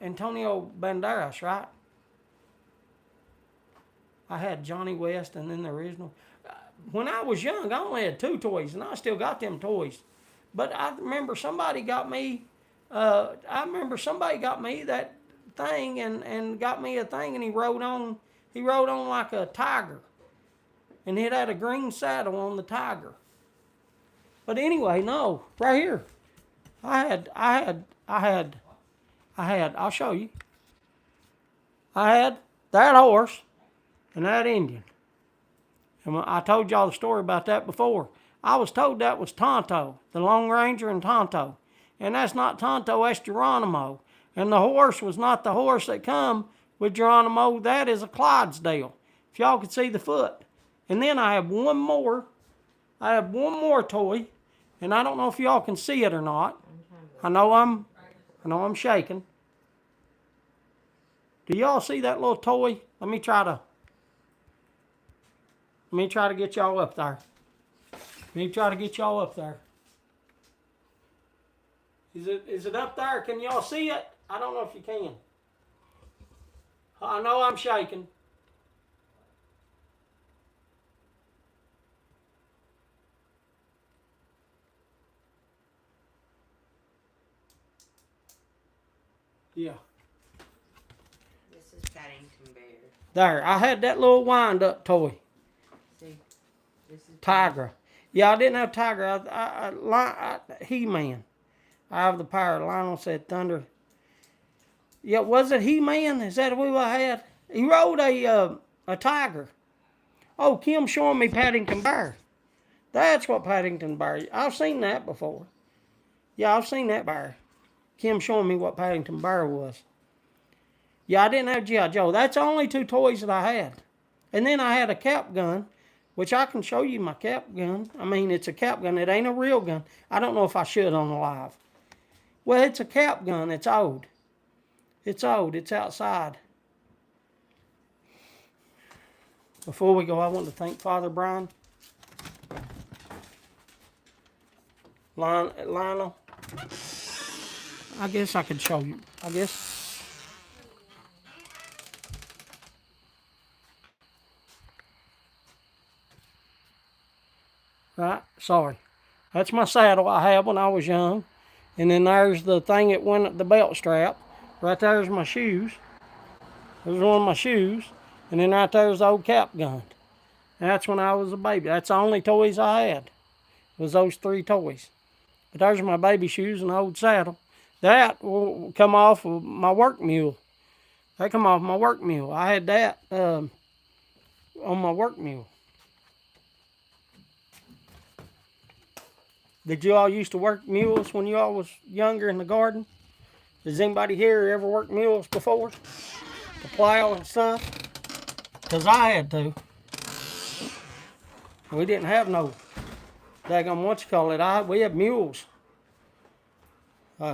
Antonio Banderas, right? I had Johnny West and then the original. When I was young, I only had 2 toys, and I still got them toys. But I remember somebody got me that thing and got me a thing, and he rode on like a tiger. And it had a green saddle on the tiger. But anyway, no, right here. I had, I'll show you. I had that horse and that Indian. And I told y'all the story about that before. I was told that was Tonto, the Lone Ranger and Tonto. And that's not Tonto, that's Geronimo. And the horse was not the horse that come with Geronimo. That is a Clydesdale. If y'all could see the foot. And then I have one more. I have one more toy. And I don't know if y'all can see it or not. I know I'm shaking. Do y'all see that little toy? Let me try to get y'all up there. Is it up there? Can y'all see it? I don't know if you can. I know I'm shaking. Yeah. This is Paddington Bear. There, I had that little wind-up toy. See, this is Tiger. Yeah, I didn't have Tiger. He-Man. I have the power. Lionel said Thunder. Yeah, was it He-Man? Is that who I had? He rode a tiger. Oh, Kim's showing me Paddington Bear. That's what Paddington Bear. I've seen that before. Yeah, I've seen that bear. Kim showing me what Paddington Bear was. Yeah, I didn't have G.I. Joe. That's the only 2 toys that I had. And then I had a cap gun, which I can show you my cap gun. I mean, it's a cap gun. It ain't a real gun. I don't know if I should on the live. Well, it's a cap gun. It's old. It's old. It's outside. Before we go, I want to thank Father Brian. Lionel. I guess I could show you. I guess. Right? Sorry. That's my saddle I had when I was young. And then there's the thing that went at the belt strap. Right there's my shoes. There's one of my shoes. And then right there's the old cap gun. That's when I was a baby. That's the only toys I had. Was those 3 toys. But there's my baby shoes and the old saddle. That will come off of my work mule. That come off my work mule. I had that on my work mule. Did you all used to work mules when you all was younger in the garden? Does anybody here ever work mules before? To plow and stuff? Because I had to. We didn't have no daggone we had mules.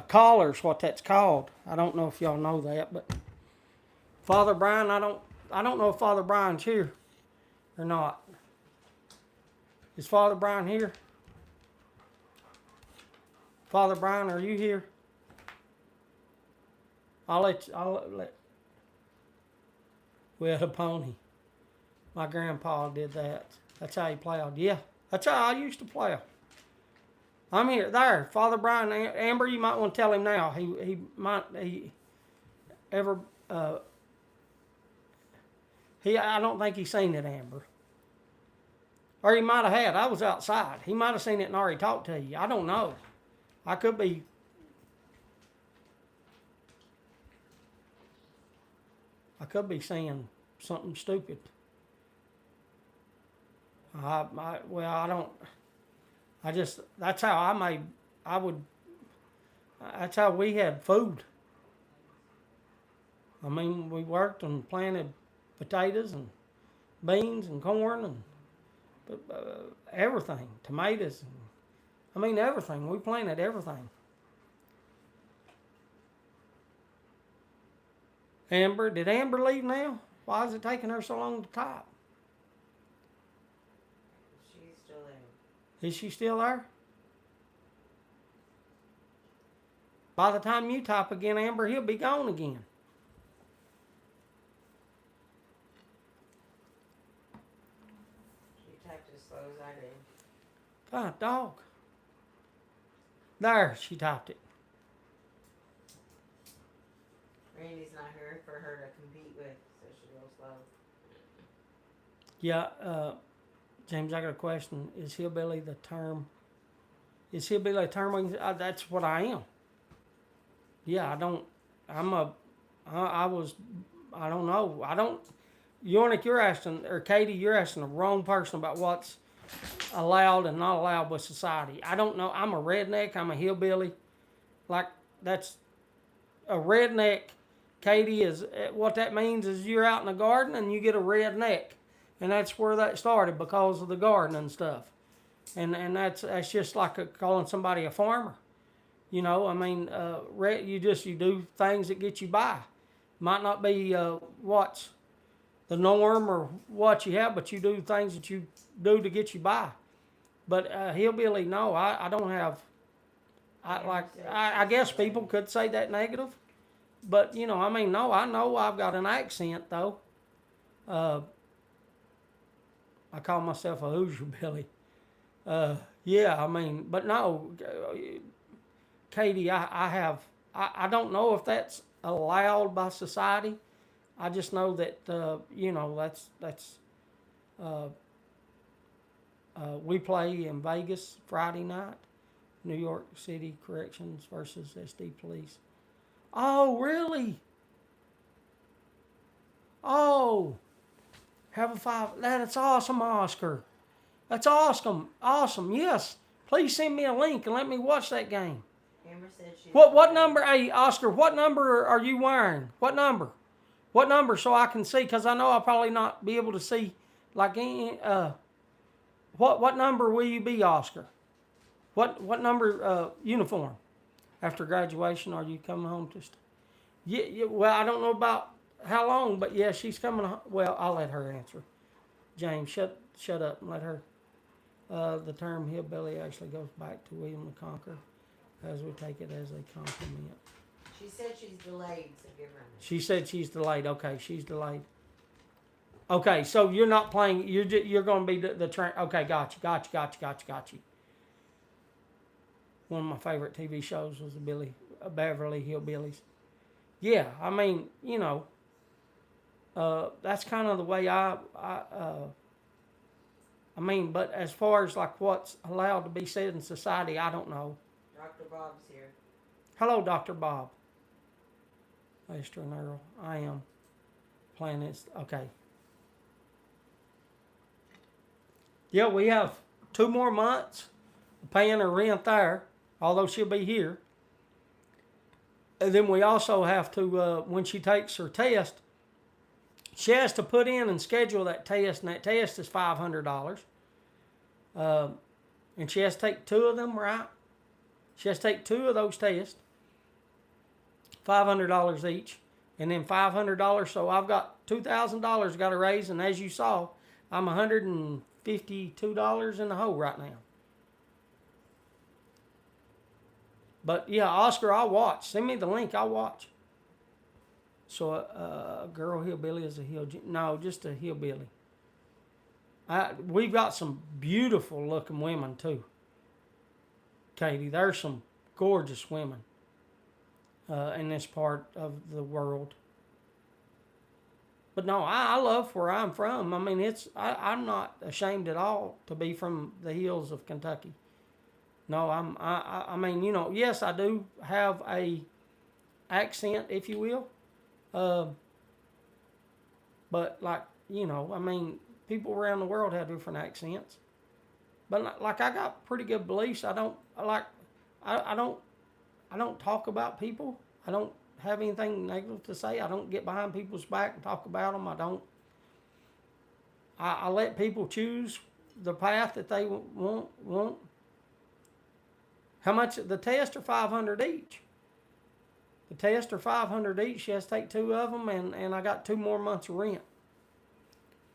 Collars, what that's called. I don't know if y'all know that, but Father Brian, I don't know if Father Brian's here or not. Is Father Brian here? Father Brian, are you here? I'll let. We had a pony. My grandpa did that. That's how he plowed. Yeah, that's how I used to plow. I'm here. There, Father Brian, Amber, you might want to tell him now. He I don't think he's seen it, Amber. Or he might have had. I was outside. He might have seen it and already talked to you. I don't know. I could be. I could be saying something stupid. Well, I don't. That's how that's how we had food. I mean, we worked and planted potatoes and beans and corn and everything, tomatoes. I mean, everything. We planted everything. Amber, did Amber leave now? Why is it taking her so long to type? She's still there. Is she still there? By the time you type again, Amber, he'll be gone again. She typed as slow as I did. God, dog. There, she typed it. Randy's not here for her to compete with, so she'll go slow. Yeah, James, I got a question. Is hillbilly the term? Is hillbilly a term? That's what I am. Yeah, I don't. I was. I don't know. I don't. Yornik, you're asking, or Katie, you're asking the wrong person about what's allowed and not allowed with society. I don't know. I'm a redneck. I'm a hillbilly. Like, that's a redneck. Katie, is what that means is you're out in the garden and you get a redneck, and that's where that started because of the garden and stuff, and that's just like calling somebody a farmer. You know, I mean, you do things that get you by. Might not be what's the norm or what you have, but you do things that you do to get you by. But hillbilly, no, I don't have. I guess people could say that negative, but you know, I mean, no, I know I've got an accent though. I call myself a Hoosier Billy. Yeah, I mean, but no, Katie, I don't know if that's allowed by society. I just know that you know, that's we play in Vegas Friday night, New York City Corrections versus SD Police. Oh, really? Oh, have a five. That's awesome, Oscar. That's awesome. Awesome. Yes. Please send me a link and let me watch that game. Amber said she. What number? Hey, Oscar, what number are you wearing? What number? What number so I can see? Because I know I'll probably not be able to see. Like, what number will you be, Oscar? What number uniform? After graduation, are you coming home to? Yeah. Well, I don't know about how long, but yeah, she's coming. Well, I'll let her answer. James, shut up and let her. The term hillbilly actually goes back to William the Conqueror, as we take it as a compliment. She said she's delayed, so give her a minute. She said she's delayed. Okay, she's delayed. Okay, so you're not playing. You're going to be the train. Okay, got you. One of my favorite TV shows was the Beverly Hillbillies. Yeah, I mean, you know, that's kind of the way I mean, but as far as like what's allowed to be said in society, I don't know. Dr. Bob's here. Hello, Dr. Bob. Esther and Earl, I am playing this. Okay. Yeah, we have 2 more months paying her rent there, although she'll be here. And then we also have to, when she takes her test, she has to put in and schedule that test, and that test is $500. And she has to take 2 of them, right? She has to take 2 of those tests, $500 each, and then $500. So I've got $2,000 got to raise, and as you saw, I'm $152 in the hole right now. But yeah, Oscar, I'll watch. Send me the link. I'll watch. So a girl hillbilly is a no, just a hillbilly. We've got some beautiful looking women too. Katie, there's some gorgeous women in this part of the world. But no, I love where I'm from. I mean, I'm not ashamed at all to be from the hills of Kentucky. No, I mean, you know, yes, I do have a accent, if you will. But like, you know, I mean, people around the world have different accents. But like, I got pretty good beliefs. I don't like, I don't talk about people. I don't have anything negative to say. I don't get behind people's back and talk about them. I don't. I let people choose the path that they want. How much? The tests are $500 each. The tests are $500 each. She has to take 2 of them, and I got 2 more months of rent.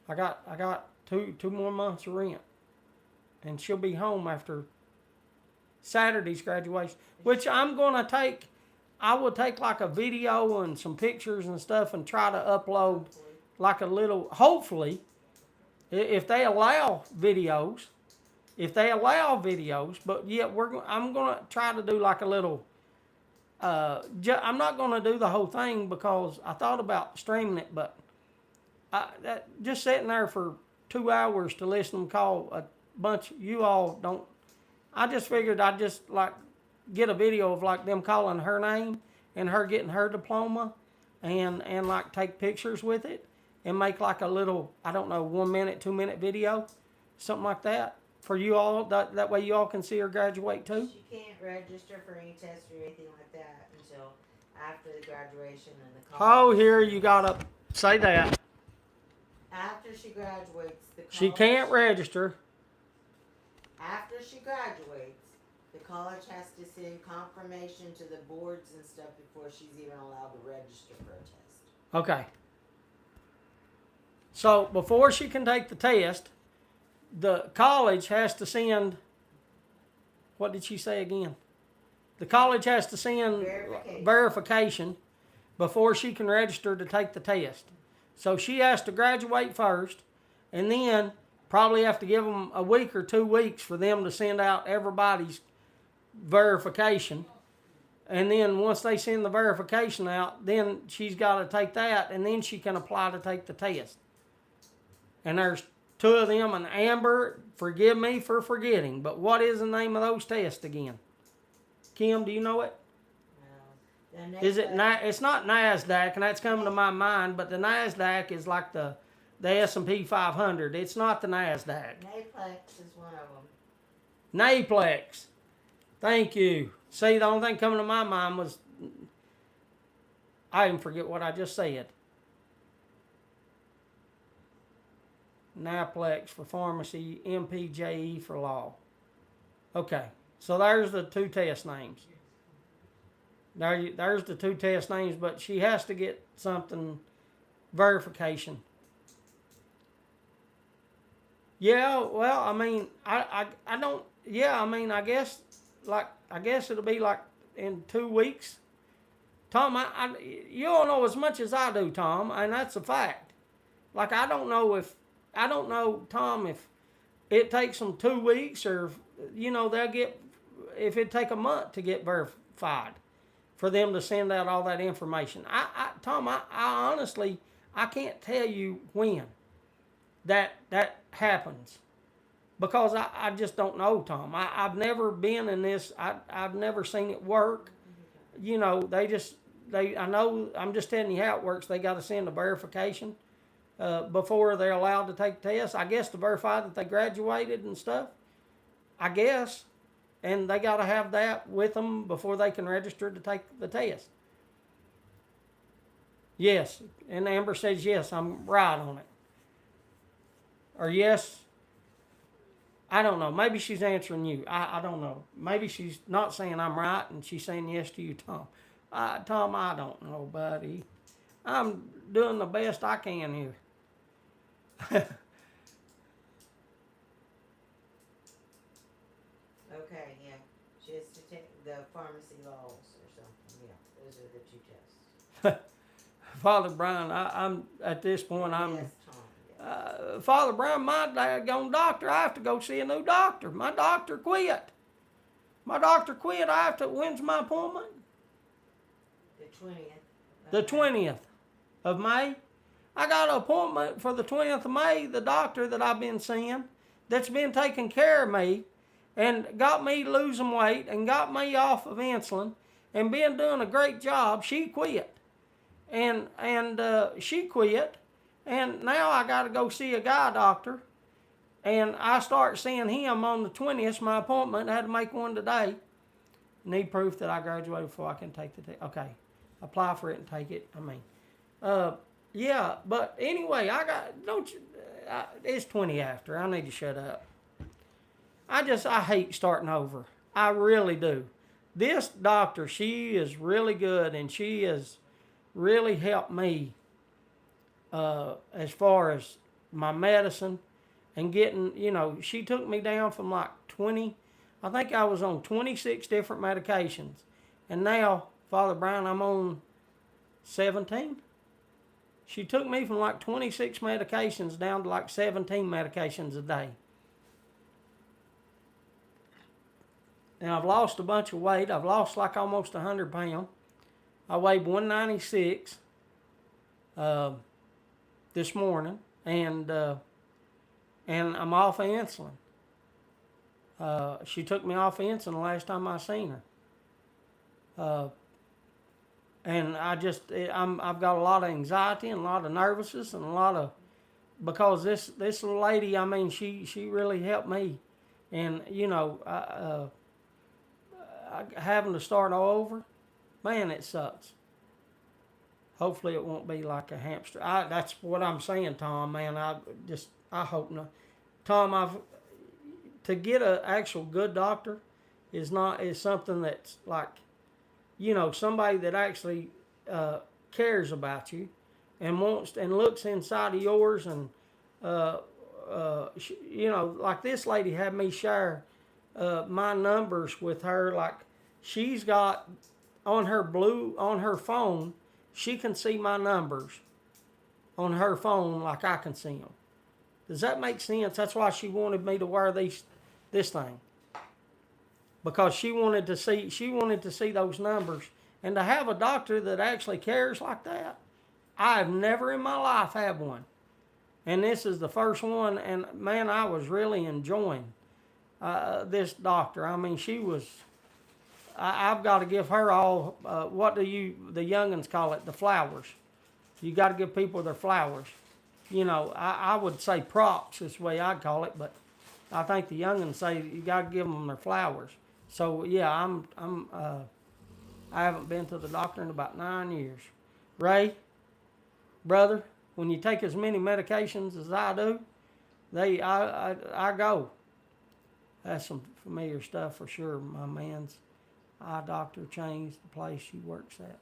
I got two more months of rent, and she'll be home after Saturday's graduation, which I'm gonna take. I will take like a video and some pictures and stuff, and try to upload like a little. Hopefully, if they allow videos, But yeah, I'm gonna try to do like a little. I'm not gonna do the whole thing because I thought about streaming it, but just sitting there for 2 hours to listen to them call a bunch. You all don't. I just figured I'd just like get a video of like them calling her name and her getting her diploma, and like take pictures with it and make like a little, I don't know, 1 minute, 2 minute video, something like that for you all. That way you all can see her graduate too. She can't register for any test or anything like that until after the graduation and the college. Oh, here you gotta say that. After she graduates, She can't register. After she graduates, the college has to send confirmation to the boards and stuff before she's even allowed to register for a test. Okay. So before she can take the test, the college has to send, what did she say again? The college has to send verification before she can register to take the test. So she has to graduate first, and then probably have to give them a week or 2 weeks for them to send out everybody's verification. And then once they send the verification out, then she's got to take that, and then she can apply to take the test. And there's 2 of them, and Amber, forgive me for forgetting, but what is the name of those tests again? Kim, do you know it? Is it? It's not NASDAQ, and that's coming to my mind. But the NASDAQ is like the S&P 500. It's not the NASDAQ. NAPLEX is one of them. NAPLEX. Thank you. See, the only thing coming to my mind was, I didn't forget what I just said. NAPLEX for pharmacy, MPJE for law. Okay, so there's the 2 test names. There's the 2 test names, but she has to get something, verification. Yeah, well, I mean, I don't, yeah, I mean, I guess it'll be like in 2 weeks. Tom, you all know as much as I do, Tom, and that's a fact. Like, I don't know, Tom, if it takes them 2 weeks or, you know, if it take a month to get verified for them to send out all that information. Tom, I honestly, I can't tell you when that happens because I just don't know, Tom. I've never been in this. I've never seen it work. You know, I know, I'm just telling you how it works. They got to send a verification before they're allowed to take the test. I guess to verify that they graduated and stuff. I guess. And they got to have that with them before they can register to take the test. Yes. And Amber says, yes, I'm right on it. Or yes. I don't know. Maybe she's answering you. I don't know. Maybe she's not saying I'm right and she's saying yes to you, Tom. Tom, I don't know, buddy. I'm doing the best I can here. Okay, yeah. She has to take the pharmacy laws or something. Yeah, those are the 2 tests. Father Brian, I'm at this point, I'm... Yes, Tom, yes. Father Brian, my daggone doctor, I have to go see a new doctor. My doctor quit. When's my appointment? The 20th. The 20th of May. I got an appointment for the 20th of May, the doctor that I've been seeing, that's been taking care of me, and got me losing weight and got me off of insulin and been doing a great job. She quit. And she quit. And now I got to go see a guy doctor. And I start seeing him on the 20th, my appointment. I had to make one today. Need proof that I graduated before I can take the test. Okay, apply for it and take it. Yeah, but anyway, it's 20 after. I need to shut up. I hate starting over. I really do. This doctor, she is really good, and she has really helped me as far as my medicine and getting, she took me down from like 20, I think I was on 26 different medications. And now, Father Brown, I'm on 17. She took me from like 26 medications down to like 17 medications a day. And I've lost a bunch of weight. I've lost like almost 100 pounds. I weighed 196 this morning, and I'm off of insulin. She took me off of insulin the last time I seen her. And I've got a lot of anxiety and a lot of nervousness and a lot of, because this lady, I mean, she really helped me. And, having to start all over, man, it sucks. Hopefully it won't be like a hamster. That's what I'm saying, Tom, man. I hope not. Tom, to get an actual good doctor is something that's like, somebody that actually cares about you and wants and looks inside of yours, and like this lady had me share my numbers with her. Like, she's got on her phone, she can see my numbers on her phone like I can see them. Does that make sense? That's why she wanted me to wear this thing, because she wanted to see those numbers, and to have a doctor that actually cares like that. I've never in my life had one, and this is the first one. And man, I was really enjoying this doctor. I mean, she was. I've got to give her all. What do the youngins call it? The flowers. You got to give people their flowers. I would say props is the way I'd call it, but I think the youngins say you got to give them their flowers. So yeah, I haven't been to the doctor in about 9 years. Ray, brother, when you take as many medications as I do, I go. That's some familiar stuff for sure. My man's eye doctor changed the place she works at.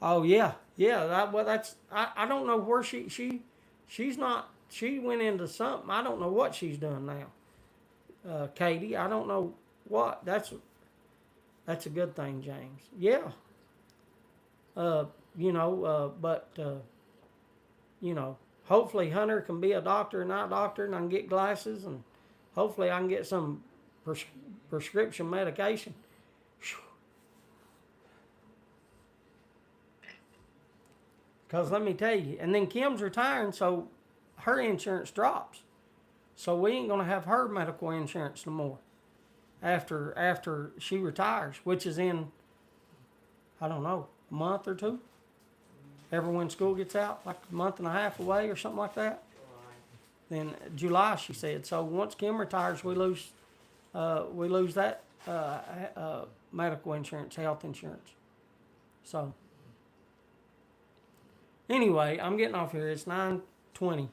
Oh yeah. I don't know where she's not. She went into something. I don't know what she's doing now. Katie, I don't know what. That's a good thing, James. Yeah. Hopefully Hunter can be a doctor and eye doctor, and I can get glasses, and hopefully I can get some prescription medication. Because let me tell you, and then Kim's retiring, so her insurance drops. So we ain't going to have her medical insurance no more after she retires, which is in, I don't know, a month or two. Ever when school gets out, like a month and a half away or something like that. Then July, she said. So once Kim retires, we lose that medical insurance, health insurance. So anyway, I'm getting off here. It's 9:20.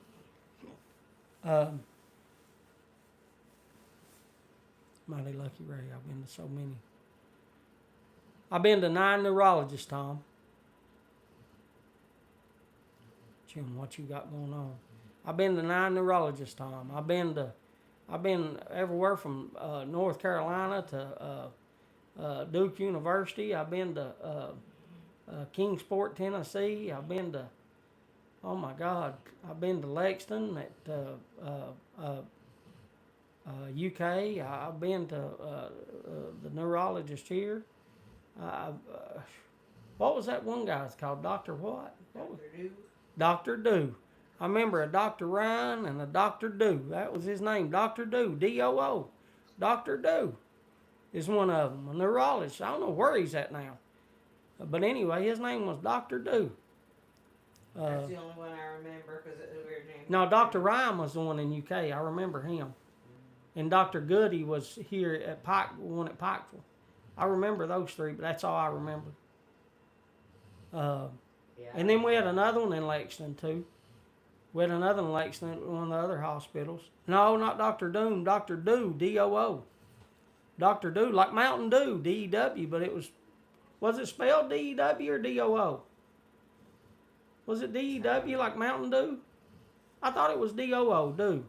Mighty lucky Ray. I've been to so many. I've been to 9 neurologists, Tom. Jim, what you got going on? I've been to 9 neurologists, Tom. I've been everywhere from North Carolina to Duke University. I've been to Kingsport, Tennessee. I've been to, oh my God, I've been to Lexington at UK. I've been to the neurologist here. What was that one guy's called? Dr. what? Dr. Dew. Dr. Dew. I remember a Dr. Ryan and a Dr. Dew. That was his name, Dr. Dew, D-O-O. Dr. Dew is one of them, a neurologist. I don't know where he's at now. But anyway, his name was Dr. Dew. That's the only one I remember because it was a weird name. No, Dr. Ryan was the one in UK. I remember him. And Dr. Goody was here at one at Pikeville. I remember those three, but that's all I remember. Yeah, And then we had another one in Lexington too. We had another one in Lexington at one of the other hospitals. No, not Dr. Doom. Dr. Dew, D-O-O. Dr. Dew, like Mountain Dew, D-E-W, but it was it spelled D-E-W or D-O-O? Was it D-E-W like Mountain Dew? I thought it was D-O-O, Dew.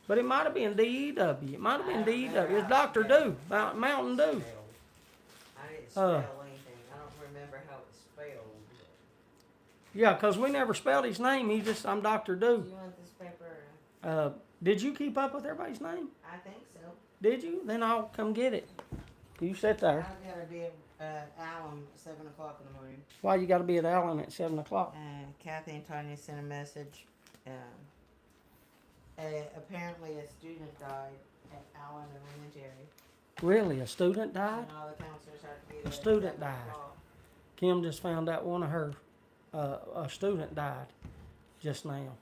But it might have been D-E-W. It might have been D-E-W. It's Dr. Dew, Mountain Dew. I didn't spell anything. I don't remember how it's spelled. Yeah, because we never spelled his name. I'm Dr. Do Dew. you want this paper? Did you keep up with everybody's name? I think so. Did you? Then I'll come get it. You sit there. I gotta be at Allen at 7 o'clock in the morning. Why you got to be at Allen at 7 o'clock? Kathy and Tanya sent a message. Apparently a student died at Allen Elementary. Really? A student died? And all the counselors had to be there. A student at 7 died. o'clock. Kim just found out one of her, a student died just now.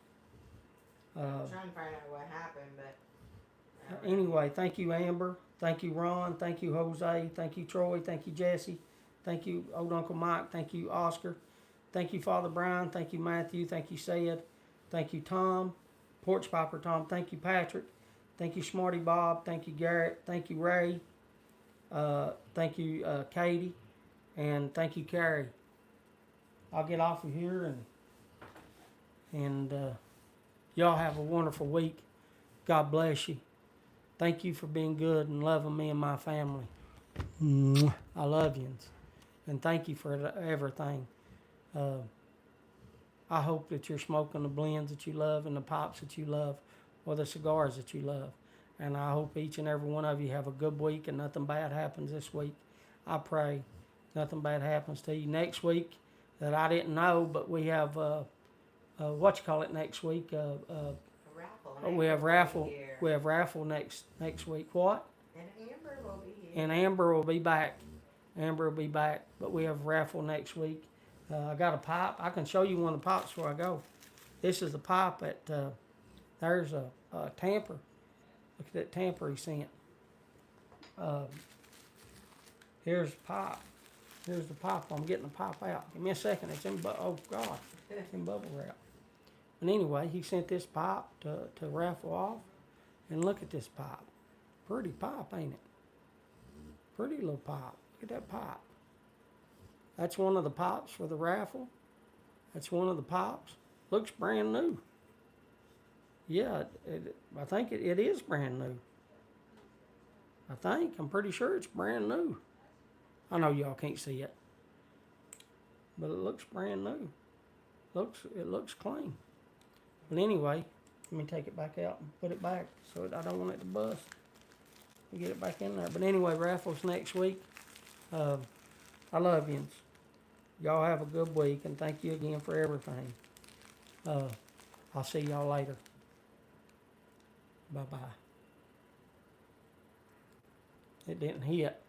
I'm trying to find out what happened, but... Anyway, thank you, Amber. Thank you, Ron. Thank you, Jose. Thank you, Troy. Thank you, Jesse. Thank you, old Uncle Mike. Thank you, Oscar. Thank you, Father Brian. Thank you, Matthew. Thank you, Sid. Thank you, Tom. Porch Piper Tom. Thank you, Patrick. Thank you, Smarty Bob. Thank you, Garrett. Thank you, Ray. Thank you, Katie. And thank you, Carrie. I'll get off of here and y'all have a wonderful week. God bless you. Thank you for being good and loving me and my family. I love you. And thank you for everything. I hope that you're smoking the blends that you love and the pops that you love or the cigars that you love. And I hope each and every one of you have a good week and nothing bad happens this week. I pray nothing bad happens to you. Next week that I didn't know, but we have, next week? raffle. We have raffle. We have raffle next week. What? And Amber will be here. And Amber will be back. Amber will be back. But we have raffle next week. I got a pipe. I can show you one of the pipes before I go. This is the pipe at, there's a tamper. Look at that tamper he sent. Here's the pipe. Here's the pipe. I'm getting the pipe out. Give me a second. It's in, oh God, it's in bubble wrap. And anyway, he sent this pipe to raffle off. And look at this pipe. Pretty pipe, ain't it? Pretty little pipe. Look at that pipe. That's one of the pipes for the raffle. That's one of the pipes. Looks brand new. Yeah, I think it is brand new. I'm pretty sure it's brand new. I know y'all can't see it. But it looks brand new. It looks clean. But anyway, let me take it back out and put it back so I don't want it to bust. Get it back in there. But anyway, raffles next week. I love you. Y'all have a good week, and thank you again for everything. I'll see y'all later. Bye-bye. It didn't hit.